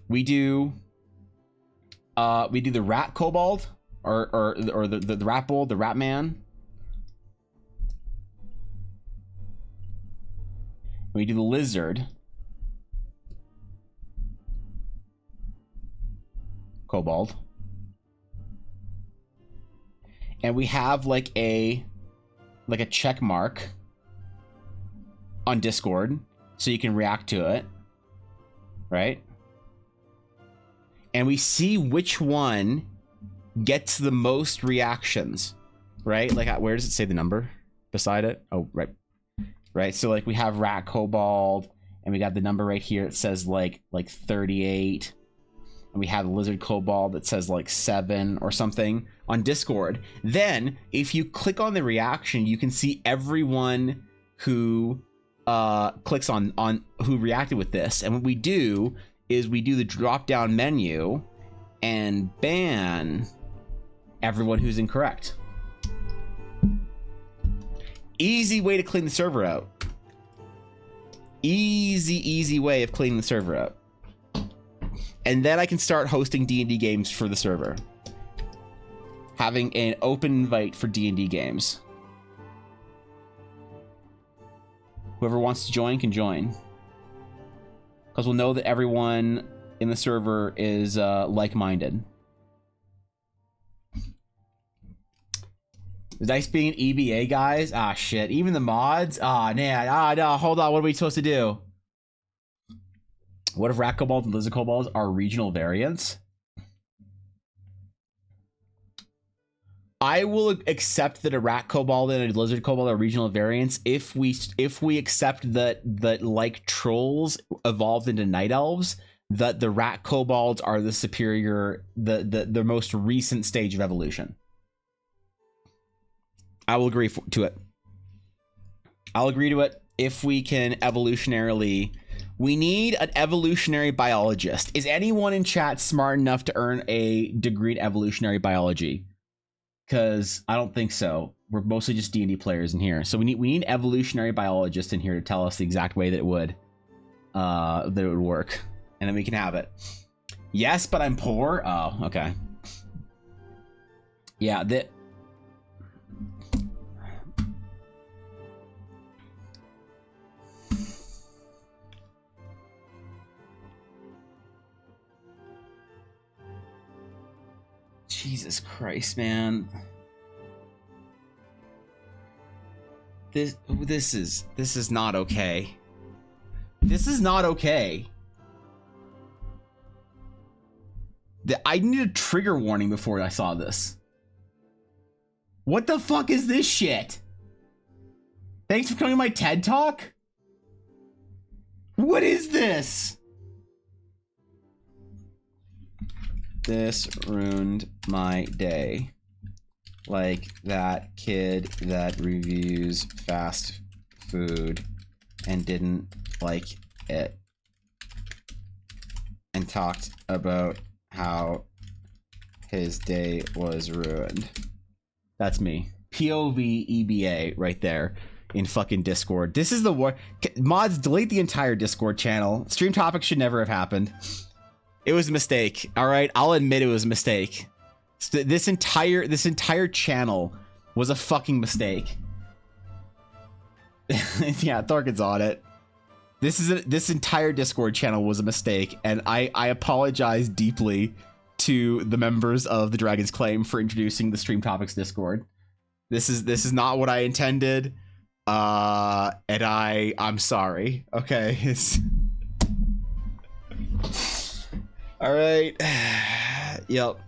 We do the Rat Kobold or the Rat Bold, the Rat Man. We do the Lizard Kobold. and we have like a check mark on Discord, so you can react to it, right? And we see which one gets the most reactions, right? Like, where does it say the number beside it? Oh, right. So like we have Rat Kobold, and we got the number right here. It says like 38, and we have Lizard Kobold that says like 7 or something on Discord. Then if you click on the reaction, you can see everyone who clicks on who reacted with this. And what we do is we do the drop down menu and ban everyone who's incorrect. Easy way to clean the server out. Easy way of cleaning the server out. And then I can start hosting D&D games for the server, having an open invite for D&D games. Whoever wants to join can join, because we'll know that everyone in the server is like-minded. The dice being an EBA, guys. Ah, shit. Even the mods. Ah, man. Ah, no. Hold on. What are we supposed to do? What if Rat Kobolds and Lizard Kobolds are regional variants? I will accept that a Rat Kobold and a Lizard Kobold are regional variants if we accept that like trolls evolved into night elves, that the Rat Kobolds are the superior, the most recent stage of evolution. I will agree to it. I'll agree to it if we can evolutionarily. We need an evolutionary biologist. Is anyone in chat smart enough to earn a degree in evolutionary biology? Because I don't think so. We're mostly just D&D players in here. So we need evolutionary biologists in here to tell us the exact way that it would work. And then we can have it. Yes, but I'm poor. Oh, okay. Yeah, that. Jesus Christ, man. This is not okay. This is not okay. I needed a trigger warning before I saw this. What the fuck is this shit? Thanks for coming to my TED Talk? What is this? This ruined my day. Like that kid that reviews fast food and didn't like it and talked about how his day was ruined. That's me. POV EBA right there in fucking Discord. This is the war. Mods, delete the entire Discord channel. Stream topics should never have happened. It was a mistake. All right, I'll admit it was a mistake. This entire channel was a fucking mistake. Yeah, Thorkin's on it. This entire Discord channel was a mistake, and I apologize deeply to the members of the Dragon's Claim for introducing the Stream Topics Discord. This is not what I intended, and I'm sorry. Okay, it's. All right. Yep.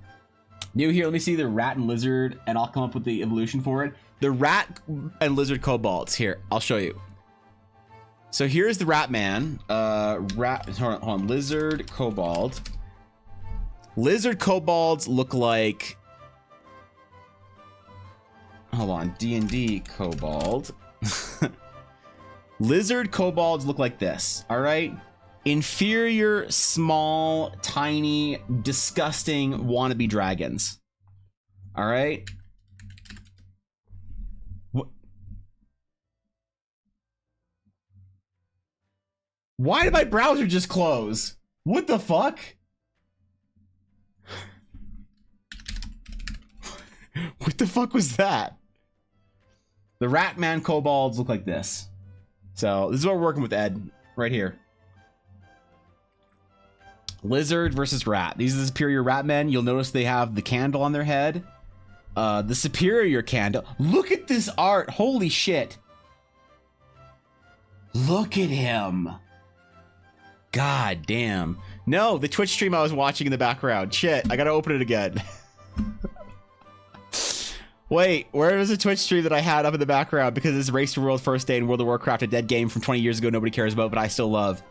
New here. Let me see the rat and lizard, and I'll come up with the evolution for it. The rat and lizard kobolds. Here, I'll show you. So here's the rat man. Hold on. Lizard kobold. Lizard kobolds look like. Hold on. D&D kobold. Lizard kobolds look like this. All right. Inferior, small, tiny, disgusting wannabe dragons. All right. What? Why did my browser just close? What the fuck? What the fuck was that? The Ratman kobolds look like this. So this is what we're working with, Ed, right here. Lizard versus rat. These are the superior rat men. You'll notice they have the candle on their head. The superior candle. Look at this art. Holy shit. Look at him. God damn. No, the Twitch stream I was watching in the background. Shit, I gotta open it again. Wait, where was the Twitch stream that I had up in the background? Because it's Race to World First Day in World of Warcraft, a dead game from 20 years ago nobody cares about, but I still love.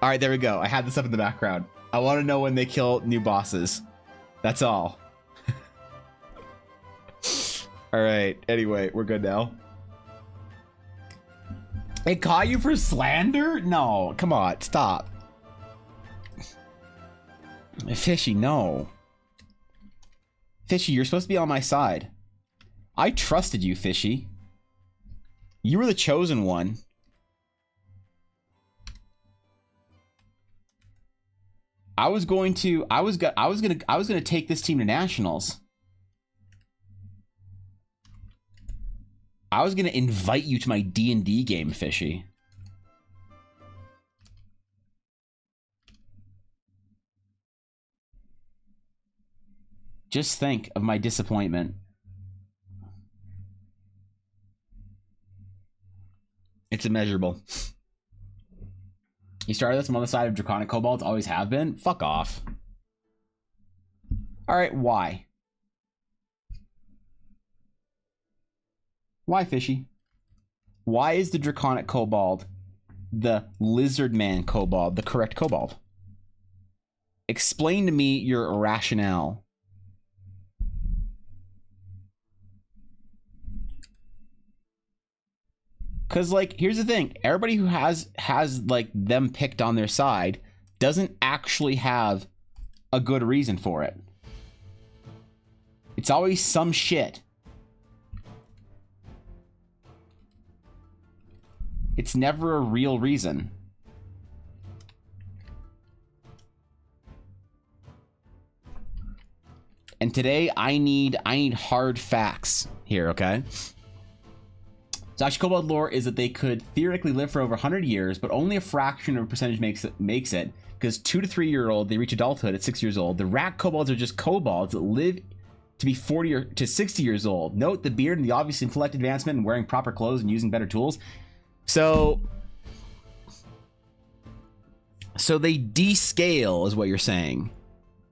All right, there we go. I had this up in the background. I want to know when they kill new bosses. That's all. All right, anyway, we're good now. It caught you for slander? No, come on, stop. Fishy, no. Fishy, you're supposed to be on my side. I trusted you, Fishy. You were the chosen one. I was gonna take this team to nationals. I was gonna invite you to my D&D game, Fishy. Just think of my disappointment. It's immeasurable. You started this from on the side of Draconic Kobolds, always have been? Fuck off. Alright, why? Why, Fishy? Why is the Draconic Kobold the Lizard Man Kobold the correct Kobold? Explain to me your rationale. Because, like, here's the thing. Everybody who has like, them picked on their side doesn't actually have a good reason for it. It's always some shit. It's never a real reason. And today, I need hard facts here, okay? So actually, Kobold lore is that they could theoretically live for over 100 years, but only a fraction of a percentage makes it, because 2 to 3 year old, they reach adulthood at 6 years old. The rat kobolds are just kobolds that live to be 40 or to 60 years old. Note the beard and the obvious intellect advancement and wearing proper clothes and using better tools. So they descale is what you're saying.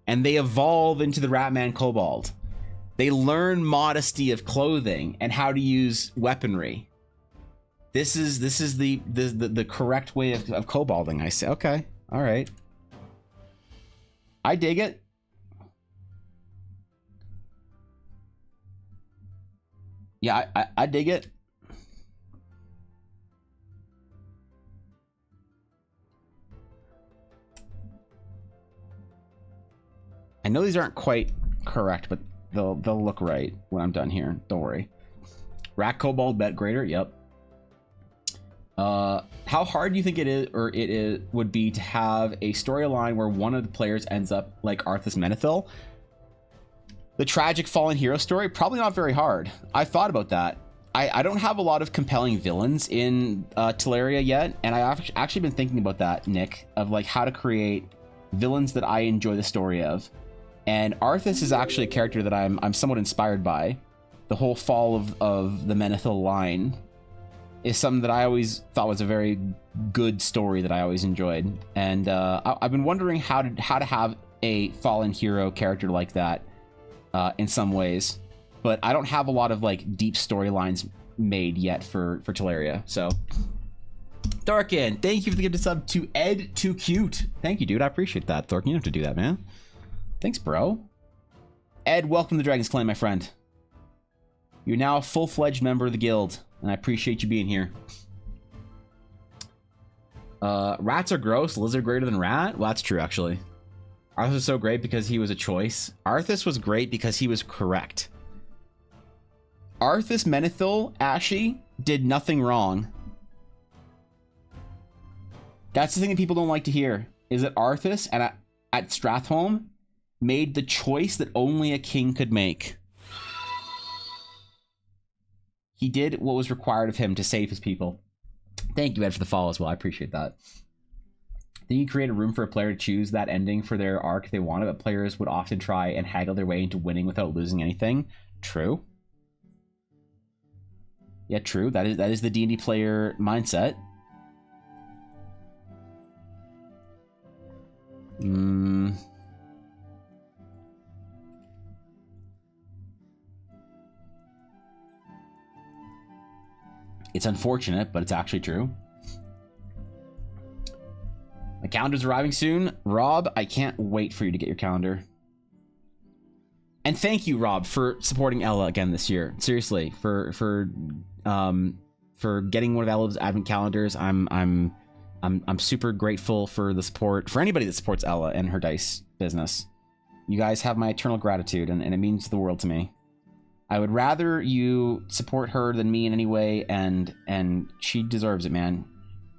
And they evolve into the Ratman Kobold. They learn modesty of clothing and how to use weaponry. This is the correct way of kobolding, I say. Okay, all right. I dig it. Yeah, I dig it. I know these aren't quite correct, but they'll look right when I'm done here. Don't worry. Rat Kobold bet greater. Yep. How hard do you think it would be to have a storyline where one of the players ends up like Arthas Menethil? The tragic fallen hero story? Probably not very hard. I thought about that. I don't have a lot of compelling villains in Teleria yet, and I've actually been thinking about that, Nick, of like how to create villains that I enjoy the story of. And Arthas is actually a character that I'm somewhat inspired by. The whole fall of the Menethil line is something that I always thought was a very good story that I always enjoyed. And I've been wondering how to have a fallen hero character like that in some ways. But I don't have a lot of like deep storylines made yet for Teleria. So Thorkin, thank you for the gift of sub to Ed Too Cute. Thank you, dude. I appreciate that, Thorkin. You don't have to do that, man. Thanks, bro. Ed, welcome to the Dragon's Clan, my friend. You're now a full-fledged member of the guild, and I appreciate you being here. Rats are gross. Lizard greater than rat? Well, that's true, actually. Arthas was so great because he was a choice. Arthas was great because he was correct. Arthas Menethil, Ashy, did nothing wrong. That's the thing that people don't like to hear, is that Arthas at Stratholme made the choice that only a king could make. He did what was required of him to save his people. Thank you, Ed, for the follow as well. I appreciate that. Then you create a room for a player to choose that ending for their arc if they want it, but players would often try and haggle their way into winning without losing anything. True. Yeah, true. That is the D&D player mindset. It's unfortunate, but it's actually true. My calendar's arriving soon. Rob, I can't wait for you to get your calendar. And thank you, Rob, for supporting Ella again this year. Seriously, for getting one of Ella's advent calendars. I'm super grateful for the support for anybody that supports Ella and her dice business. You guys have my eternal gratitude, and it means the world to me. I would rather you support her than me in any way, and she deserves it, man.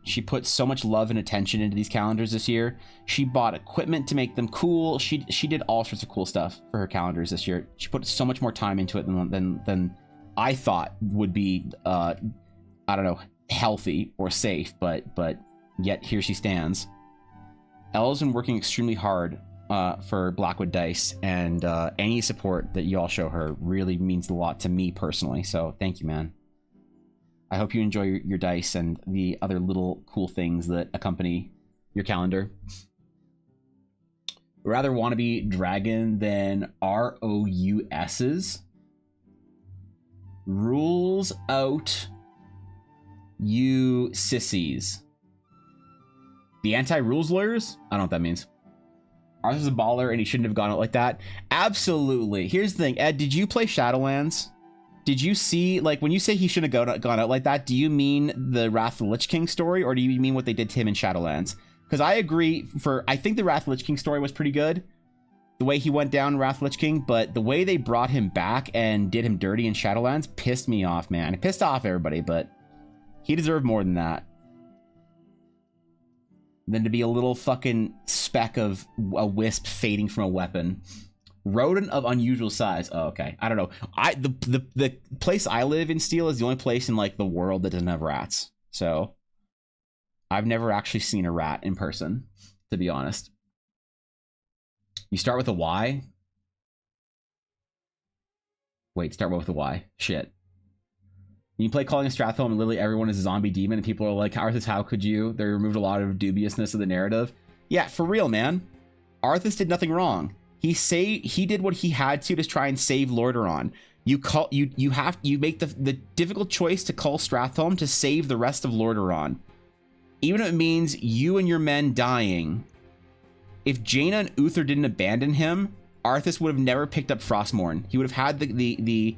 She put so much love and attention into these calendars this year. She bought equipment to make them cool. She did all sorts of cool stuff for her calendars this year. She put so much more time into it than I thought would be I don't know, healthy or safe, but yet here she stands. Ella's been working extremely hard for Blackwood Dice, and any support that you all show her really means a lot to me personally. So thank you, man. I hope you enjoy your dice and the other little cool things that accompany your calendar. Rather wannabe dragon than ROUS's. Rules out, you sissies. The anti-rules lawyers? I don't know what that means. Arthur's a baller and he shouldn't have gone out like that. Absolutely. Here's the thing, Ed, did you play Shadowlands? Did you see, like, when you say he shouldn't have gone out like that, do you mean the Wrath of the Lich King story, or do you mean what they did to him in Shadowlands? Because I agree, I think the Wrath of the Lich King story was pretty good, the way he went down Wrath of the Lich King, but the way they brought him back and did him dirty in Shadowlands pissed me off, man. It pissed off everybody, but he deserved more than that. Than to be a little fucking speck of a wisp fading from a weapon. Rodent of unusual size. Oh, okay. I don't know. The place I live in, Steel, is the only place in like the world that doesn't have rats. So I've never actually seen a rat in person, to be honest. You start with a Y. Wait, start with a Y. Shit. You play Calling of Stratholme and literally everyone is a zombie demon and people are like, Arthas, how could you? They removed a lot of dubiousness of the narrative. Yeah, for real, man. Arthas did nothing wrong. He did what he had to try and save Lordaeron. You make the difficult choice to call Stratholme to save the rest of Lordaeron. Even if it means you and your men dying. If Jaina and Uther didn't abandon him, Arthas would have never picked up Frostmourne. He would have had the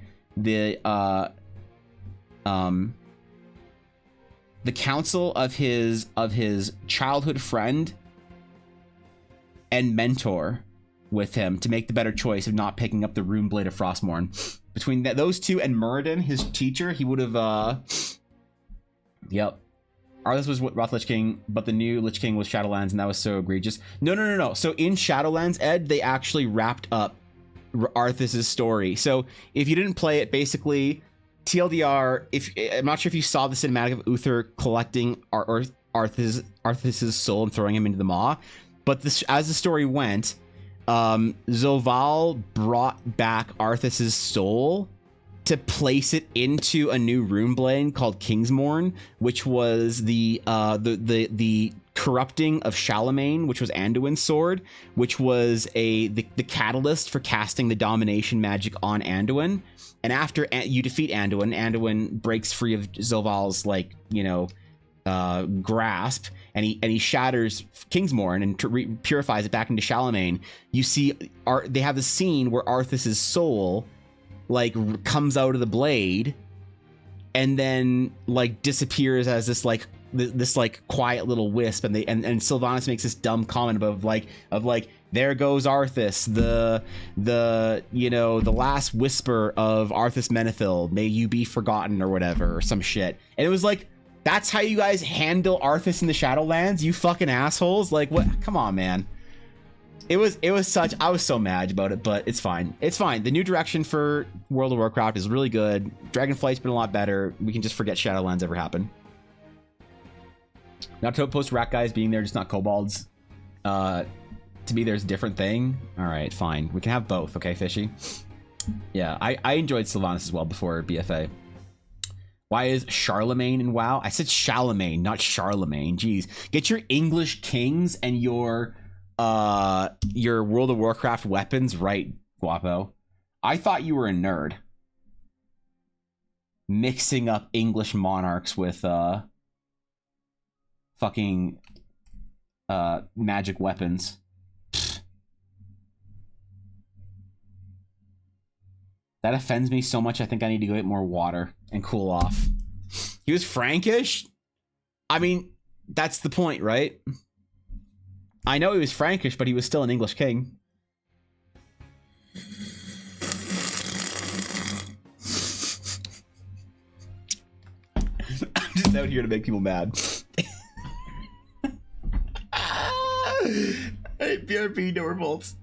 counsel of his childhood friend and mentor with him to make the better choice of not picking up the Rune Blade of Frostmourne. Between those two and Muradin, his teacher, he would have yep. Arthas was Wrath of the Lich King, but the new Lich King was Shadowlands, and that was so egregious. No. So in Shadowlands, Ed, they actually wrapped up Arthas's story. So if you didn't play it, basically, TLDR, I'm not sure if you saw the cinematic of Uther collecting Arthas's soul and throwing him into the maw, but as the story went, Zoval brought back Arthas's soul to place it into a new runeblade called Kingsmourn, which was the corrupting of Charlemagne, which was Anduin's sword, which was the catalyst for casting the domination magic on Anduin. And after you defeat Anduin breaks free of Zoval's grasp, and he shatters Kingsmourn and purifies it back into Charlemagne. You see, they have the scene where Arthas's soul comes out of the blade, and then disappears as this quiet little wisp, and Sylvanas makes this dumb comment of there goes Arthas, the last whisper of Arthas Menethil, may you be forgotten, or whatever, or some shit. And it was that's how you guys handle Arthas in the Shadowlands, you fucking assholes. What? Come on, man. It was such, I was so mad about it, but it's fine. It's fine. The new direction for World of Warcraft is really good. Dragonflight's been a lot better. We can just forget Shadowlands ever happened. Not to post rat guys being there, just not kobolds. To me, there's a different thing. All right, fine. We can have both, okay, Fishy? Yeah, I enjoyed Sylvanas as well before BFA. Why is Charlemagne in WoW? I said Charlemagne, not Charlemagne. Jeez. Get your English kings and your World of Warcraft weapons right, Guapo. I thought you were a nerd. Mixing up English monarchs with fucking magic weapons. That offends me so much, I think I need to go get more water and cool off. He was Frankish? I mean, that's the point, right? I know he was Frankish, but he was still an English king. I'm just out here to make people mad. Hey, BRB, no revolts.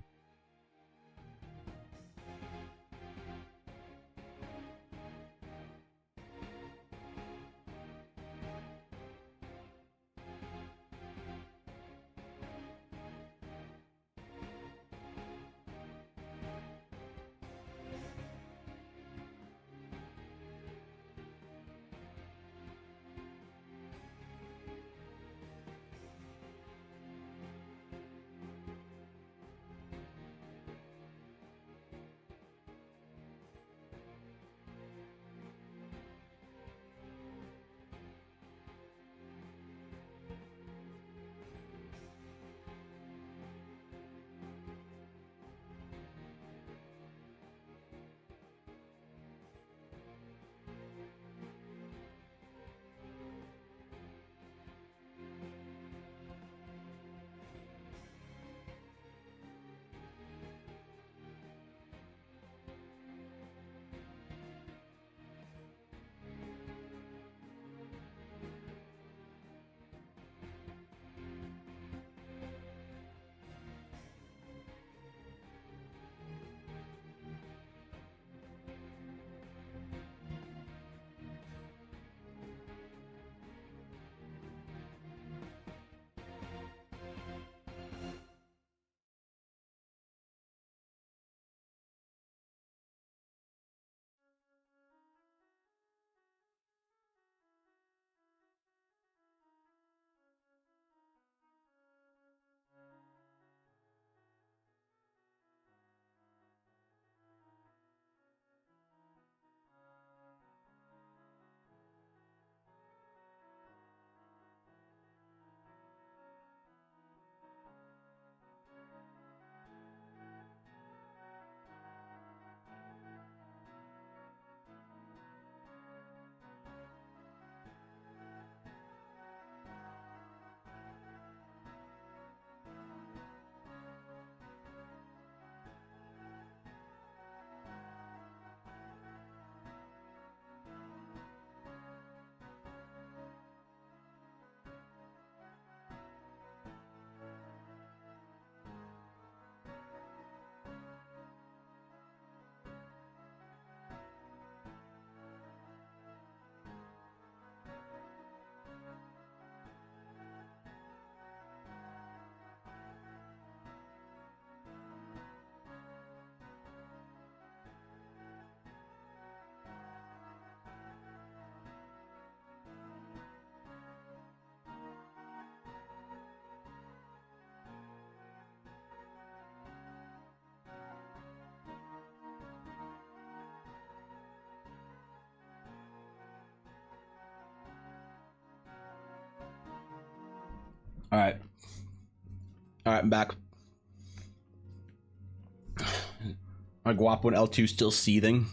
All right. All right, I'm back. My Guapo and L2 still seething.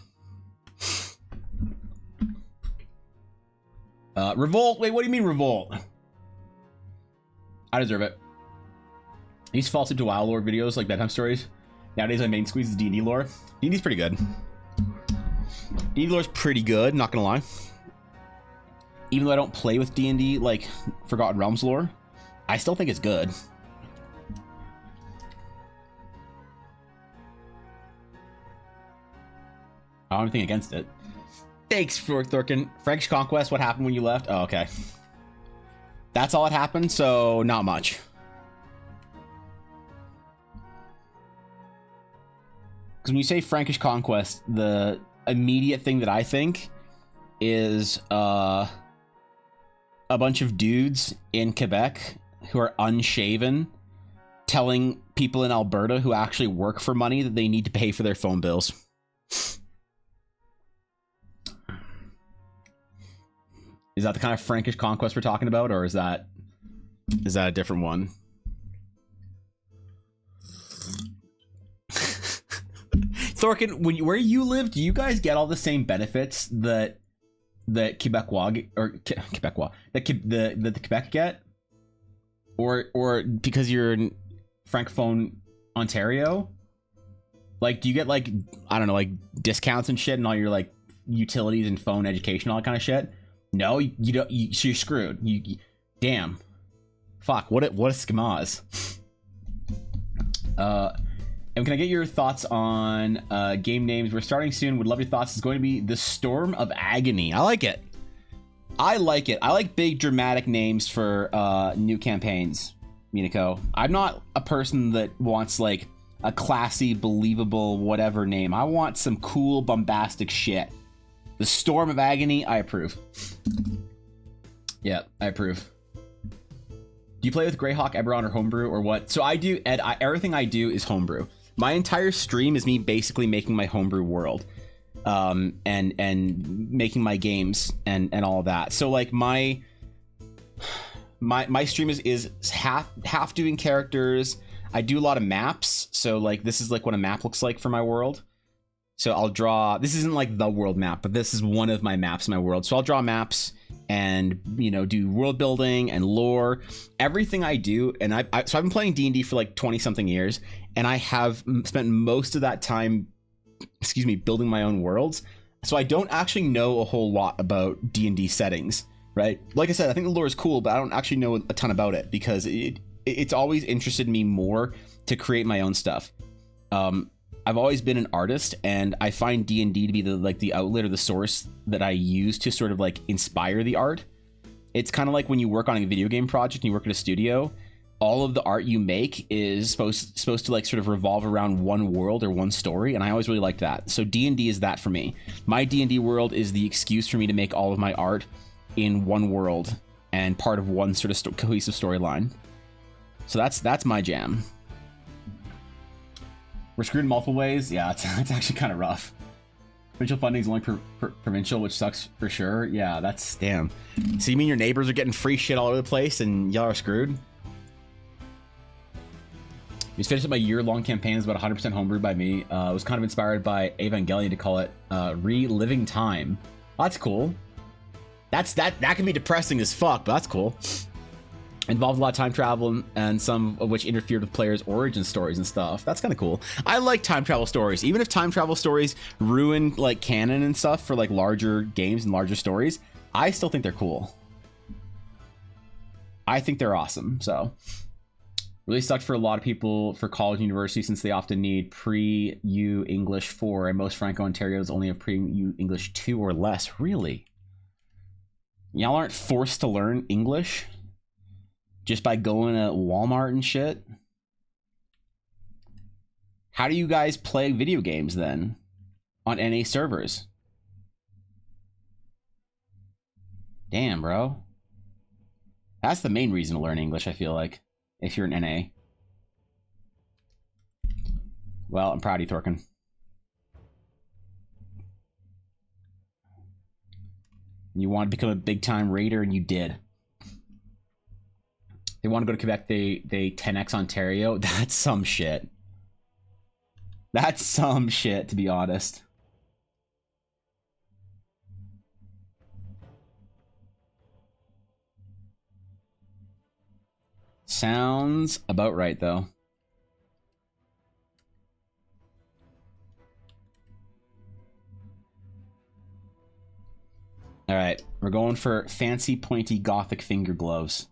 Revolt. Wait, what do you mean revolt? I deserve it. I used to fall asleep to WoW lore videos like bedtime stories. Nowadays, my main squeeze is D&D lore. D&D's pretty good. D&D lore's pretty good, not gonna lie. Even though I don't play with D&D like Forgotten Realms lore, I still think it's good. I don't have anything against it. Thanks, Thorkin. Frankish Conquest, what happened when you left? Oh, okay. That's all that happened, so not much. Because when you say Frankish conquest, the immediate thing that I think is a bunch of dudes in Quebec who are unshaven telling people in Alberta who actually work for money that they need to pay for their phone bills. Is that the kind of Frankish conquest we're talking about, or is that a different one? Thorkin, where you live, do you guys get all the same benefits that Quebecois or Quebecois that the Quebec get, or because you're in Francophone Ontario? Like, do you get like, I don't know, like discounts and shit and all your like utilities and phone, education, all that kind of shit? No, you don't. So you're screwed. Damn. Fuck. What a schmaz. And can I get your thoughts on game names? We're starting soon. Would love your thoughts. It's going to be The Storm of Agony. I like it. I like big dramatic names for new campaigns, Minako. I'm not a person that wants like a classy, believable, whatever name. I want some cool, bombastic shit. The Storm of Agony, I approve. Yeah, I approve. Do you play with Greyhawk, Eberron, or Homebrew, or what? So I do, Ed, everything I do is Homebrew. My entire stream is me basically making my Homebrew world. And making my games and all of that. So like my stream is half doing characters. I do a lot of maps. So like this is like what a map looks like for my world. So I'll draw, this isn't like the world map, but this is one of my maps in my world. So I'll draw maps and, you know, do world building and lore, everything I do. And so I've been playing D&D for like 20 something years, and I have spent most of that time, building my own worlds. So I don't actually know a whole lot about D&D settings, right? Like I said, I think the lore is cool, but I don't actually know a ton about it because it's always interested me more to create my own stuff. I've always been an artist, and I find D&D to be the outlet or the source that I use to sort of like inspire the art. It's kind of like when you work on a video game project and you work at a studio, all of the art you make is supposed to like sort of revolve around one world or one story, and I always really liked that. So D&D is that for me. My D&D world is the excuse for me to make all of my art in one world and part of one sort of cohesive storyline. So that's my jam. We're screwed in multiple ways. Yeah, it's actually kind of rough. Provincial funding is only provincial, which sucks for sure. Yeah, that's damn. So you mean your neighbors are getting free shit all over the place and y'all are screwed? Just finished up my year-long campaign. It's about 100% homebrewed by me. It was kind of inspired by Evangelion to call it reliving time. Oh, that's cool. That can be depressing as fuck, but that's cool. Involved a lot of time travel, and some of which interfered with players' origin stories and stuff. That's kind of cool. I like time travel stories. Even if time travel stories ruin like canon and stuff for like larger games and larger stories, I still think they're cool. I think they're awesome. So really sucked for a lot of people for college and university, since they often need pre-U English 4, and most Franco-Ontarios only have pre-U English 2 or less. Really? Y'all aren't forced to learn English just by going to Walmart and shit? How do you guys play video games then on NA servers? Damn, bro. That's the main reason to learn English, I feel like, if you're an NA. Well, I'm proud of you, Thorkin. You wanted to become a big-time raider, and you did. They want to go to Quebec, they 10x Ontario. That's some shit. That's some shit, to be honest. Sounds about right, though. All right, we're going for fancy, pointy, gothic finger gloves.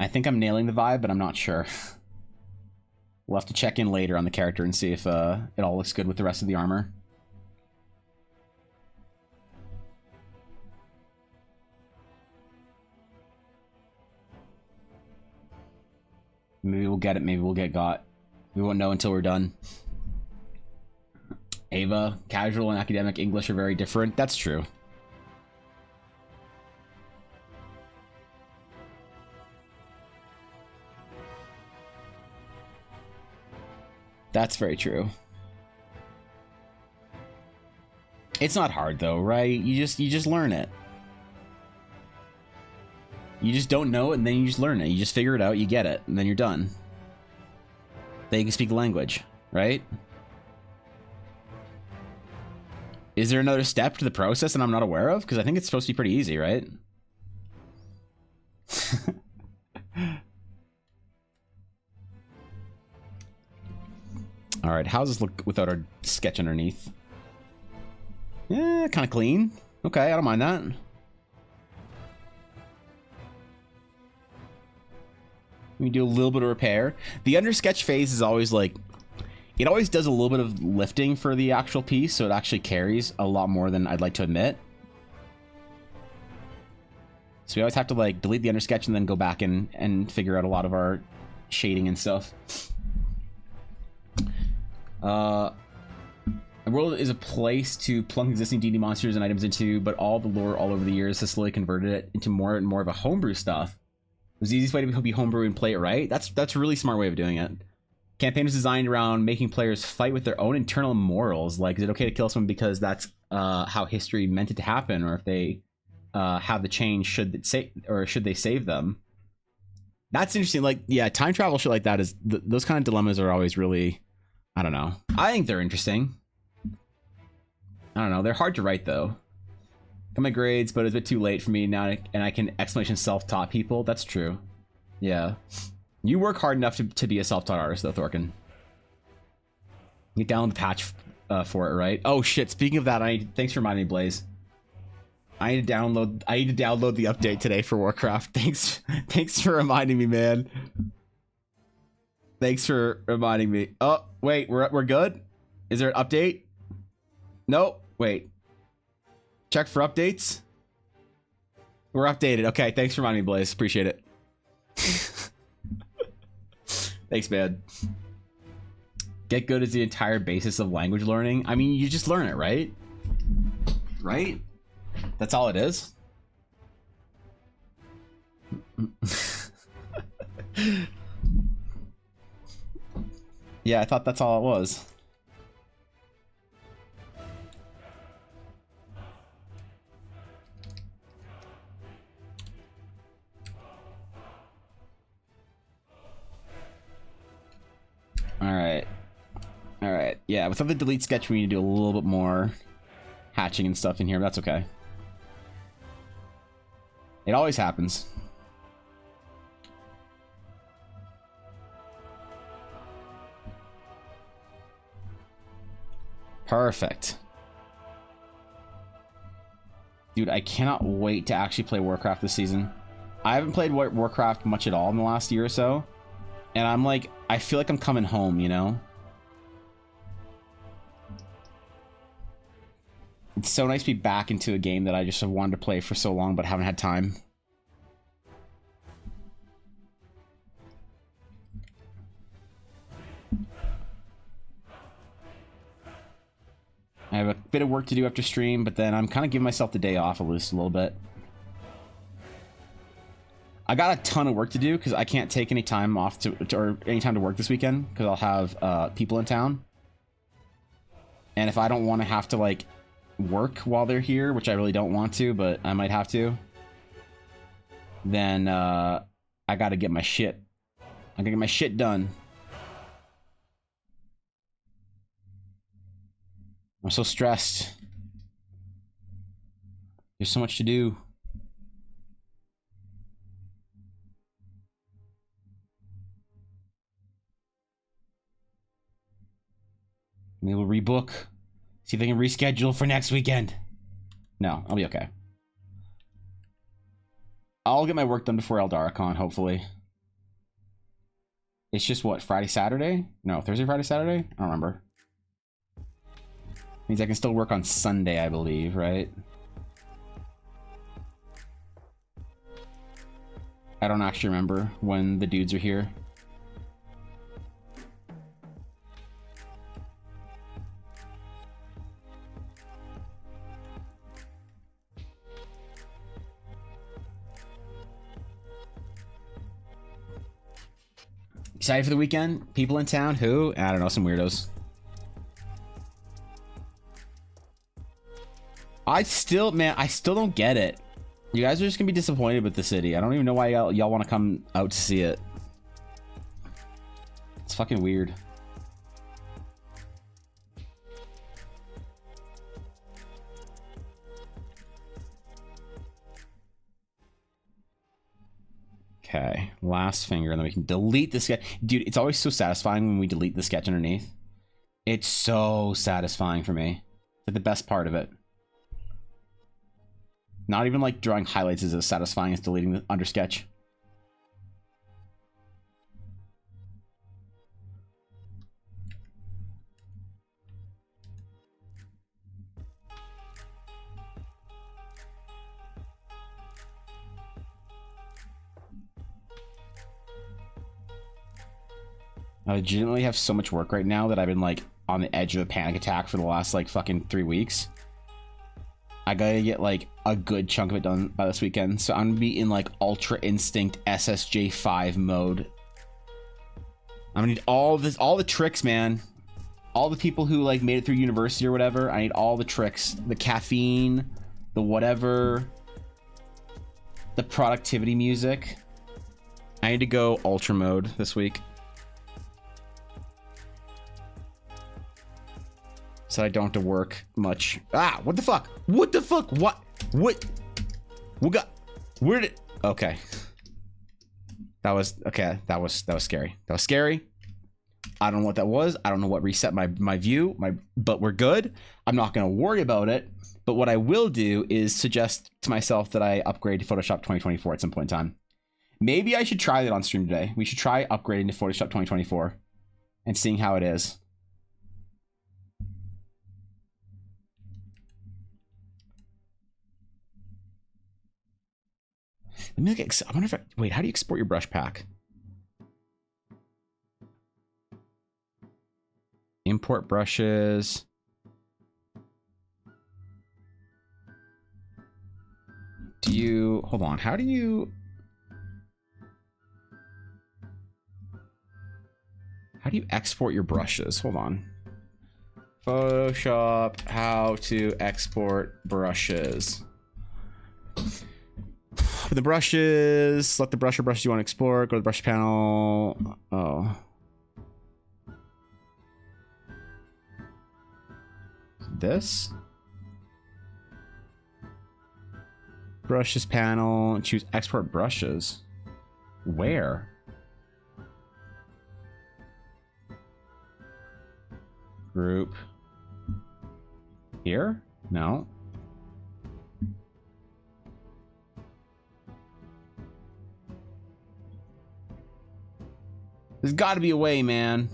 I think I'm nailing the vibe, but I'm not sure. We'll have to check in later on the character and see if it all looks good with the rest of the armor. Maybe we'll get it, maybe we'll get got. We won't know until we're done. Ava, casual and academic English are very different. That's true. That's very true. It's not hard though, right? You just learn it. You just don't know it, and then you just learn it. You just figure it out, you get it, and then you're done. Then you can speak the language, right? Is there another step to the process that I'm not aware of? Because I think it's supposed to be pretty easy, right? All right, how does this look without our sketch underneath? Yeah, kind of clean. Okay, I don't mind that. We do a little bit of repair. The under sketch phase is always like, it always does a little bit of lifting for the actual piece, so it actually carries a lot more than I'd like to admit. So we always have to like delete the under sketch and then go back and figure out a lot of our shading and stuff. A world is a place to plunk existing D&D monsters and items into, but all the lore all over the years has slowly converted it into more and more of a homebrew stuff. It was the easiest way to be homebrew and play it right. That's a really smart way of doing it. Campaign is designed around making players fight with their own internal morals. Like, is it okay to kill someone because that's how history meant it to happen, or if they have the change, should they save them? That's interesting. Like, yeah, time travel shit like that is those kind of dilemmas are always really, I don't know. I think they're interesting. I don't know. They're hard to write though. Got my grades, but it's a bit too late for me now, and I can exclamation self-taught people. That's true. Yeah. You work hard enough to be a self-taught artist though, Thorkin. You download the patch for it, right? Oh shit, speaking of that, thanks for reminding me, Blaze. I need to download the update today for Warcraft. Thanks for reminding me, man. Thanks for reminding me. Oh, wait, we're good? Is there an update? Nope. Wait. Check for updates. We're updated. Okay, thanks for reminding me, Blaze. Appreciate it. Thanks, man. Get good is the entire basis of language learning. I mean, you just learn it, right? Right? That's all it is. Yeah, I thought that's all it was. All right. Yeah, without the delete sketch, we need to do a little bit more hatching and stuff in here, but that's okay. It always happens. Perfect. Dude, I cannot wait to actually play Warcraft this season. I haven't played Warcraft much at all in the last year or so. And I'm like, I feel like I'm coming home, you know? It's so nice to be back into a game that I just have wanted to play for so long but haven't had time. I have a bit of work to do after stream, but then I'm kind of giving myself the day off at least a little bit. I got a ton of work to do because I can't take any time off or any time to work this weekend because I'll have people in town. And if I don't want to have to like work while they're here, which I really don't want to, but I might have to, then I gotta get my shit. I gotta get my shit done. I'm so stressed. There's so much to do. Maybe we'll rebook. See if they can reschedule for next weekend. No, I'll be okay. I'll get my work done before EldaraCon, hopefully. It's just what, Friday, Saturday? No, Thursday, Friday, Saturday? I don't remember. Means I can still work on Sunday, I believe, right? I don't actually remember when the dudes are here. Excited for the weekend? People in town? Who? I don't know, some weirdos. I still don't get it. You guys are just gonna be disappointed with the city. I don't even know why y'all want to come out to see it. It's fucking weird. Okay, last finger, and then we can delete the sketch. Dude, it's always so satisfying when we delete the sketch underneath. It's so satisfying for me. It's like the best part of it. Not even like drawing highlights is as satisfying as deleting the under sketch. I legitimately have so much work right now that I've been like on the edge of a panic attack for the last like fucking 3 weeks. I gotta get like a good chunk of it done by this weekend. So I'm gonna be in like Ultra Instinct SSJ 5 mode. I'm gonna need all the tricks, man. All the people who like made it through university or whatever. I need all the tricks. The caffeine, the whatever, the productivity music. I need to go Ultra mode this week. So I don't have to work much. Ah, what the fuck? What the fuck? What? Where did? Okay. That was scary. That was scary. I don't know what that was. I don't know what reset my view. But we're good. I'm not gonna worry about it. But what I will do is suggest to myself that I upgrade to Photoshop 2024 at some point in time. Maybe I should try that on stream today. We should try upgrading to Photoshop 2024 and seeing how it is. Let me look. I wonder if wait, how do you export your brush pack? Import brushes. Do you hold on? How do you export your brushes? Hold on. Photoshop, how to export brushes. Open the brushes, select the brush or brushes you want to export, go to the brush panel. Oh. This? Brushes panel, choose export brushes. Where? Group. Here? No. There's got to be a way, man.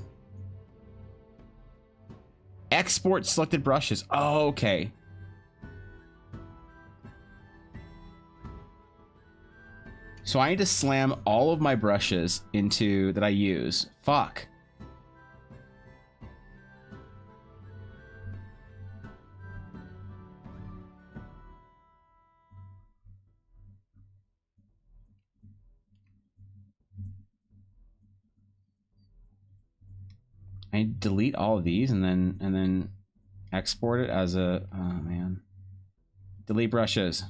Export selected brushes. Oh, okay. So I need to slam all of my brushes into that I use. Fuck. I delete all of these and then export it as a, oh man. Delete brushes.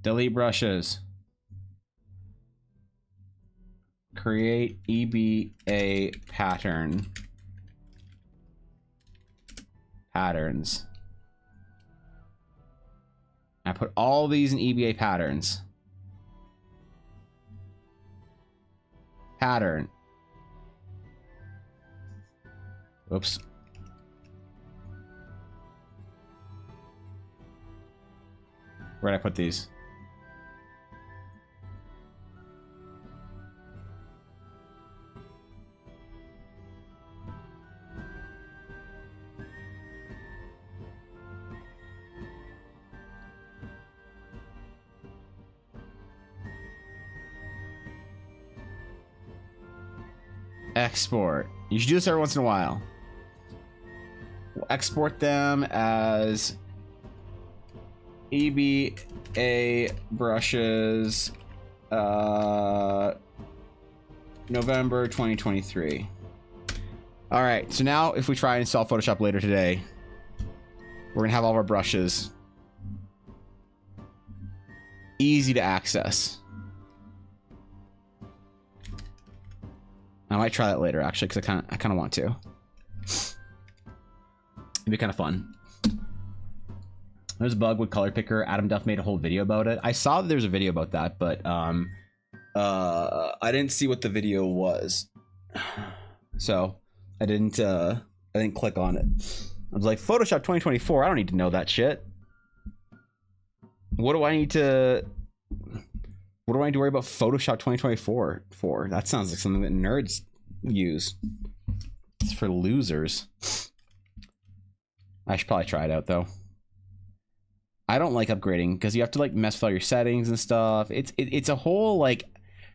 Delete brushes. Create EBA pattern. Patterns. I put all these in EBA patterns. Pattern. Oops. Where'd I put these? Export. You should do this every once in a while. We'll export them as EBA brushes, November 2023. All right, so now if we try and install Photoshop later today, we're gonna have all of our brushes easy to access. I might try that later actually, because I kind of want to. It'd be kind of fun. There's a bug with color picker. Adam Duff made a whole video about it. I saw that there's a video about that, but I didn't see what the video was, so I didn't click on it. I was like, Photoshop 2024. I don't need to know that shit. What do I need to worry about Photoshop 2024 for? That sounds like something that nerds use. It's for losers. I should probably try it out though. I don't like upgrading because you have to like mess with all your settings and stuff. It's a whole like,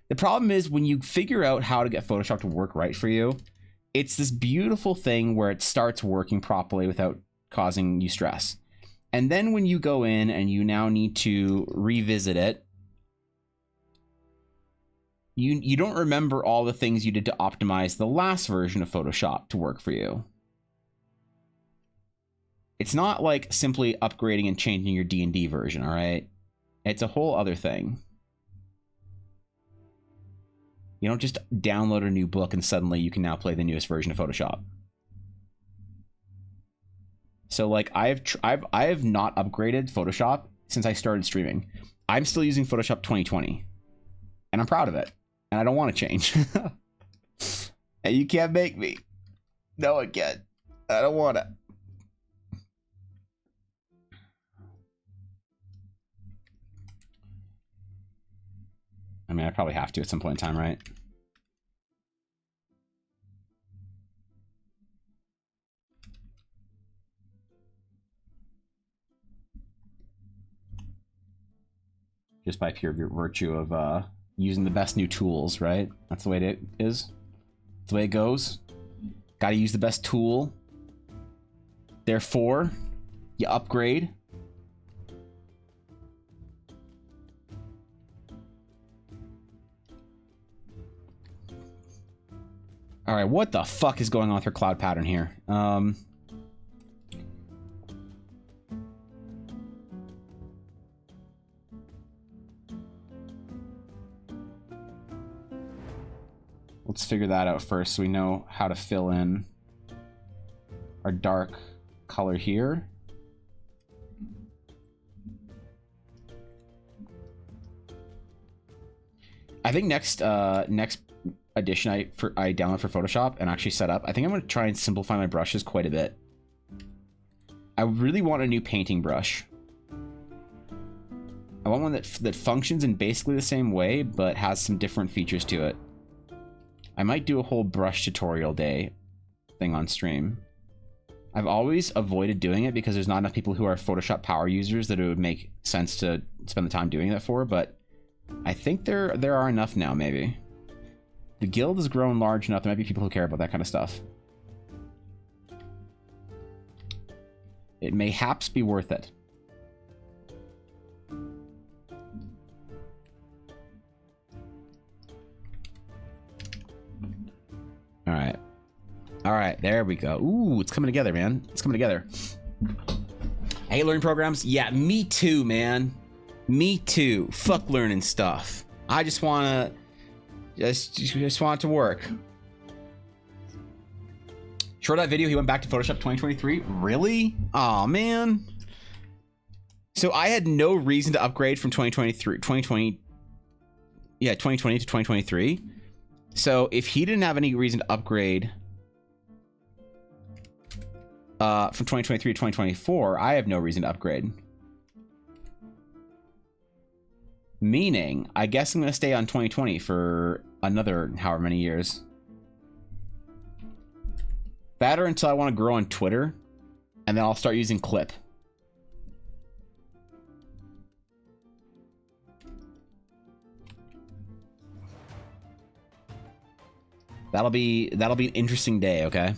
the problem is when you figure out how to get Photoshop to work right for you, it's this beautiful thing where it starts working properly without causing you stress. And then when you go in and you now need to revisit it, you don't remember all the things you did to optimize the last version of Photoshop to work for you. It's not like simply upgrading and changing your D&D version, all right? It's a whole other thing. You don't just download a new book and suddenly you can now play the newest version of Photoshop. So like I have not upgraded Photoshop since I started streaming. I'm still using Photoshop 2020 and I'm proud of it and I don't want to change. And you can't make me. No, I can't. I don't want to. I mean, I probably have to at some point in time, right? Just by pure virtue of using the best new tools, right? That's the way it is. That's the way it goes. Gotta use the best tool. Therefore, you upgrade. All right, what the fuck is going on with her cloud pattern here? Let's figure that out first so we know how to fill in our dark color here. I think next edition I download for Photoshop and actually set up, I think I'm going to try and simplify my brushes quite a bit. I really want a new painting brush. I want one that functions in basically the same way but has some different features to it. I might do a whole brush tutorial day thing on stream. I've always avoided doing it because there's not enough people who are Photoshop power users that it would make sense to spend the time doing that for, but I think there are enough now, maybe. The guild has grown large enough. There might be people who care about that kind of stuff. It mayhaps be worth it. All right. All right, there we go. Ooh, it's coming together, man. It's coming together. I hate learning programs. Yeah, me too, man. Me too. Fuck learning stuff. I just want to... Just want it to work. Short that video, he went back to Photoshop 2023. Really? Oh man. So I had no reason to upgrade from 2020 to 2023. So if he didn't have any reason to upgrade from 2023 to 2024, I have no reason to upgrade. Meaning, I guess I'm going to stay on 2020 for another however many years. That or until I want to grow on Twitter, and then I'll start using Clip. That'll be an interesting day, okay?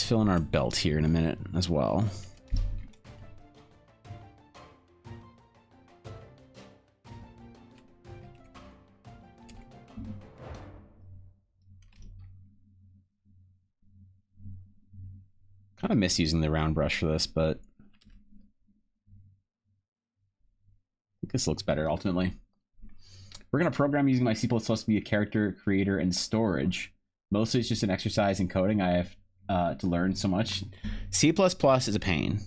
fill in our belt here in a minute as well. Kind of miss using the round brush for this, but I think this looks better ultimately. We're going to program using my C++ to be a character creator and storage. Mostly it's just an exercise in coding. I have to learn so much. C++ is a pain.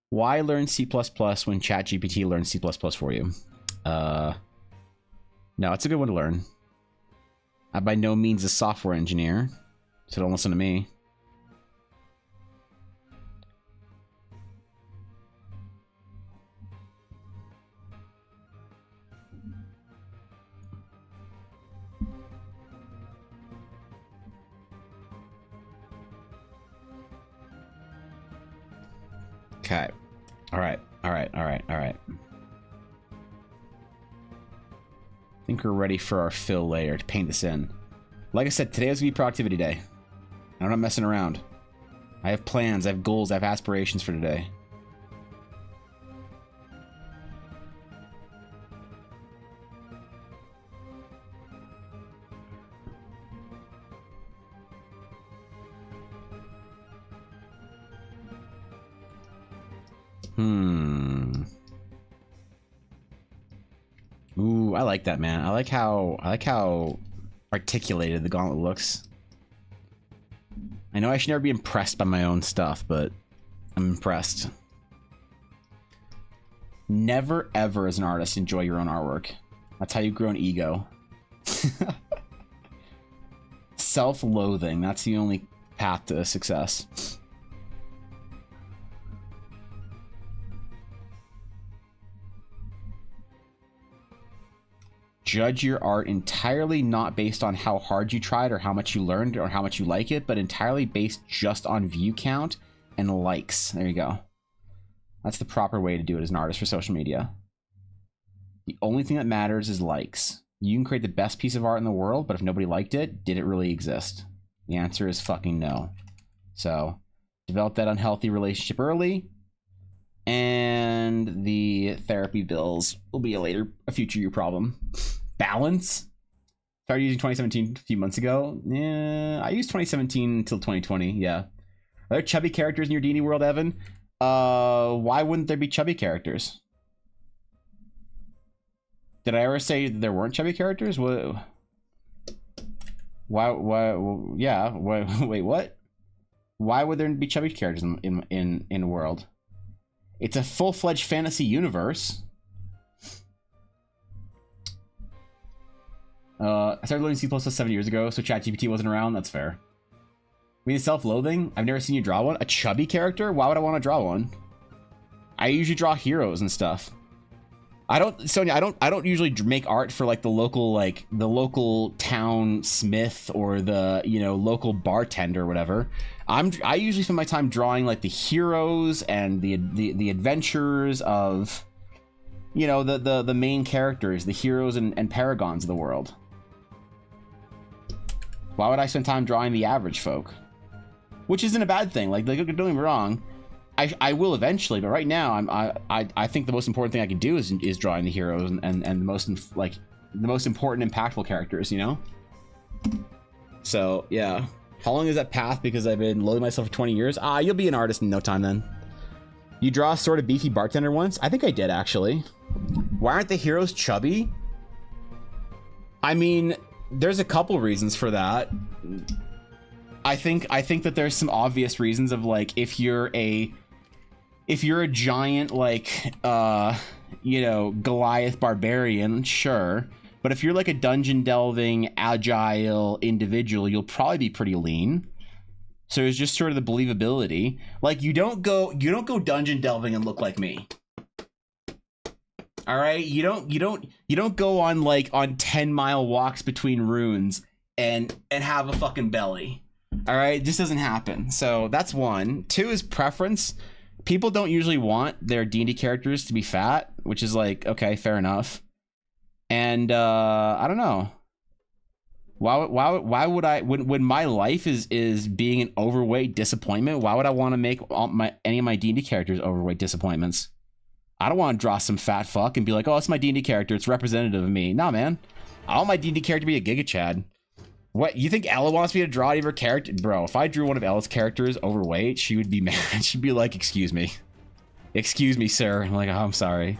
Why learn C++ when ChatGPT learns C++ for you? No, it's a good one to learn. I'm by no means a software engineer, so don't listen to me. Okay. All right. I think we're ready for our fill layer to paint this in. Like I said, today is gonna be productivity day. I'm not messing around. I have plans, I have goals, I have aspirations for today. Ooh, I like that, man. I like how articulated the gauntlet looks. I know I should never be impressed by my own stuff, but I'm impressed. Never ever as an artist enjoy your own artwork. That's how you grow an ego. Self-loathing, that's the only path to success. Judge your art entirely not based on how hard you tried or how much you learned or how much you like it, but entirely based just on view count and likes. There you go. That's the proper way to do it as an artist for social media. The only thing that matters is likes. You can create the best piece of art in the world, but if nobody liked it, did it really exist? The answer is fucking no. So, develop that unhealthy relationship early, and the therapy bills will be a future you problem. Balance. Started using 2017 a few months ago. Yeah, I used 2017 until 2020. Yeah. Are there chubby characters in your D&D world, Evan? Why wouldn't there be chubby characters? Did I ever say that there weren't chubby characters? What? Why? Yeah. Wait, what? Why would there be chubby characters in a world? It's a full-fledged fantasy universe. I started learning C++ 7 years ago, so ChatGPT wasn't around. That's fair. I mean, self-loathing? I've never seen you draw one. A chubby character? Why would I want to draw one? I usually draw heroes and stuff. Sonia, I don't usually make art for like the local town smith or the, local bartender or whatever. I usually spend my time drawing like the heroes and the adventures of, the main characters, the heroes and paragons of the world. Why would I spend time drawing the average folk? Which isn't a bad thing. Like, don't get me wrong. I will eventually, but right now I think the most important thing I can do is drawing the heroes and the most important impactful characters, So yeah, how long is that path? Because I've been loading myself for 20 years. You'll be an artist in no time then. You draw a sort of beefy bartender once? I think I did actually. Why aren't the heroes chubby? I mean, there's a couple reasons for that. I think that there's some obvious reasons of like if you're a giant like Goliath barbarian, sure, but if you're like a dungeon delving agile individual, you'll probably be pretty lean. So it's just sort of the believability. Like you don't go dungeon delving and look like me. All right, you don't go on 10-mile walks between runes and have a fucking belly. All right, this doesn't happen. So that's one. Two is preference. People don't usually want their D&D characters to be fat, which is like, okay, fair enough. And I don't know. Why would I when my life is being an overweight disappointment? Why would I want to make any of my D&D characters overweight disappointments? I don't want to draw some fat fuck and be like, oh, it's my D&D character. It's representative of me. Nah, man. I want my D&D character to be a Giga Chad. What, you think Ella wants me to draw any of her character? Bro, if I drew one of Ella's characters overweight, she would be mad. She'd be like, excuse me, sir. I'm like, oh, I'm sorry.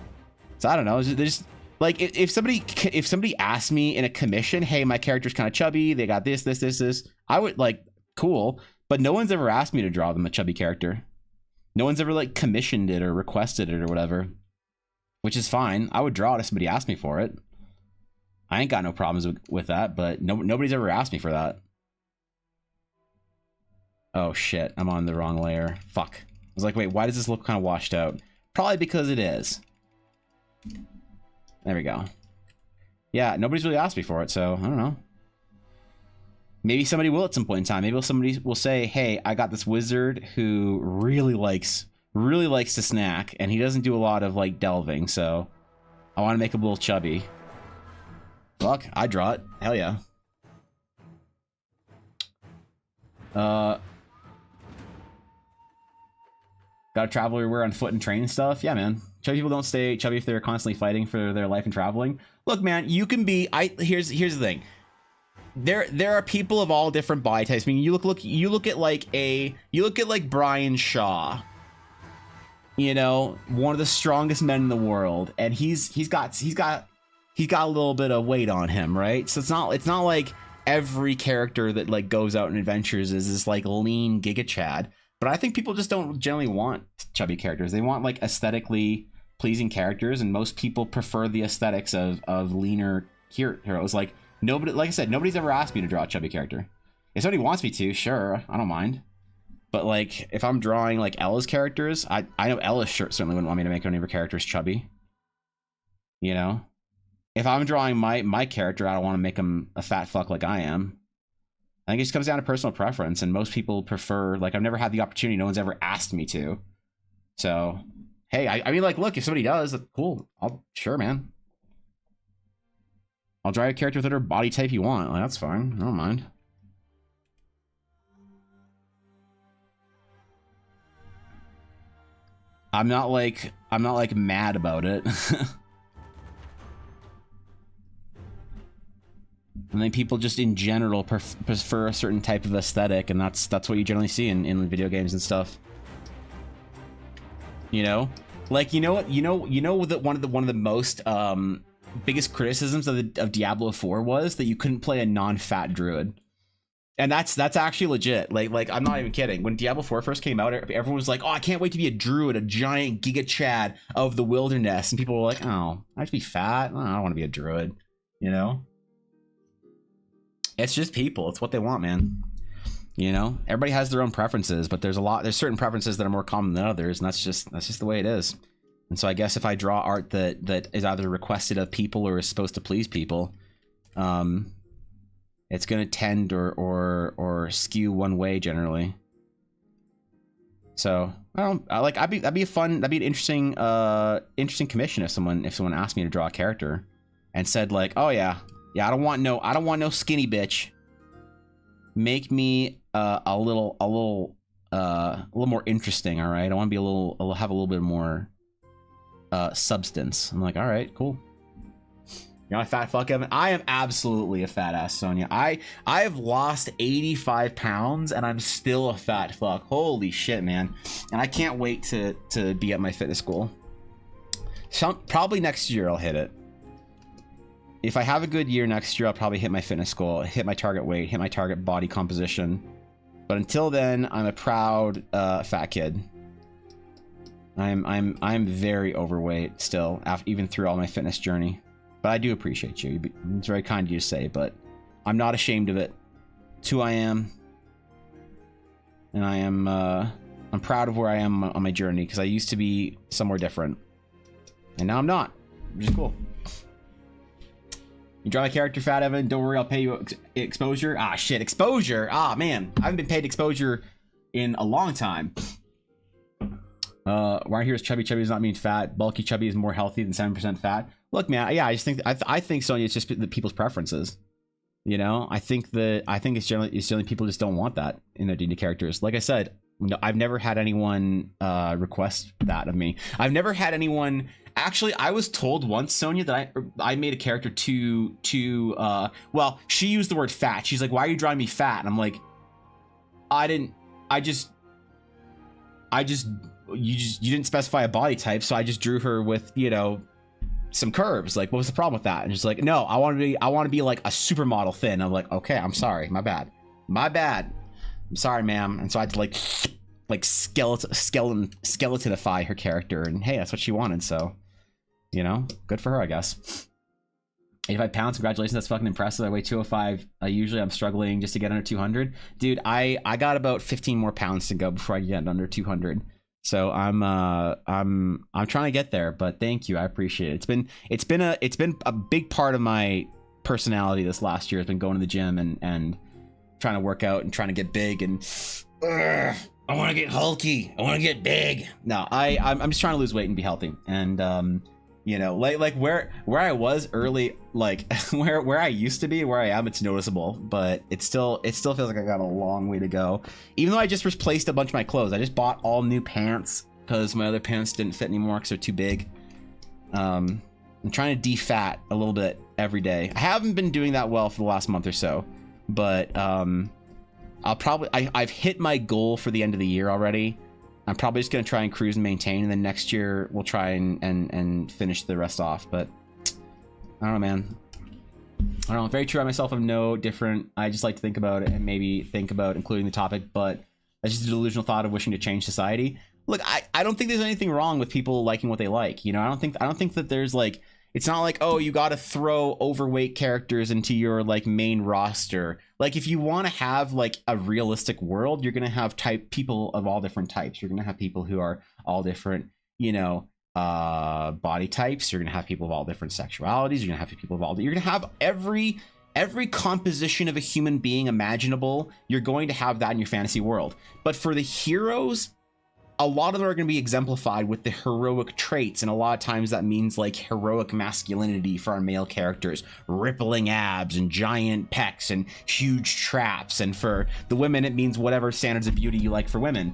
So I don't know. There's like, if somebody asked me in a commission, hey, my character's kind of chubby, they got this, I would like, cool. But no one's ever asked me to draw them a chubby character. No one's ever like commissioned it or requested it or whatever, which is fine. I would draw it if somebody asked me for it. I ain't got no problems with that, but nobody's ever asked me for that. Oh shit, I'm on the wrong layer. Fuck. I was like, wait, why does this look kind of washed out? Probably because it is. There we go. Yeah, nobody's really asked me for it, so I don't know. Maybe somebody will at some point in time. Maybe somebody will say, hey, I got this wizard who really likes to snack, and he doesn't do a lot of like delving, so I want to make him a little chubby. Fuck, I draw it. Hell yeah. Gotta travel everywhere on foot and train and stuff. Yeah, man. Chubby people don't stay chubby if they're constantly fighting for their life and traveling. Look, man, you can be. Here's the thing. There are people of all different body types. I mean, you look at like Brian Shaw. You know, one of the strongest men in the world, and he's got a little bit of weight on him, right? So it's not like every character that like goes out and adventures is this like lean Giga Chad. But I think people just don't generally want chubby characters. They want like aesthetically pleasing characters, and most people prefer the aesthetics of leaner heroes. Like nobody, like I said, nobody's ever asked me to draw a chubby character. If somebody wants me to, sure, I don't mind. But like if I'm drawing like Ella's characters, I know Ella certainly wouldn't want me to make any of her characters chubby. You know? If I'm drawing my character, I don't want to make him a fat fuck like I am. I think it just comes down to personal preference, and most people prefer, like, I've never had the opportunity, no one's ever asked me to. So, hey, I mean, like, look, if somebody does, cool. Sure, man. I'll draw a character with whatever body type you want. Like, that's fine. I don't mind. I'm not like mad about it. I think people just in general prefer a certain type of aesthetic, and that's what you generally see in video games and stuff. You know, like you know that one of the most biggest criticisms of Diablo 4 was that you couldn't play a non-fat druid, and that's actually legit. Like I'm not even kidding. When Diablo 4 first came out, everyone was like, "Oh, I can't wait to be a druid, a giant Giga Chad of the wilderness," and people were like, "Oh, I have to be fat. Oh, I don't want to be a druid," you know. It's just people. It's what they want, man. You know, everybody has their own preferences, but there's certain preferences that are more common than others, and that's just the way it is. And so I guess if I draw art that is either requested of people or is supposed to please people, it's going to tend or skew one way generally. So that'd be an interesting commission if someone asked me to draw a character and said like, oh yeah, I don't want no skinny bitch. Make me a little more interesting, all right? I want to be have a little bit more substance. I'm like, all right, cool. You're not a fat fuck, Evan. I am absolutely a fat ass, Sonia. I have lost 85 pounds and I'm still a fat fuck. Holy shit, man! And I can't wait to be at my fitness goal. Probably next year I'll hit it. If I have a good year next year, I'll probably hit my fitness goal, hit my target weight, hit my target body composition. But until then, I'm a proud fat kid. I'm very overweight still, even through all my fitness journey. But I do appreciate you. It's very kind of you to say, but I'm not ashamed of it. It's who I am, and I'm proud of where I am on my journey, because I used to be somewhere different, and now I'm not, which is cool. You draw my character fat, Evan. Don't worry, I'll pay you exposure. Ah, shit, exposure. Ah, man, I haven't been paid exposure in a long time. Why here is chubby? Chubby does not mean fat. Bulky chubby is more healthy than 7% fat. Look, man, yeah, I just think I think Sonya, it's just the people's preferences. You know, I think it's generally people just don't want that in their D&D characters. Like I said, no, I've never had anyone request that of me. I've never had anyone. Actually, I was told once, Sonia, that I made a character well, she used the word fat. She's like, "Why are you drawing me fat?" And I'm like, you didn't specify a body type, so I just drew her with, you know, some curves. Like, what was the problem with that? And she's like, "No, I want to be like a supermodel thin." I'm like, "Okay, I'm sorry, my bad, I'm sorry, ma'am." And so I had to like skeletonify her character, and hey, that's what she wanted, so, you know, good for her, I guess. 85 pounds, congratulations, that's fucking impressive. I weigh 205. Usually I'm struggling just to get under 200. Dude, I got about 15 more pounds to go before I get under 200. So I'm trying to get there, but thank you, I appreciate it. It's been a big part of my personality this last year. Has been going to the gym and trying to work out and trying to get big, and I want to get hulky. I want to get big. No, I'm just trying to lose weight and be healthy. And you know, like where I was early, like where I used to be, where I am, it's noticeable, but it still feels like I got a long way to go. Even though I just replaced a bunch of my clothes, I just bought all new pants because my other pants didn't fit anymore because they're too big. I'm trying to de-fat a little bit every day. I haven't been doing that well for the last month or so, but I've hit my goal for the end of the year already. I'm probably just going to try and cruise and maintain, and then next year we'll try and finish the rest off. But I don't know, man. I don't know. Very true. I myself am no different. I just like to think about it and maybe think about including the topic, but that's just a delusional thought of wishing to change society. Look, I don't think there's anything wrong with people liking what they like. You know, I don't think that there's like, it's not like, oh, you got to throw overweight characters into your like main roster. Like, if you want to have like a realistic world, you're going to have people of all different types. You're going to have people who are all different, you know, body types. You're going to have people of all different sexualities. You're going to have people of all, you're going to have every composition of a human being imaginable. You're going to have that in your fantasy world. But for the heroes, a lot of them are going to be exemplified with the heroic traits, and a lot of times that means like heroic masculinity for our male characters, rippling abs and giant pecs and huge traps, and for the women it means whatever standards of beauty you like for women.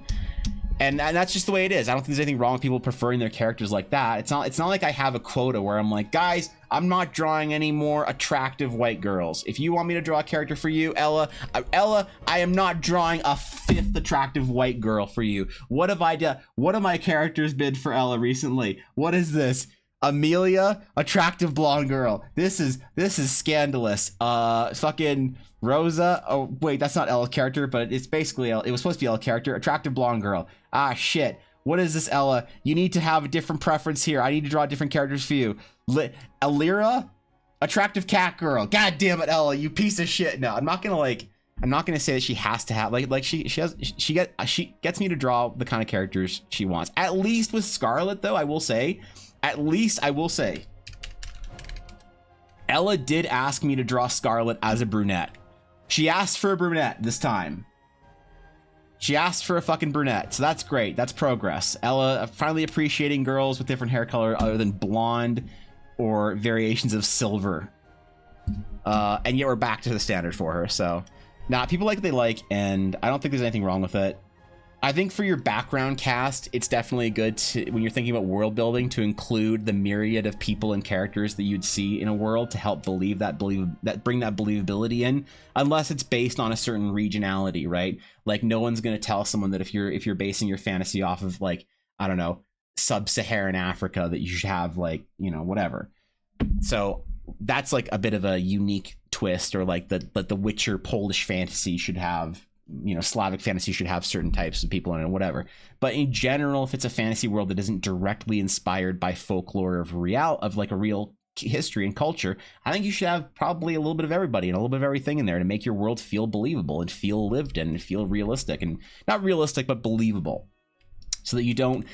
And that's just the way it is. I don't think there's anything wrong with people preferring their characters like that. It's not like I have a quota where I'm like, guys, I'm not drawing any more attractive white girls. If you want me to draw a character for you, Ella, I am not drawing a 5th attractive white girl for you. What have I done? What have my characters been for Ella recently? What is this? Amelia, attractive blonde girl. This is scandalous. Fucking Rosa. Oh wait, that's not Ella's character, but it's basically Ella. It was supposed to be Ella's character. Attractive blonde girl. Ah shit. What is this, Ella? You need to have a different preference here. I need to draw different characters for you. Alira, attractive cat girl. God damn it, Ella, you piece of shit. No, I'm not gonna say that she has to have like she gets me to draw the kind of characters she wants. At least with Scarlet, though, I will say, Ella did ask me to draw Scarlet as a brunette. She asked for a brunette this time. She asked for a fucking brunette, so that's great. That's progress. Ella finally appreciating girls with different hair color other than blonde or variations of silver. And yet we're back to the standard for her. So, people like what they like, and I don't think there's anything wrong with it. I think for your background cast, it's definitely good to, when you're thinking about world building, to include the myriad of people and characters that you'd see in a world to help bring that believability in, unless it's based on a certain regionality, right? Like, no one's going to tell someone that if you're basing your fantasy off of, like, I don't know, sub-Saharan Africa, that you should have, like, you know, whatever. So that's like a bit of a unique twist, or like the Witcher Polish fantasy should have, you know, Slavic fantasy should have certain types of people in it, whatever. But in general, if it's a fantasy world that isn't directly inspired by folklore of like a real history and culture, I think you should have probably a little bit of everybody and a little bit of everything in there to make your world feel believable and feel lived in and feel realistic, and not realistic but believable, so that you don't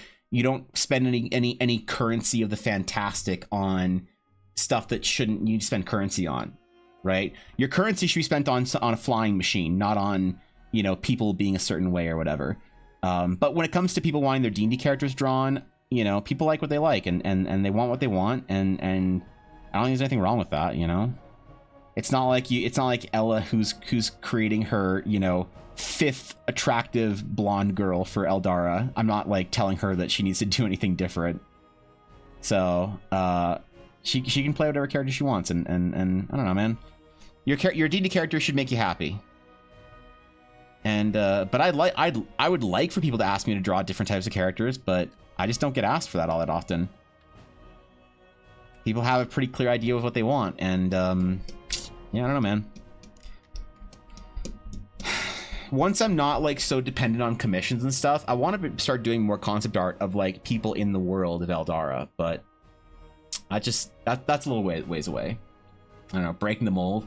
spend any currency of the fantastic on stuff that shouldn't you spend currency on, right? Your currency should be spent on a flying machine, not on, you know, people being a certain way or whatever. But when it comes to people wanting their D&D characters drawn, you know, people like what they like, and they want what they want, and I don't think there's anything wrong with that, you know? It's not like Ella who's creating her, you know, 5th attractive blonde girl for Eldara. I'm not like telling her that she needs to do anything different. So she can play whatever character she wants, and I don't know, man. Your D&D character should make you happy. And but I would like for people to ask me to draw different types of characters, but I just don't get asked for that all that often. People have a pretty clear idea of what they want, and yeah, I don't know, man. Once I'm not like so dependent on commissions and stuff, I want to start doing more concept art of like people in the world of Eldara, but that's a little ways away. I don't know, breaking the mold.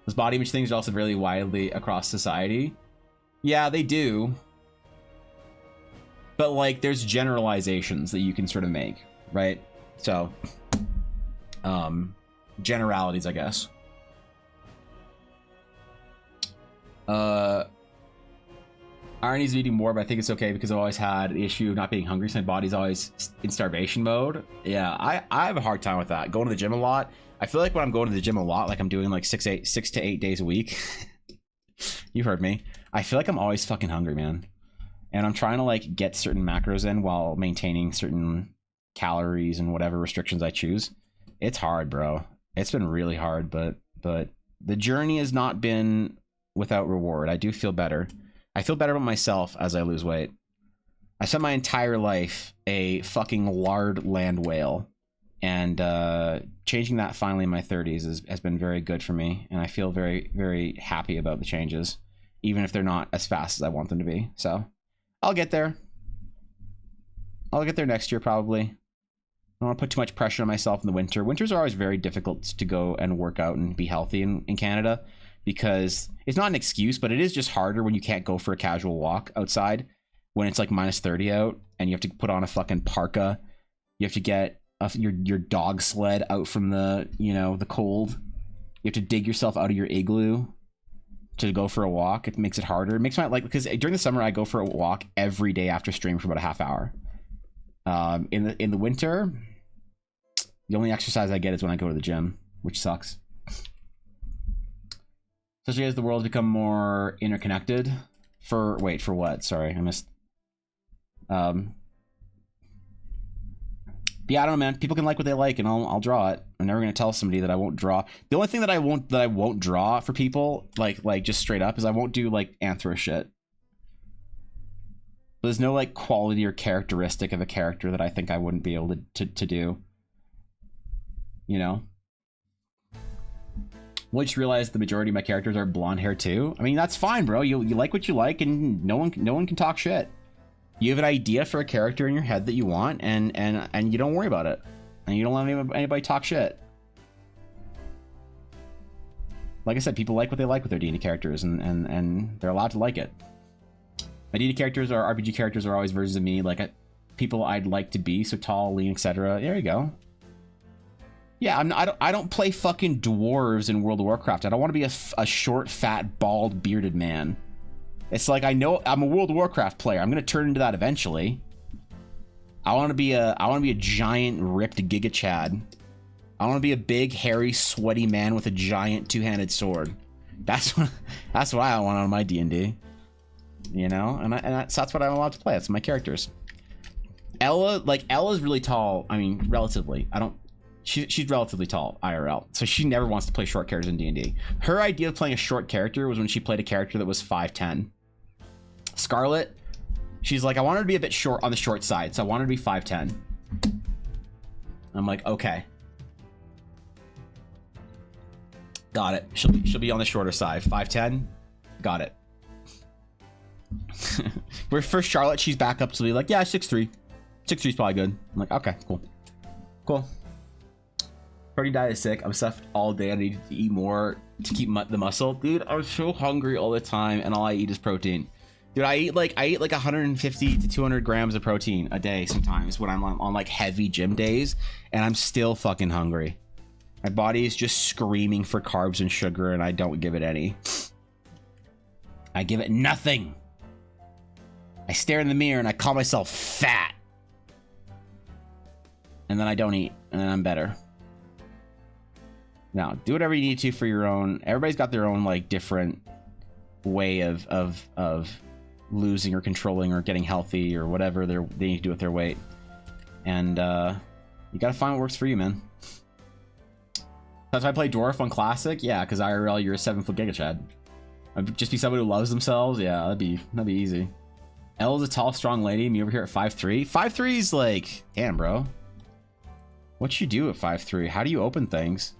Those body image things are also really widely across society. Yeah, they do. But like there's generalizations that you can sort of make, right? So generalities, I guess. Irony's eating more, but I think it's okay because I've always had the issue of not being hungry, so my body's always in starvation mode. Yeah, I have a hard time with that. Going to the gym a lot. I feel like when I'm going to the gym a lot, like I'm doing like 6 to 8 days a week. You heard me. I feel like I'm always fucking hungry, man. And I'm trying to like get certain macros in while maintaining certain calories and whatever restrictions I choose. It's hard, bro. It's been really hard, but the journey has not been without reward. I do feel better. I feel better about myself as I lose weight. I spent my entire life a fucking lard land whale, and changing that finally in my 30s has been very good for me, and I feel very, very happy about the changes, even if they're not as fast as I want them to be. So I'll get there. I'll get there next year, probably. I don't want to put too much pressure on myself in the winter. Winters are always very difficult to go and work out and be healthy in Canada, because it's not an excuse, but it is just harder when you can't go for a casual walk outside when it's like minus 30 out and you have to put on a fucking parka. You have to get your dog sled out from the, you know, the cold. You have to dig yourself out of your igloo to go for a walk. It makes it harder. It makes my, like, because during the summer I go for a walk every day after stream for about a half hour. In the winter, the only exercise I get is when I go to the gym, which sucks. Especially as the world's become more interconnected. For what? Sorry, I missed. Yeah, I don't know, man. People can like what they like, and I'll draw it. I'm never gonna tell somebody that I won't draw. The only thing that I won't draw for people, like just straight up, is I won't do like anthro shit. There's no like quality or characteristic of a character that I think I wouldn't be able to do. You know. Well, I just realized the majority of my characters are blonde hair too. I mean, that's fine, bro. You like what you like, and no one can talk shit. You have an idea for a character in your head that you want, and you don't worry about it, and you don't let anybody talk shit. Like I said, people like what they like with their D&D characters, and they're allowed to like it. My D&D characters or RPG characters are always versions of me, like people I'd like to be, so tall, lean, etc. There you go. Yeah, I don't play fucking dwarves in World of Warcraft. I don't want to be a short, fat, bald, bearded man. It's like, I know I'm a World of Warcraft player. I'm gonna turn into that eventually. I want to be a giant, ripped Giga Chad. I want to be a big, hairy, sweaty man with a giant two-handed sword. That's what I want on my D&D. You know, and that's what I'm allowed to play. That's my characters. Ella's really tall. I mean, relatively. She's relatively tall IRL, so she never wants to play short characters in D&D. Her idea of playing a short character was when she played a character that was 5'10". Scarlet, she's like, I want her to be a bit short on the short side, so I want her to be 5'10". I'm like, okay, got it. She'll be on the shorter side, 5'10". Got it. Where for Charlotte, she's back up to be like, yeah, 6'3". 6'3's probably good. I'm like, okay, cool. Protein diet is sick. I'm stuffed all day. I need to eat more to keep the muscle. Dude, I'm so hungry all the time, and all I eat is protein. Dude, I eat like 150 to 200 grams of protein a day sometimes when I'm on like heavy gym days, and I'm still fucking hungry. My body is just screaming for carbs and sugar, and I don't give it any. I give it nothing. I stare in the mirror and I call myself fat. And then I don't eat, and then I'm better. Now, do whatever you need to for your own. Everybody's got their own like different way of losing or controlling or getting healthy or whatever they need to do with their weight. And you gotta find what works for you, man. That's why I play Dwarf on Classic. Yeah, because IRL you're a 7-foot Giga Chad. I'd just be somebody who loves themselves. Yeah, that'd be easy. Elle is a tall, strong lady. Me over here at 5'3". 5'3" is like, damn, bro. What you do at 5'3"? How do you open things?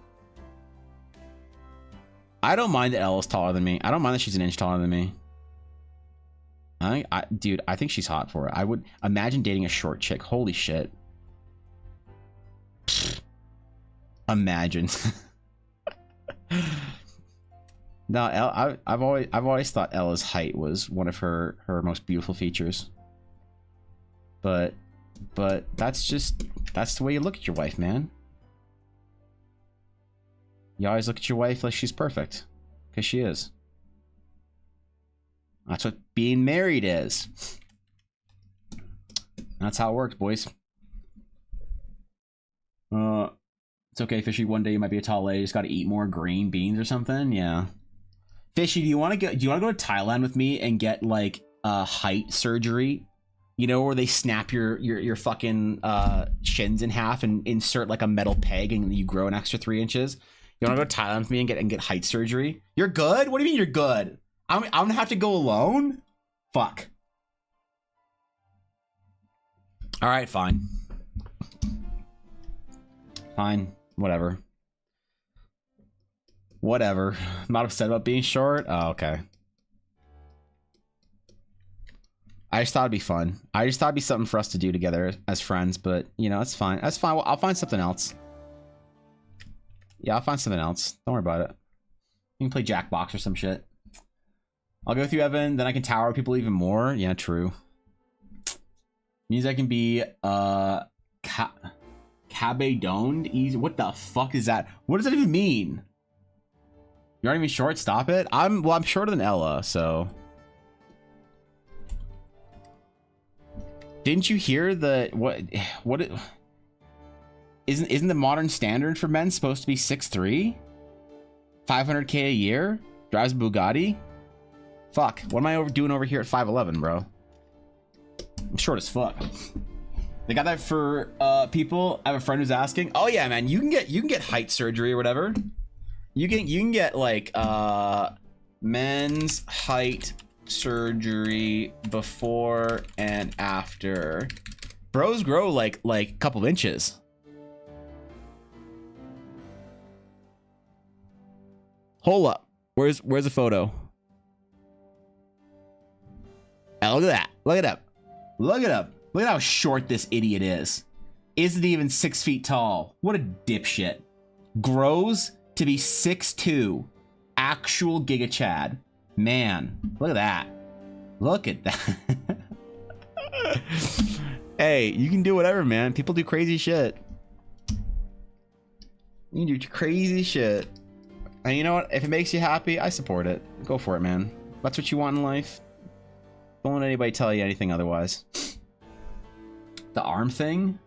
I don't mind that Elle is taller than me. I don't mind that she's an inch taller than me. Dude, I think she's hot for it. I would imagine dating a short chick. Holy shit. Imagine. No, Elle, I've always thought Ella's height was one of her most beautiful features. But that's the way you look at your wife, man. You always look at your wife like she's perfect, because she is. That's what being married is. That's how it works, boys. It's okay, Fishy. One day you might be a tall lady. You just got to eat more green beans or something. Yeah. Fishy, do you want to go to Thailand with me and get like height surgery? You know, where they snap your fucking shins in half and insert like a metal peg and you grow an extra 3 inches. You want to go to Thailand with me and get height surgery? You're good? What do you mean you're good? I'm gonna have to go alone? Fuck. All right, fine. Fine, whatever. Whatever. I'm not upset about being short. Oh, okay. I just thought it'd be fun. I just thought it'd be something for us to do together as friends, but you know, it's fine. That's fine. Well, I'll find something else. Yeah, I'll find something else. Don't worry about it. You can play Jackbox or some shit. I'll go through Evan, then I can tower people even more. Yeah, true. Means I can be cabedoned easy. What the fuck is that? What does that even mean? You aren't even short. Stop it. I'm shorter than Ella, so. Didn't you hear the what it, isn't the modern standard for men supposed to be 6'3"? 500k a year? Drives a Bugatti? Fuck. What am I doing over here at 5'11", bro? I'm short as fuck. They got that for people. I have a friend who's asking. Oh yeah, man, you can get height surgery or whatever. You can get like men's height surgery before and after. Bros grow like a couple inches. Hold up. Where's the photo? Oh, look at that. Look it up. Look it up. Look at how short this idiot is. Isn't even 6 feet tall. What a dipshit. Grows to be 6'2". Actual Giga Chad. Man, look at that. Look at that. Hey, you can do whatever, man. People do crazy shit. You can do crazy shit. And you know what? If it makes you happy, I support it. Go for it, man. That's what you want in life. Don't let anybody tell you anything otherwise. The arm thing?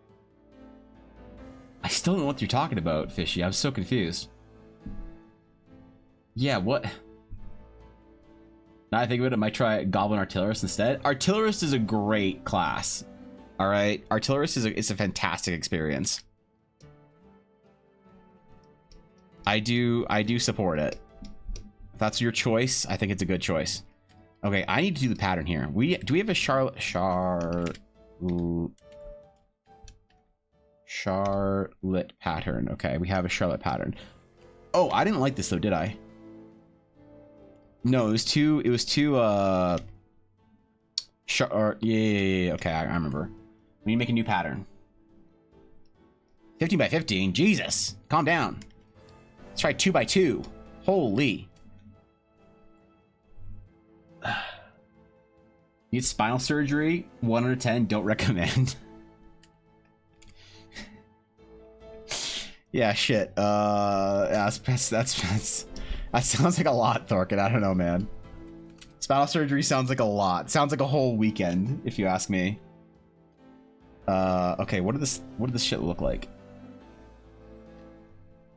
I still don't know what you're talking about, Fishy. I'm so confused. Yeah, what? Now I think of it, I might try Goblin Artillerist instead. Artillerist is a great class. Alright? Artillerist is a fantastic experience. I do support it. If that's your choice, I think it's a good choice. Okay, I need to do the pattern here. Do we have a Charlotte pattern? Okay, we have a Charlotte pattern. Oh, I didn't like this though, did I? No, it was too yeah, okay, I remember. We need to make a new pattern. 15 by 15, Jesus, calm down. Let's try 2 by 2. Holy. Need spinal surgery? 1 out of 10, don't recommend. Yeah, shit. Yeah, that sounds like a lot, Thorkin. I don't know, man. Spinal surgery sounds like a lot. Sounds like a whole weekend, if you ask me. Okay, what did this shit look like?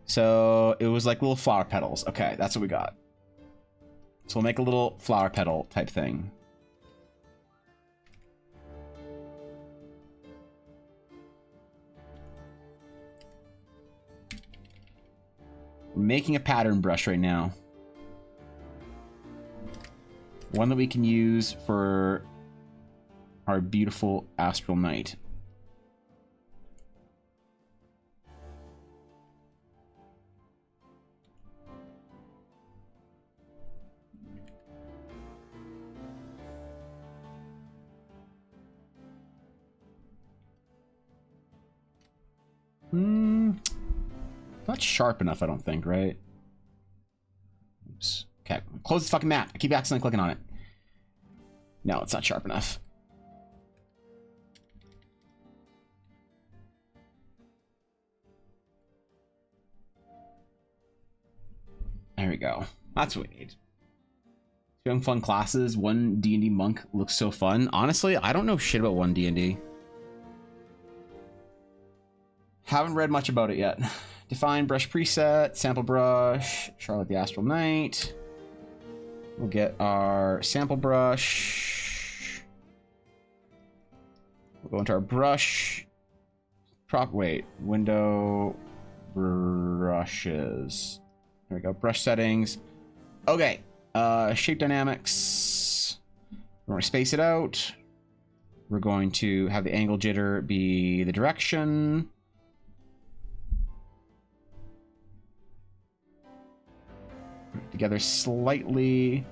So it was like little flower petals. Okay, that's what we got. So we'll make a little flower petal type thing. We're making a pattern brush right now. One that we can use for our beautiful astral night. Not sharp enough, I don't think, right? Oops. Okay, close this fucking map. I keep accidentally clicking on it. No, it's not sharp enough. There we go. That's what we need. Young fun classes. One D&D monk looks so fun. Honestly, I don't know shit about one D&D. Haven't read much about it yet. Define brush preset, sample brush, Charlotte the Astral Knight. We'll get our sample brush. We'll go into our brush. Window brushes. There we go, brush settings. Okay, shape dynamics. We're going to space it out. We're going to have the angle jitter be the direction. Together slightly.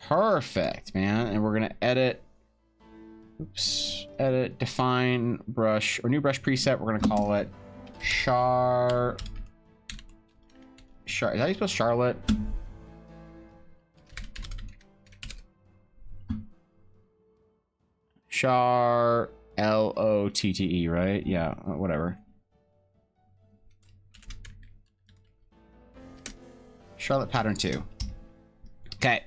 Perfect, man. And we're gonna edit. Oops. Edit, define brush or new brush preset. We're gonna call it Char. Is that how you spell Charlotte? Char Lotte, right? Yeah, whatever. Charlotte pattern 2. Okay.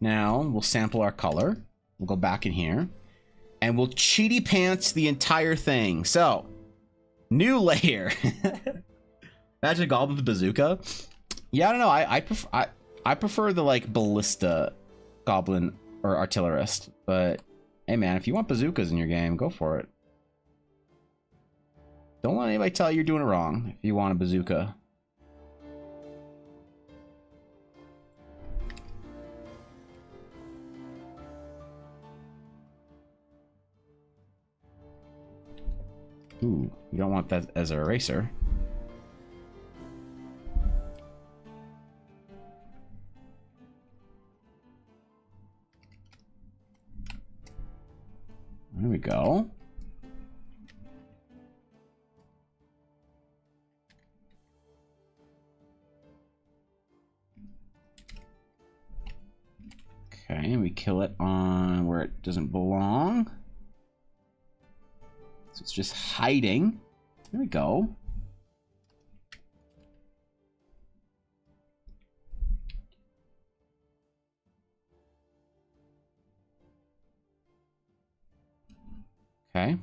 Now we'll sample our color. We'll go back in here and we'll cheaty pants the entire thing. So, new layer. Imagine a goblin with a bazooka. Yeah, I don't know. I prefer the like ballista goblin or artillerist. But hey, man, if you want bazookas in your game, go for it. Don't let anybody tell you you're doing it wrong if you want a bazooka. Ooh, you don't want that as an eraser. There we go. Okay, and we kill it on where it doesn't belong. So it's just hiding. There we go. Okay.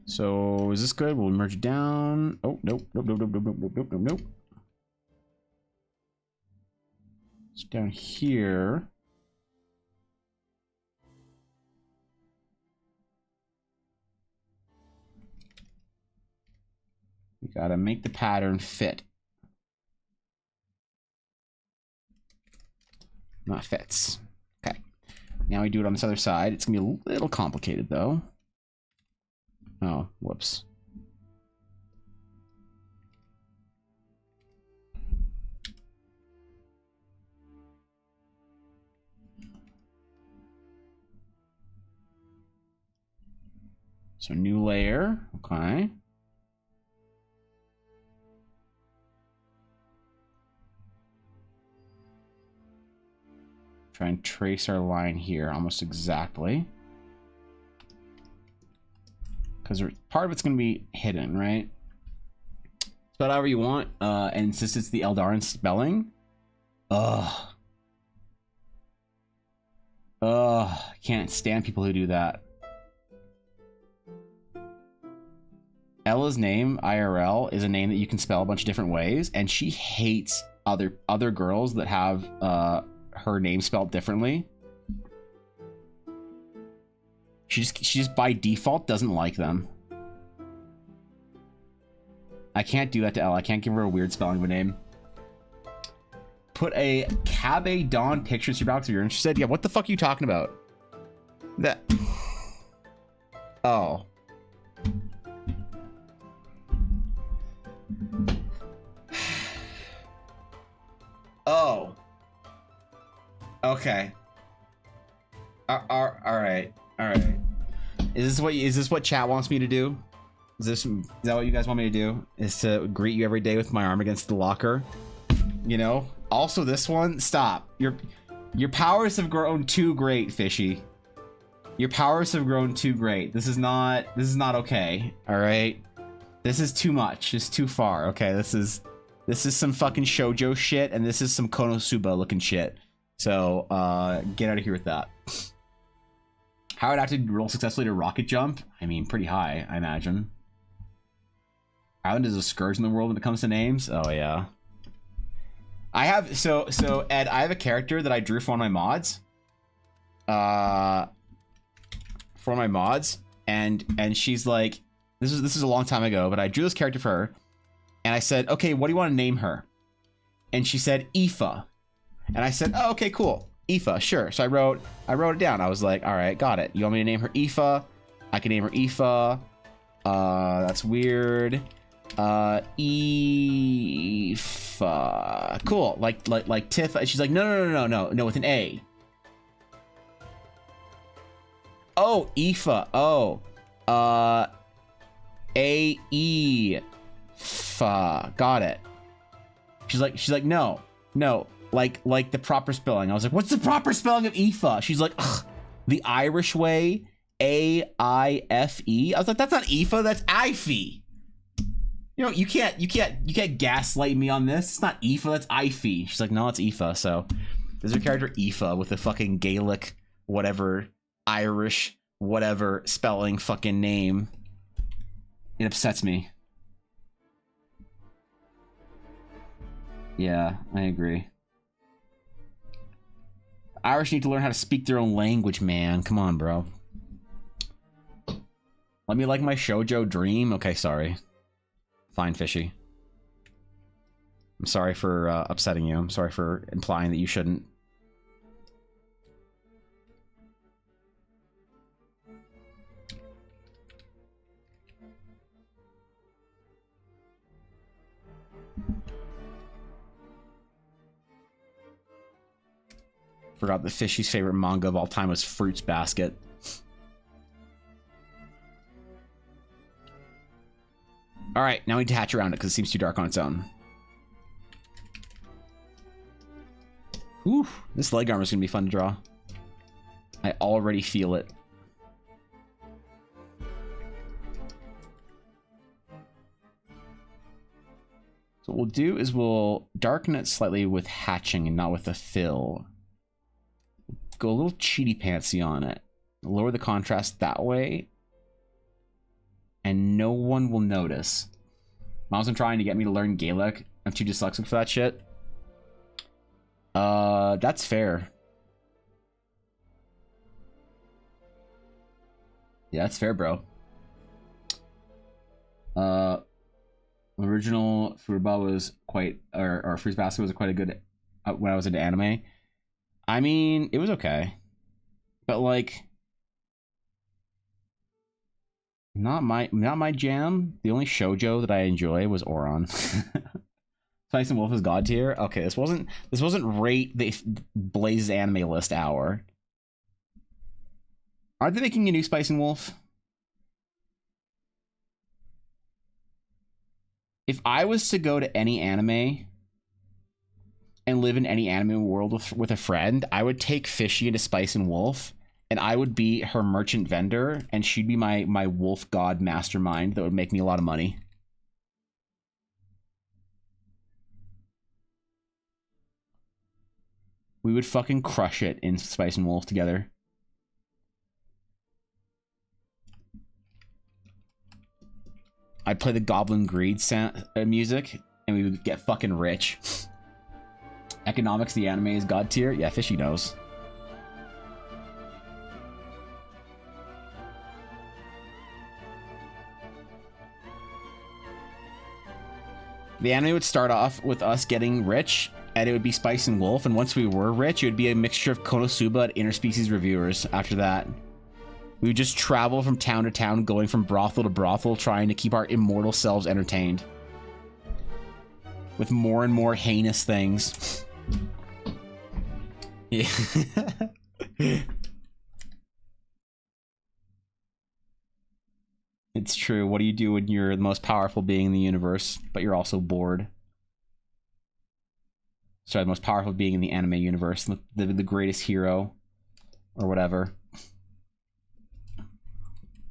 So is this good? We'll merge it down. Oh, nope, nope, nope, nope, nope, nope, nope, nope, nope. It's down here. We gotta make the pattern fit. Not fits. Okay. Now we do it on this other side. It's gonna be a little complicated though. Oh, whoops. So new layer. Okay. Try and trace our line here almost exactly. Because part of it's going to be hidden, right? Spell however you want, and since it's the Eldarin spelling, ugh. Ugh, can't stand people who do that. Ella's name, IRL, is a name that you can spell a bunch of different ways, and she hates other girls that have her name spelled differently. She just by default doesn't like them. I can't do that to Ella. I can't give her a weird spelling of a name. Put a Cabe Dawn picture in your box if you're interested. Yeah, what the fuck are you talking about? That. Oh. Oh. Okay. All right. All right. Is this what chat wants me to do? Is that what you guys want me to do? Is to greet you every day with my arm against the locker? You know? Also this one, stop. Your powers have grown too great, Fishy. Your powers have grown too great. This is not okay. All right? This is too much. It's too far. Okay, this is some fucking shoujo shit, and this is some Konosuba looking shit. So, get out of here with that. How would I have to roll successfully to rocket jump? I mean, pretty high, I imagine. Island is a scourge in the world when it comes to names. Oh yeah. I have so Ed, I have a character that I drew for one of my mods. And she's like, this is a long time ago, but I drew this character for her, and I said, okay, what do you want to name her? And she said Aoife, and I said, oh, okay, cool, Aoife, sure. So I wrote it down. I was like, all right, got it. You want me to name her Aoife? I can name her Aoife. That's weird. Aoife. Cool. Like Tiff. She's like, no, with an A. Oh, Aoife. Oh. A-E. Got it. She's like, no. Like the proper spelling. I was like, what's the proper spelling of Aoife? She's like, ugh, the Irish way. A-I-F-E. I was like, that's not Aoife, that's Ife. You know, you can't gaslight me on this. It's not Aoife, that's Ife. She's like, no, it's Aoife. So there's her character Aoife with a fucking Gaelic, whatever, Irish, whatever spelling fucking name. It upsets me. Yeah, I agree. Irish need to learn how to speak their own language, man. Come on, bro. Let me like my shoujo dream. Okay, sorry. Fine, Fishy. I'm sorry for upsetting you. I'm sorry for implying that you shouldn't. Forgot that Fishy's favorite manga of all time was Fruits Basket. Alright, now we need to hatch around it because it seems too dark on its own. Whew, this leg armor is going to be fun to draw. I already feel it. So what we'll do is we'll darken it slightly with hatching and not with a fill. Go a little cheaty pantsy on it. Lower the contrast that way. And no one will notice. Mom's been trying to get me to learn Gaelic. I'm too dyslexic for that shit. That's fair. Yeah, that's fair, bro. Original Furuba was quite, or Fruits Basket was quite a good when I was into anime. I mean, it was okay, but like, not my jam. The only shoujo that I enjoy was Oron. Spice and Wolf is god tier. Okay, this wasn't rate the Blaze's anime list hour. Are they making a new Spice and Wolf? If I was to go to any anime and live in any anime world with a friend, I would take Fishy into Spice and Wolf, and I would be her merchant vendor, and she'd be my wolf god mastermind that would make me a lot of money. We would fucking crush it in Spice and Wolf together. I'd play the Goblin Greed music, and we would get fucking rich. Economics, the anime is god tier. Yeah, Fishy knows. The anime would start off with us getting rich, and it would be Spice and Wolf, and once we were rich, it would be a mixture of Konosuba and interspecies reviewers after that. We would just travel from town to town, going from brothel to brothel, trying to keep our immortal selves entertained. With more and more heinous things. Yeah. It's true. What do you do when you're the most powerful being in the universe, but you're also bored? Sorry, the most powerful being in the anime universe, the greatest hero, or whatever.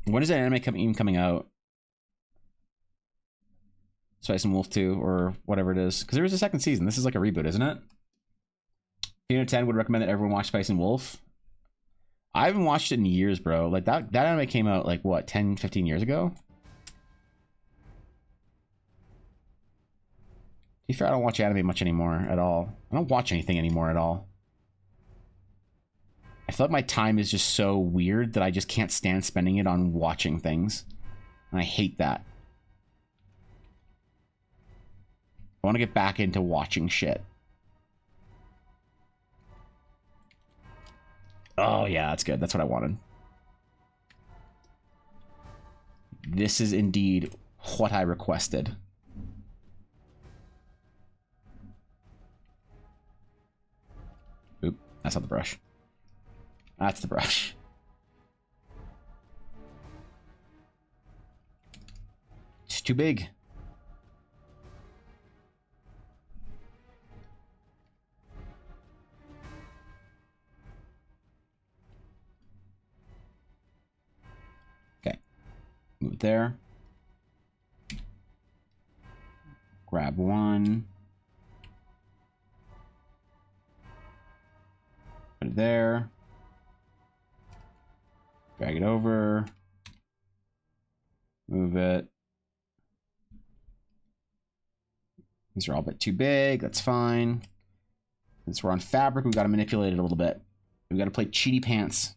When is that anime even coming out? Spice and Wolf 2, or whatever it is. Because there was a second season. This is like a reboot, isn't it? 10 out of 10 would recommend that everyone watch Spice and Wolf. I haven't watched it in years, bro. Like, that anime came out, like, what, 10, 15 years ago? To be fair, I don't watch anime much anymore at all. I don't watch anything anymore at all. I feel like my time is just so weird that I just can't stand spending it on watching things. And I hate that. I want to get back into watching shit. Oh, yeah, that's good. That's what I wanted. This is indeed what I requested. Oop, that's not the brush. That's the brush. It's too big. Okay. Move it there. Grab one. Put it there. Drag it over. Move it. These are all a bit too big. That's fine. Since we're on fabric, we've got to manipulate it a little bit. We've got to play cheaty pants.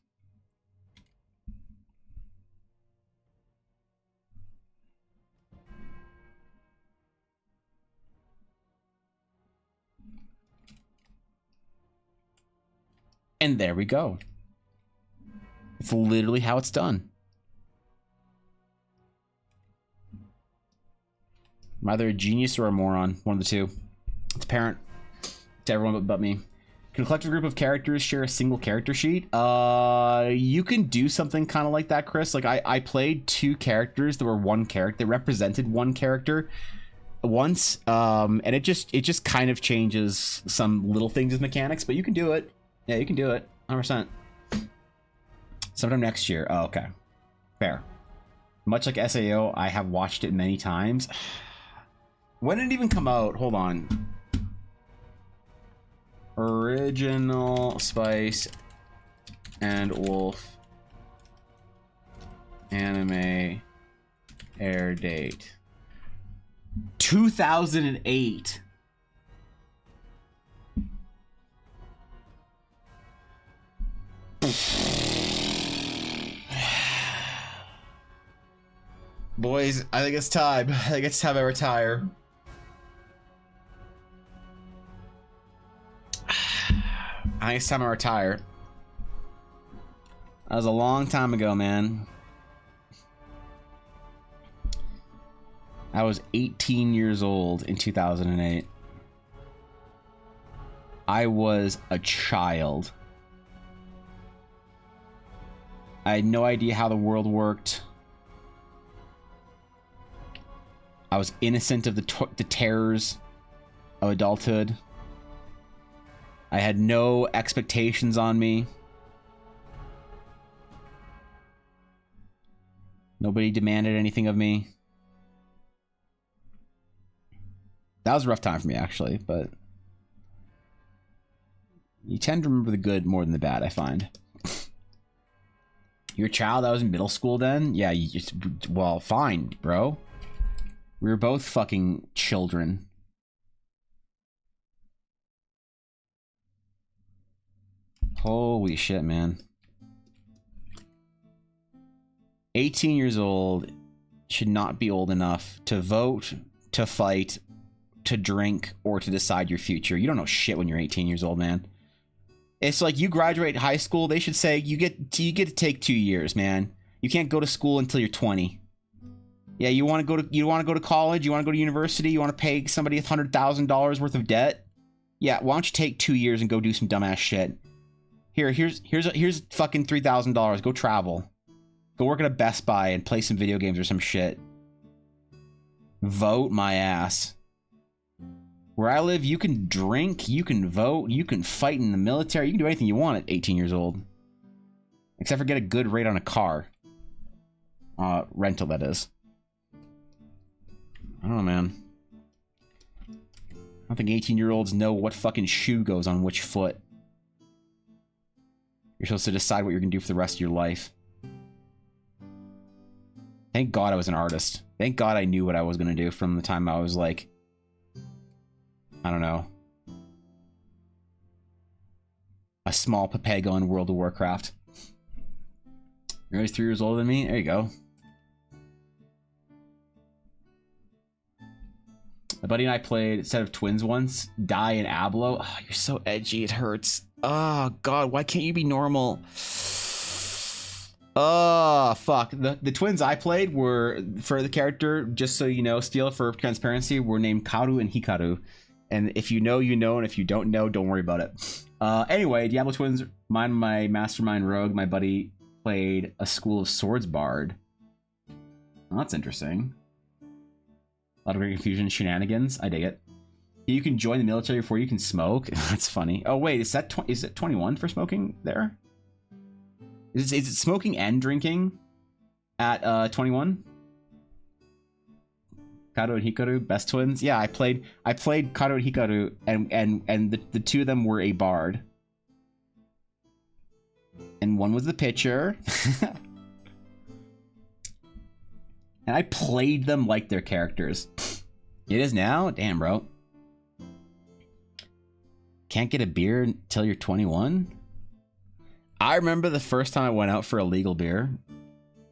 And there we go. It's literally how it's done. I'm either a genius or a moron. One of the two. It's apparent to everyone but me. Can a collective group of characters share a single character sheet? You can do something kind of like that, Chris. Like, I played two characters that were one character. They represented one character once. And it just kind of changes some little things with mechanics, but you can do it. Yeah, you can do it. 100%. Sometime next year. Oh, okay. Fair. Much like SAO, I have watched it many times. When did it even come out? Hold on. Original Spice and Wolf anime air date. 2008. Boys, I think it's time. I think it's time I retire. I think it's time I retire. That was a long time ago, man. I was 18 years old in 2008. I was a child. I had no idea how the world worked. I was innocent of the terrors of adulthood. I had no expectations on me. Nobody demanded anything of me. That was a rough time for me, actually, but you tend to remember the good more than the bad, I find. You're a child that was in middle school then? Yeah, well, fine, bro. We were both fucking children. Holy shit, man. 18 years old should not be old enough to vote, to fight, to drink, or to decide your future. You don't know shit when you're 18 years old, man. It's like you graduate high school, they should say you get to take 2 years, man. You can't go to school until you're 20. Yeah, you want to go to college, you want to go to university, you want to pay somebody $100,000 worth of debt? Yeah, why don't you take 2 years and go do some dumbass shit? Here's fucking $3,000. Go travel. Go work at a Best Buy and play some video games or some shit. Vote my ass. Where I live, you can drink, you can vote, you can fight in the military, you can do anything you want at 18 years old. Except for get a good rate on a car. Rental, that is. I don't know, man. I don't think 18-year-olds know what fucking shoe goes on which foot. You're supposed to decide what you're gonna do for the rest of your life. Thank God I was an artist. Thank God I knew what I was gonna do from the time I was like, I don't know, a small Papago in World of Warcraft. You're always 3 years older than me? There you go. My buddy and I played a set of twins once. Die and Ablo. Oh, you're so edgy, it hurts. Oh, God, why can't you be normal? Oh, fuck. The twins I played were, for the character, just so you know, Steel, for transparency, were named Karu and Hikaru. And if you know, you know, and if you don't know, don't worry about it. Anyway, Diablo Twins, mine, my mastermind rogue, my buddy played a School of Swords bard. Well, that's interesting. A lot of great confusion, shenanigans. I dig it. You can join the military before you can smoke. That's funny. Oh wait, is it 21 for smoking there? Is it smoking and drinking at 21? Karu and Hikaru, best twins. Yeah, I played Karu and Hikaru, and the two of them were a bard, and one was the pitcher. And I played them like their characters. It is now? Damn, bro. Can't get a beer until you're 21? I remember the first time I went out for a legal beer.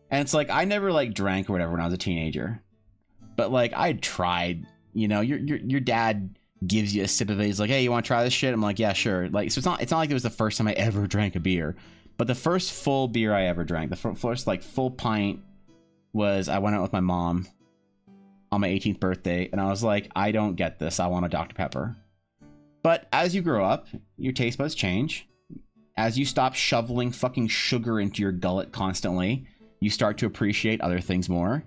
And it's like, I never like drank or whatever when I was a teenager. But like, I tried, you know, your dad gives you a sip of it. He's like, hey, you want to try this shit? I'm like, yeah, sure. Like, so it's not like it was the first time I ever drank a beer. But the first full beer I ever drank, the first like full pint, was I went out with my mom on my 18th birthday, and I was like, I don't get this. I want a Dr. Pepper. But as you grow up, your taste buds change. As you stop shoveling fucking sugar into your gullet constantly, you start to appreciate other things more.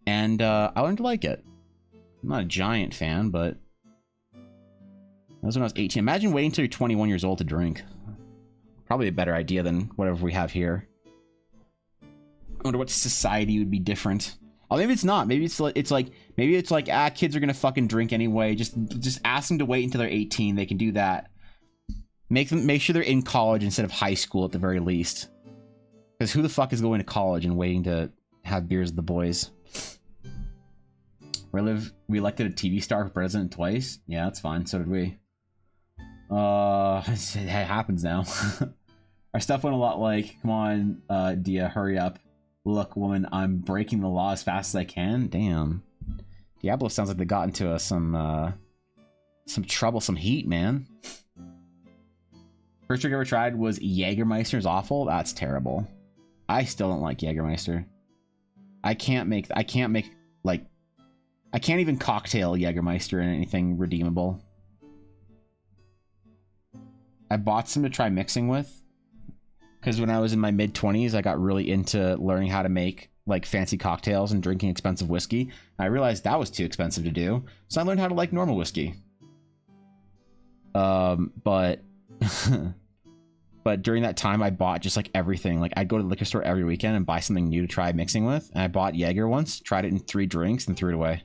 And I learned to like it. I'm not a giant fan, but that was when I was 18. Imagine waiting until you're 21 years old to drink. Probably a better idea than whatever we have here. I wonder what society would be different. Oh, maybe it's not. Maybe it's like ah, kids are gonna fucking drink anyway. Just ask them to wait until they're 18. They can do that. Make sure they're in college instead of high school at the very least. Because who the fuck is going to college and waiting to have beers with the boys? Where I live, we elected a TV star for president twice. Yeah, that's fine. So did we. It happens now. Our stuff went a lot like, come on, Dia, hurry up. Look, woman, I'm breaking the law as fast as I can. Damn. Diablo sounds like they got into some trouble, some heat, man. First drink I ever tried was Jägermeister's awful. That's terrible. I still don't like Jägermeister. I can't even cocktail Jägermeister in anything redeemable. I bought some to try mixing with. Because when I was in my mid-20s, I got really into learning how to make like fancy cocktails and drinking expensive whiskey. I realized that was too expensive to do, so I learned how to like normal whiskey. But during that time, I bought just like everything. Like I'd go to the liquor store every weekend and buy something new to try mixing with. And I bought Jaeger once, tried it in 3 drinks, and threw it away.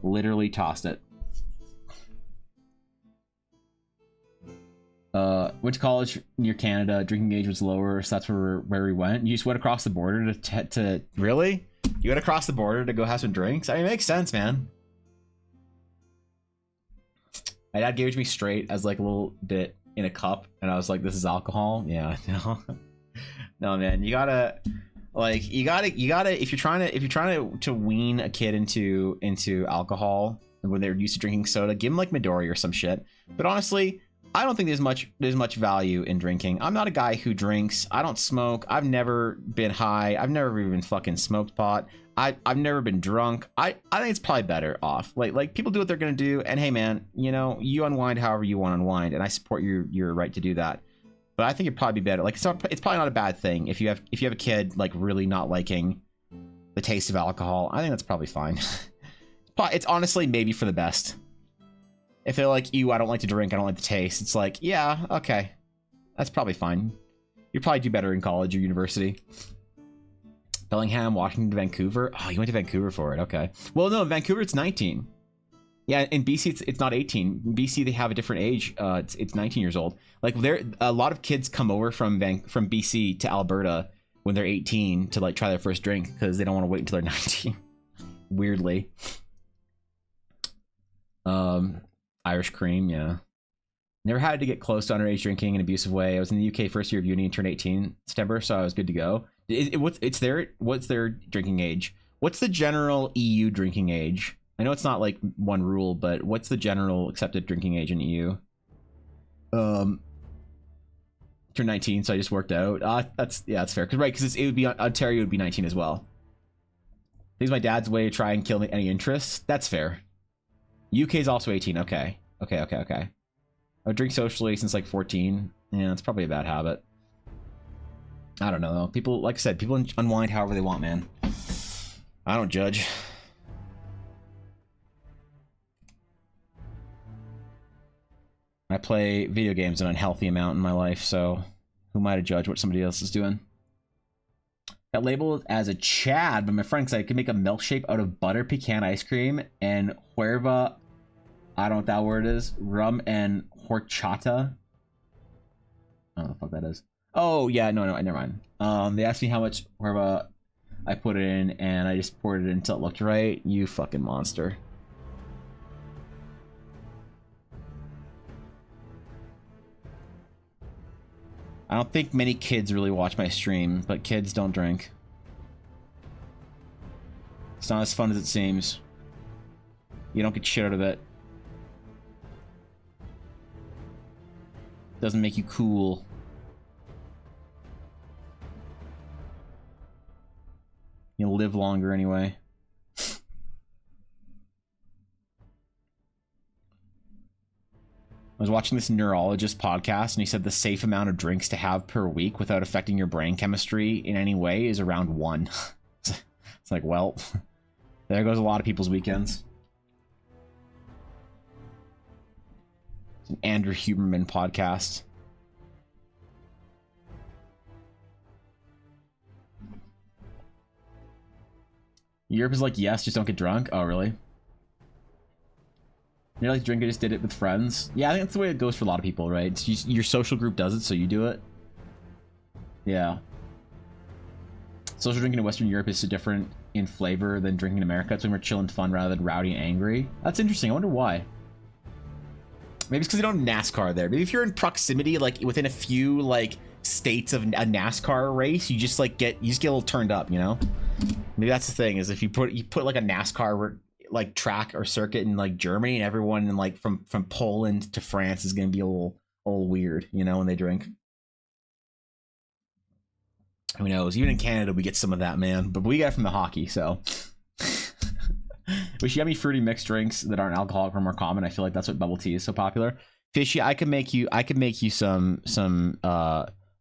Literally tossed it. Went to college near Canada. Drinking age was lower, so that's where we went. You just went across the border to really? You gotta cross the border to go have some drinks? I mean, it makes sense, man. My dad gave it to me straight as like a little bit in a cup, and I was like, "This is alcohol." Yeah, no, no, man. You gotta, like, you gotta. If you're trying to wean a kid into alcohol when they're used to drinking soda, give them like Midori or some shit. But honestly, I don't think there's much value in drinking. I'm not a guy who drinks. I don't smoke. I've never been high. I've never even fucking smoked pot. I've never been drunk. I think it's probably better off. Like people do what they're gonna do, and hey man, you know, you unwind however you want to unwind, and I support your right to do that. But I think it'd probably be better. Like it's probably not a bad thing if you have a kid like really not liking the taste of alcohol. I think that's probably fine. It's honestly maybe for the best. If they're like, I don't like to drink, I don't like the taste, it's like, yeah, okay. That's probably fine. You'd probably do better in college or university. Bellingham, Washington, Vancouver. Oh, you went to Vancouver for it, okay. Well, no, in Vancouver it's 19. Yeah, in BC it's not 18. In BC they have a different age. It's 19 years old. Like a lot of kids come over from BC to Alberta when they're 18 to like try their first drink because they don't want to wait until they're 19. Weirdly. Irish cream, yeah. Never had to get close to underage drinking in an abusive way. I was in the UK first year of uni and turned 18 in September, so I was good to go. What's their drinking age? What's the general EU drinking age? I know it's not like one rule, but what's the general accepted drinking age in EU? Turned 19, so I just worked out. That's fair. Because it would be Ontario would be 19 as well. I think it's my dad's way to try and kill any interest. That's fair. UK is also 18. Okay. I would drink socially since like 14. Yeah, it's probably a bad habit. I don't know though. People, like I said, people unwind however they want, man. I don't judge. I play video games an unhealthy amount in my life, so who am I to judge what somebody else is doing? Got labeled as a Chad, but my friend said I could make a milkshake out of butter pecan ice cream and huerva, I don't know what that word is, rum and horchata. I don't know what the fuck that is. Oh, yeah, no, never mind. They asked me how much huerva I put in, and I just poured it in until it looked right. You fucking monster. I don't think many kids really watch my stream, but kids don't drink. It's not as fun as it seems. You don't get shit out of it. Doesn't make you cool. You'll live longer anyway. I was watching this neurologist podcast, and he said the safe amount of drinks to have per week without affecting your brain chemistry in any way is around 1. It's like, well, there goes a lot of people's weekends. It's an Andrew Huberman podcast. Europe is like, yes, just don't get drunk. Oh, really? You're like, drink, I just did it with friends. Yeah, I think that's the way it goes for a lot of people, right? It's just, your social group does it, so you do it. Yeah. Social drinking in Western Europe is so different in flavor than drinking in America. It's way more chill and fun rather than rowdy and angry. That's interesting. I wonder why. Maybe it's because they don't NASCAR there. Maybe if you're in proximity, like within a few like states of a NASCAR race, you just like get a little turned up, you know? Maybe that's the thing, is if you put like a NASCAR like track or circuit in like Germany, and everyone in like from Poland to France is gonna be a little weird, you know, when they drink. Who knows? Even in Canada we get some of that, man, but we got it from the hockey. So wish yummy fruity mixed drinks that aren't alcoholic are more common. I feel like that's what bubble tea is so popular. Fishy, I could make you some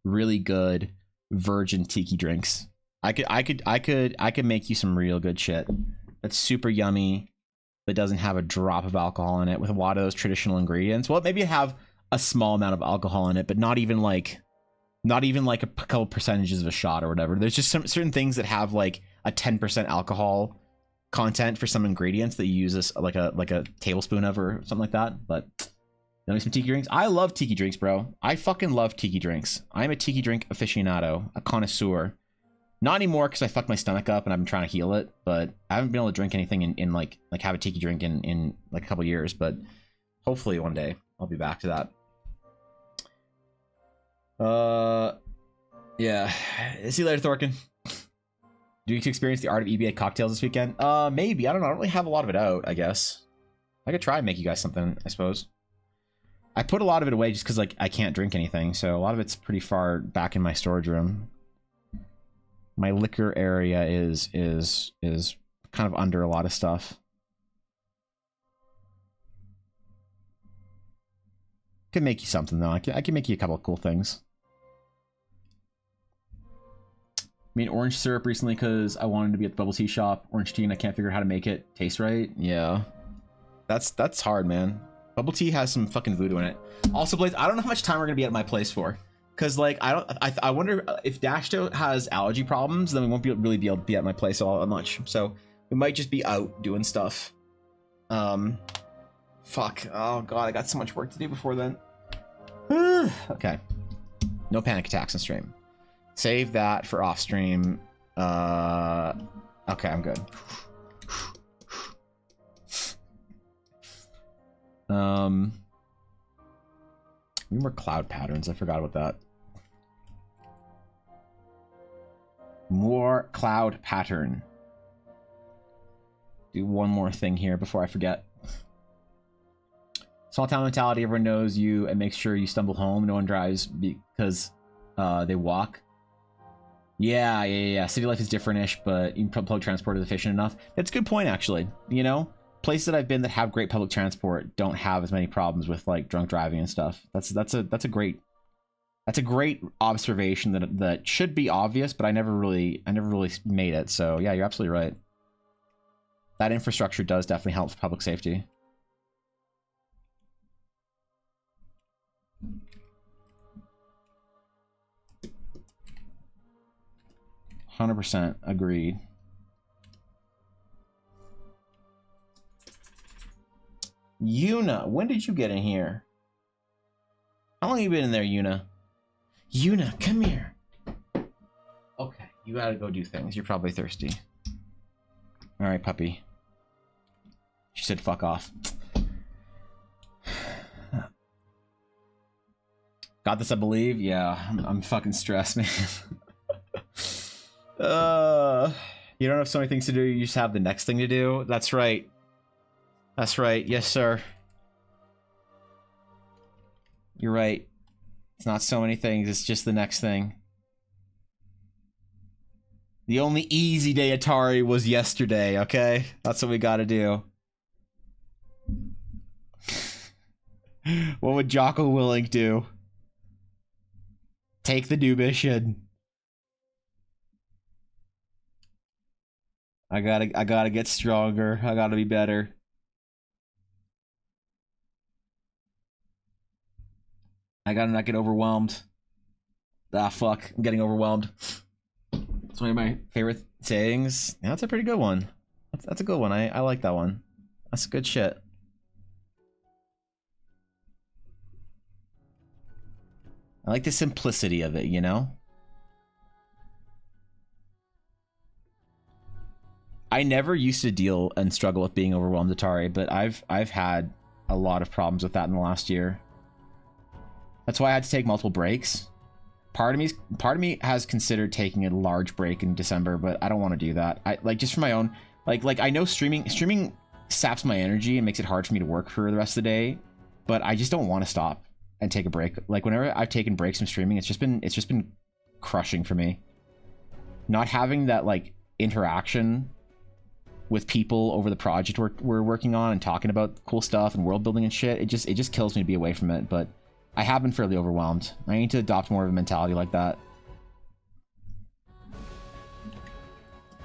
really good virgin tiki drinks. I could make you some real good shit that's super yummy, but doesn't have a drop of alcohol in it, with a lot of those traditional ingredients. Well, maybe have a small amount of alcohol in it, but not even like a couple percentages of a shot or whatever. There's just some certain things that have like a 10% alcohol content for some ingredients that you use this like a tablespoon of or something like that. But you know, some tiki drinks. I love tiki drinks, bro. I fucking love tiki drinks. I'm a tiki drink aficionado, a connoisseur. Not anymore because I fucked my stomach up and I've been trying to heal it, but I haven't been able to drink anything in like have a tiki drink in like a couple years, but hopefully one day I'll be back to that. Yeah. See you later, Thorkin. Do you experience the art of EBA cocktails this weekend? Maybe. I don't know. I don't really have a lot of it out, I guess. I could try and make you guys something, I suppose. I put a lot of it away just because like I can't drink anything, so a lot of it's pretty far back in my storage room. My liquor area is kind of under a lot of stuff. Could make you something though. I can make you a couple of cool things. Made orange syrup recently because I wanted to be at the bubble tea shop. Orange tea, and I can't figure out how to make it taste right. Yeah, that's hard, man. Bubble tea has some fucking voodoo in it. Also, Blaze, I don't know how much time we're gonna be at my place for. Cause like I wonder if Dashto has allergy problems, then we won't really be able to be at my place all that much. So we might just be out doing stuff. Fuck. Oh god, I got so much work to do before then. Okay. No panic attacks on stream. Save that for off stream. Okay, I'm good. More cloud patterns. I forgot about that. More cloud pattern. Do one more thing here before I forget. Small town mentality. Everyone knows you and makes sure you stumble home. No one drives because they walk. Yeah. City life is different-ish, but public transport is efficient enough. That's a good point, actually. You know, places that I've been that have great public transport don't have as many problems with like drunk driving and stuff. That's a great observation that should be obvious, but I never really made it. So yeah, you're absolutely right. That infrastructure does definitely help public safety. %, agreed. Yuna, when did you get in here? How long have you been in there, Yuna? Yuna, come here. Okay, you gotta go do things. You're probably thirsty. Alright, puppy. She said fuck off. Got this, I believe? Yeah, I'm fucking stressed, man. You don't have so many things to do, you just have the next thing to do? That's right. That's right, yes sir. You're right. It's not so many things, it's just the next thing. The only easy day Atari was yesterday, okay? That's what we gotta do. What would Jocko Willink do? Take the new mission. I gotta get stronger. I gotta be better. I gotta not get overwhelmed. Ah, fuck. I'm getting overwhelmed. It's one of my favorite sayings. Yeah, that's a pretty good one. That's a good one. I like that one. That's good shit. I like the simplicity of it, you know? I never used to deal and struggle with being overwhelmed, Atari, but I've had a lot of problems with that in the last year. That's why I had to take multiple breaks. Part of me has considered taking a large break in December, but I don't want to do that. I like just for my own like I know streaming saps my energy and makes it hard for me to work for the rest of the day, but I just don't want to stop and take a break. Like whenever I've taken breaks from streaming, it's just been crushing for me. Not having that like interaction with people over the project we're working on and talking about cool stuff and world building and shit, it just kills me to be away from it. But I have been fairly overwhelmed. I need to adopt more of a mentality like that.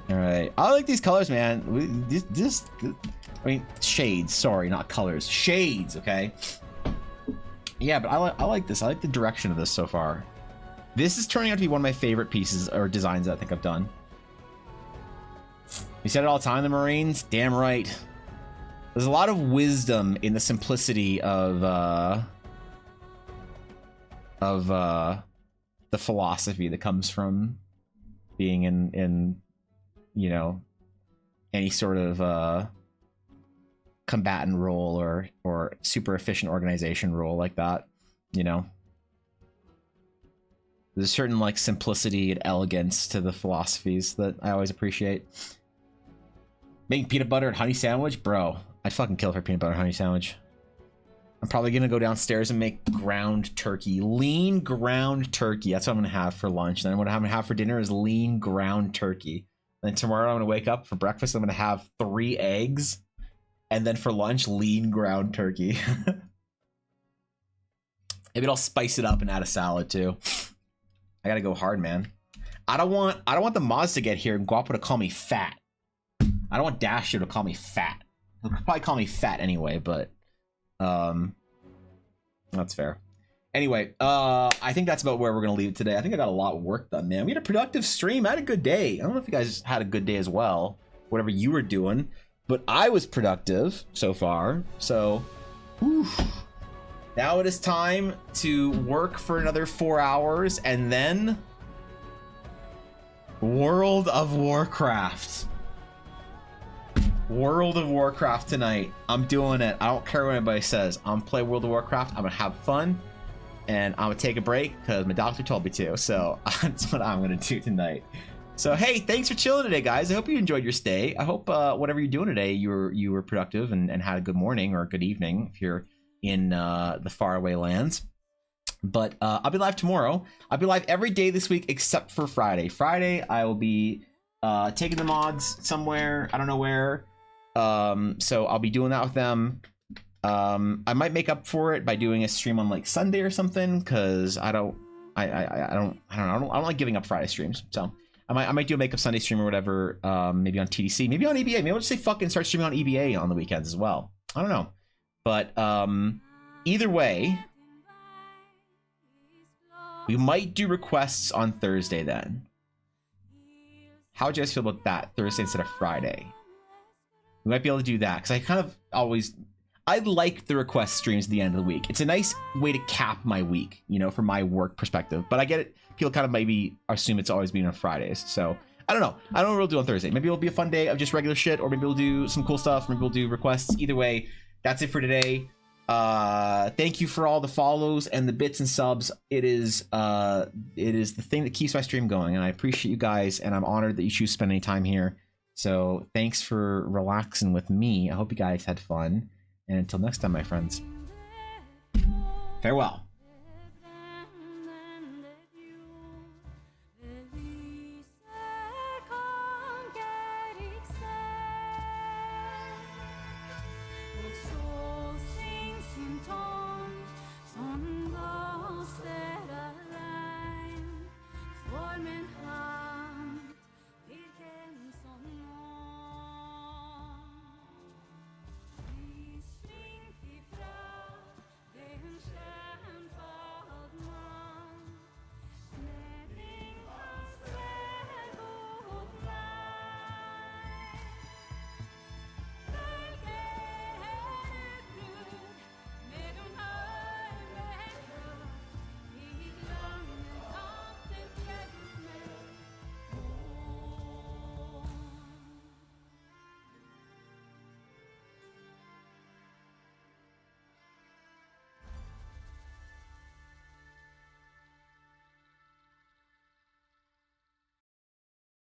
All right, I like these colors, man. I mean, shades. Sorry, not colors. Shades. Okay. Yeah, but I like this. I like the direction of this so far. This is turning out to be one of my favorite pieces or designs that I think I've done. We said it all the time, the Marines. Damn right. There's a lot of wisdom in the simplicity of the philosophy that comes from being in you know, any sort of combatant role or super efficient organization role like that, you know. There's a certain like simplicity and elegance to the philosophies that I always appreciate. Making peanut butter and honey sandwich, bro. I'd fucking kill for peanut butter and honey sandwich. I'm probably gonna go downstairs and make ground turkey, lean ground turkey. That's what I'm gonna have for lunch. Then what I'm gonna have for dinner is lean ground turkey. Then tomorrow I'm gonna wake up for breakfast. I'm gonna have 3 eggs, and then for lunch, lean ground turkey. Maybe I'll spice it up and add a salad too. I gotta go hard, man. I don't want the mods to get here and Guapo to call me fat. I don't want Dasher to call me fat. He'll probably call me fat anyway, but that's fair. Anyway, I think that's about where we're gonna leave it today. I think I got a lot of work done, man. We had a productive stream. I had a good day. I don't know if you guys had a good day as well, whatever you were doing, but I was productive so far. So, whew. Now it is time to work for another 4 hours and then World of Warcraft. World of Warcraft tonight. I'm doing it. I don't care what anybody says. I'm gonna play World of Warcraft. I'm gonna have fun and I'm gonna take a break because my doctor told me to. So that's what I'm gonna do tonight. So hey, thanks for chilling today, guys. I hope you enjoyed your stay. I hope whatever you're doing today, you were productive and had a good morning or a good evening if you're in the faraway lands. But I'll be live tomorrow. I'll be live every day this week except for Friday. Friday I will be taking the mods somewhere. I don't know where. So I'll be doing that with them. I might make up for it by doing a stream on like Sunday or something, because I don't like giving up Friday streams. So I might do a makeup Sunday stream or whatever. Maybe on TDC, maybe on EBA. Maybe I'll just say fucking start streaming on EBA on the weekends as well. I don't know. But either way, we might do requests on Thursday then. How would you guys feel about that? Thursday instead of Friday. We might be able to do that, because I kind of I like the request streams at the end of the week. It's a nice way to cap my week, you know, from my work perspective. But I get it. People kind of maybe assume it's always been on Fridays. So I don't know. I don't know what we'll do on Thursday. Maybe it'll be a fun day of just regular shit, or maybe we'll do some cool stuff. Maybe we'll do requests. Either way, that's it for today. Thank you for all the follows and the bits and subs. It is the thing that keeps my stream going, and I appreciate you guys, and I'm honored that you choose to spend any time here. So thanks for relaxing with me. I hope you guys had fun, and until next time, my friends, farewell.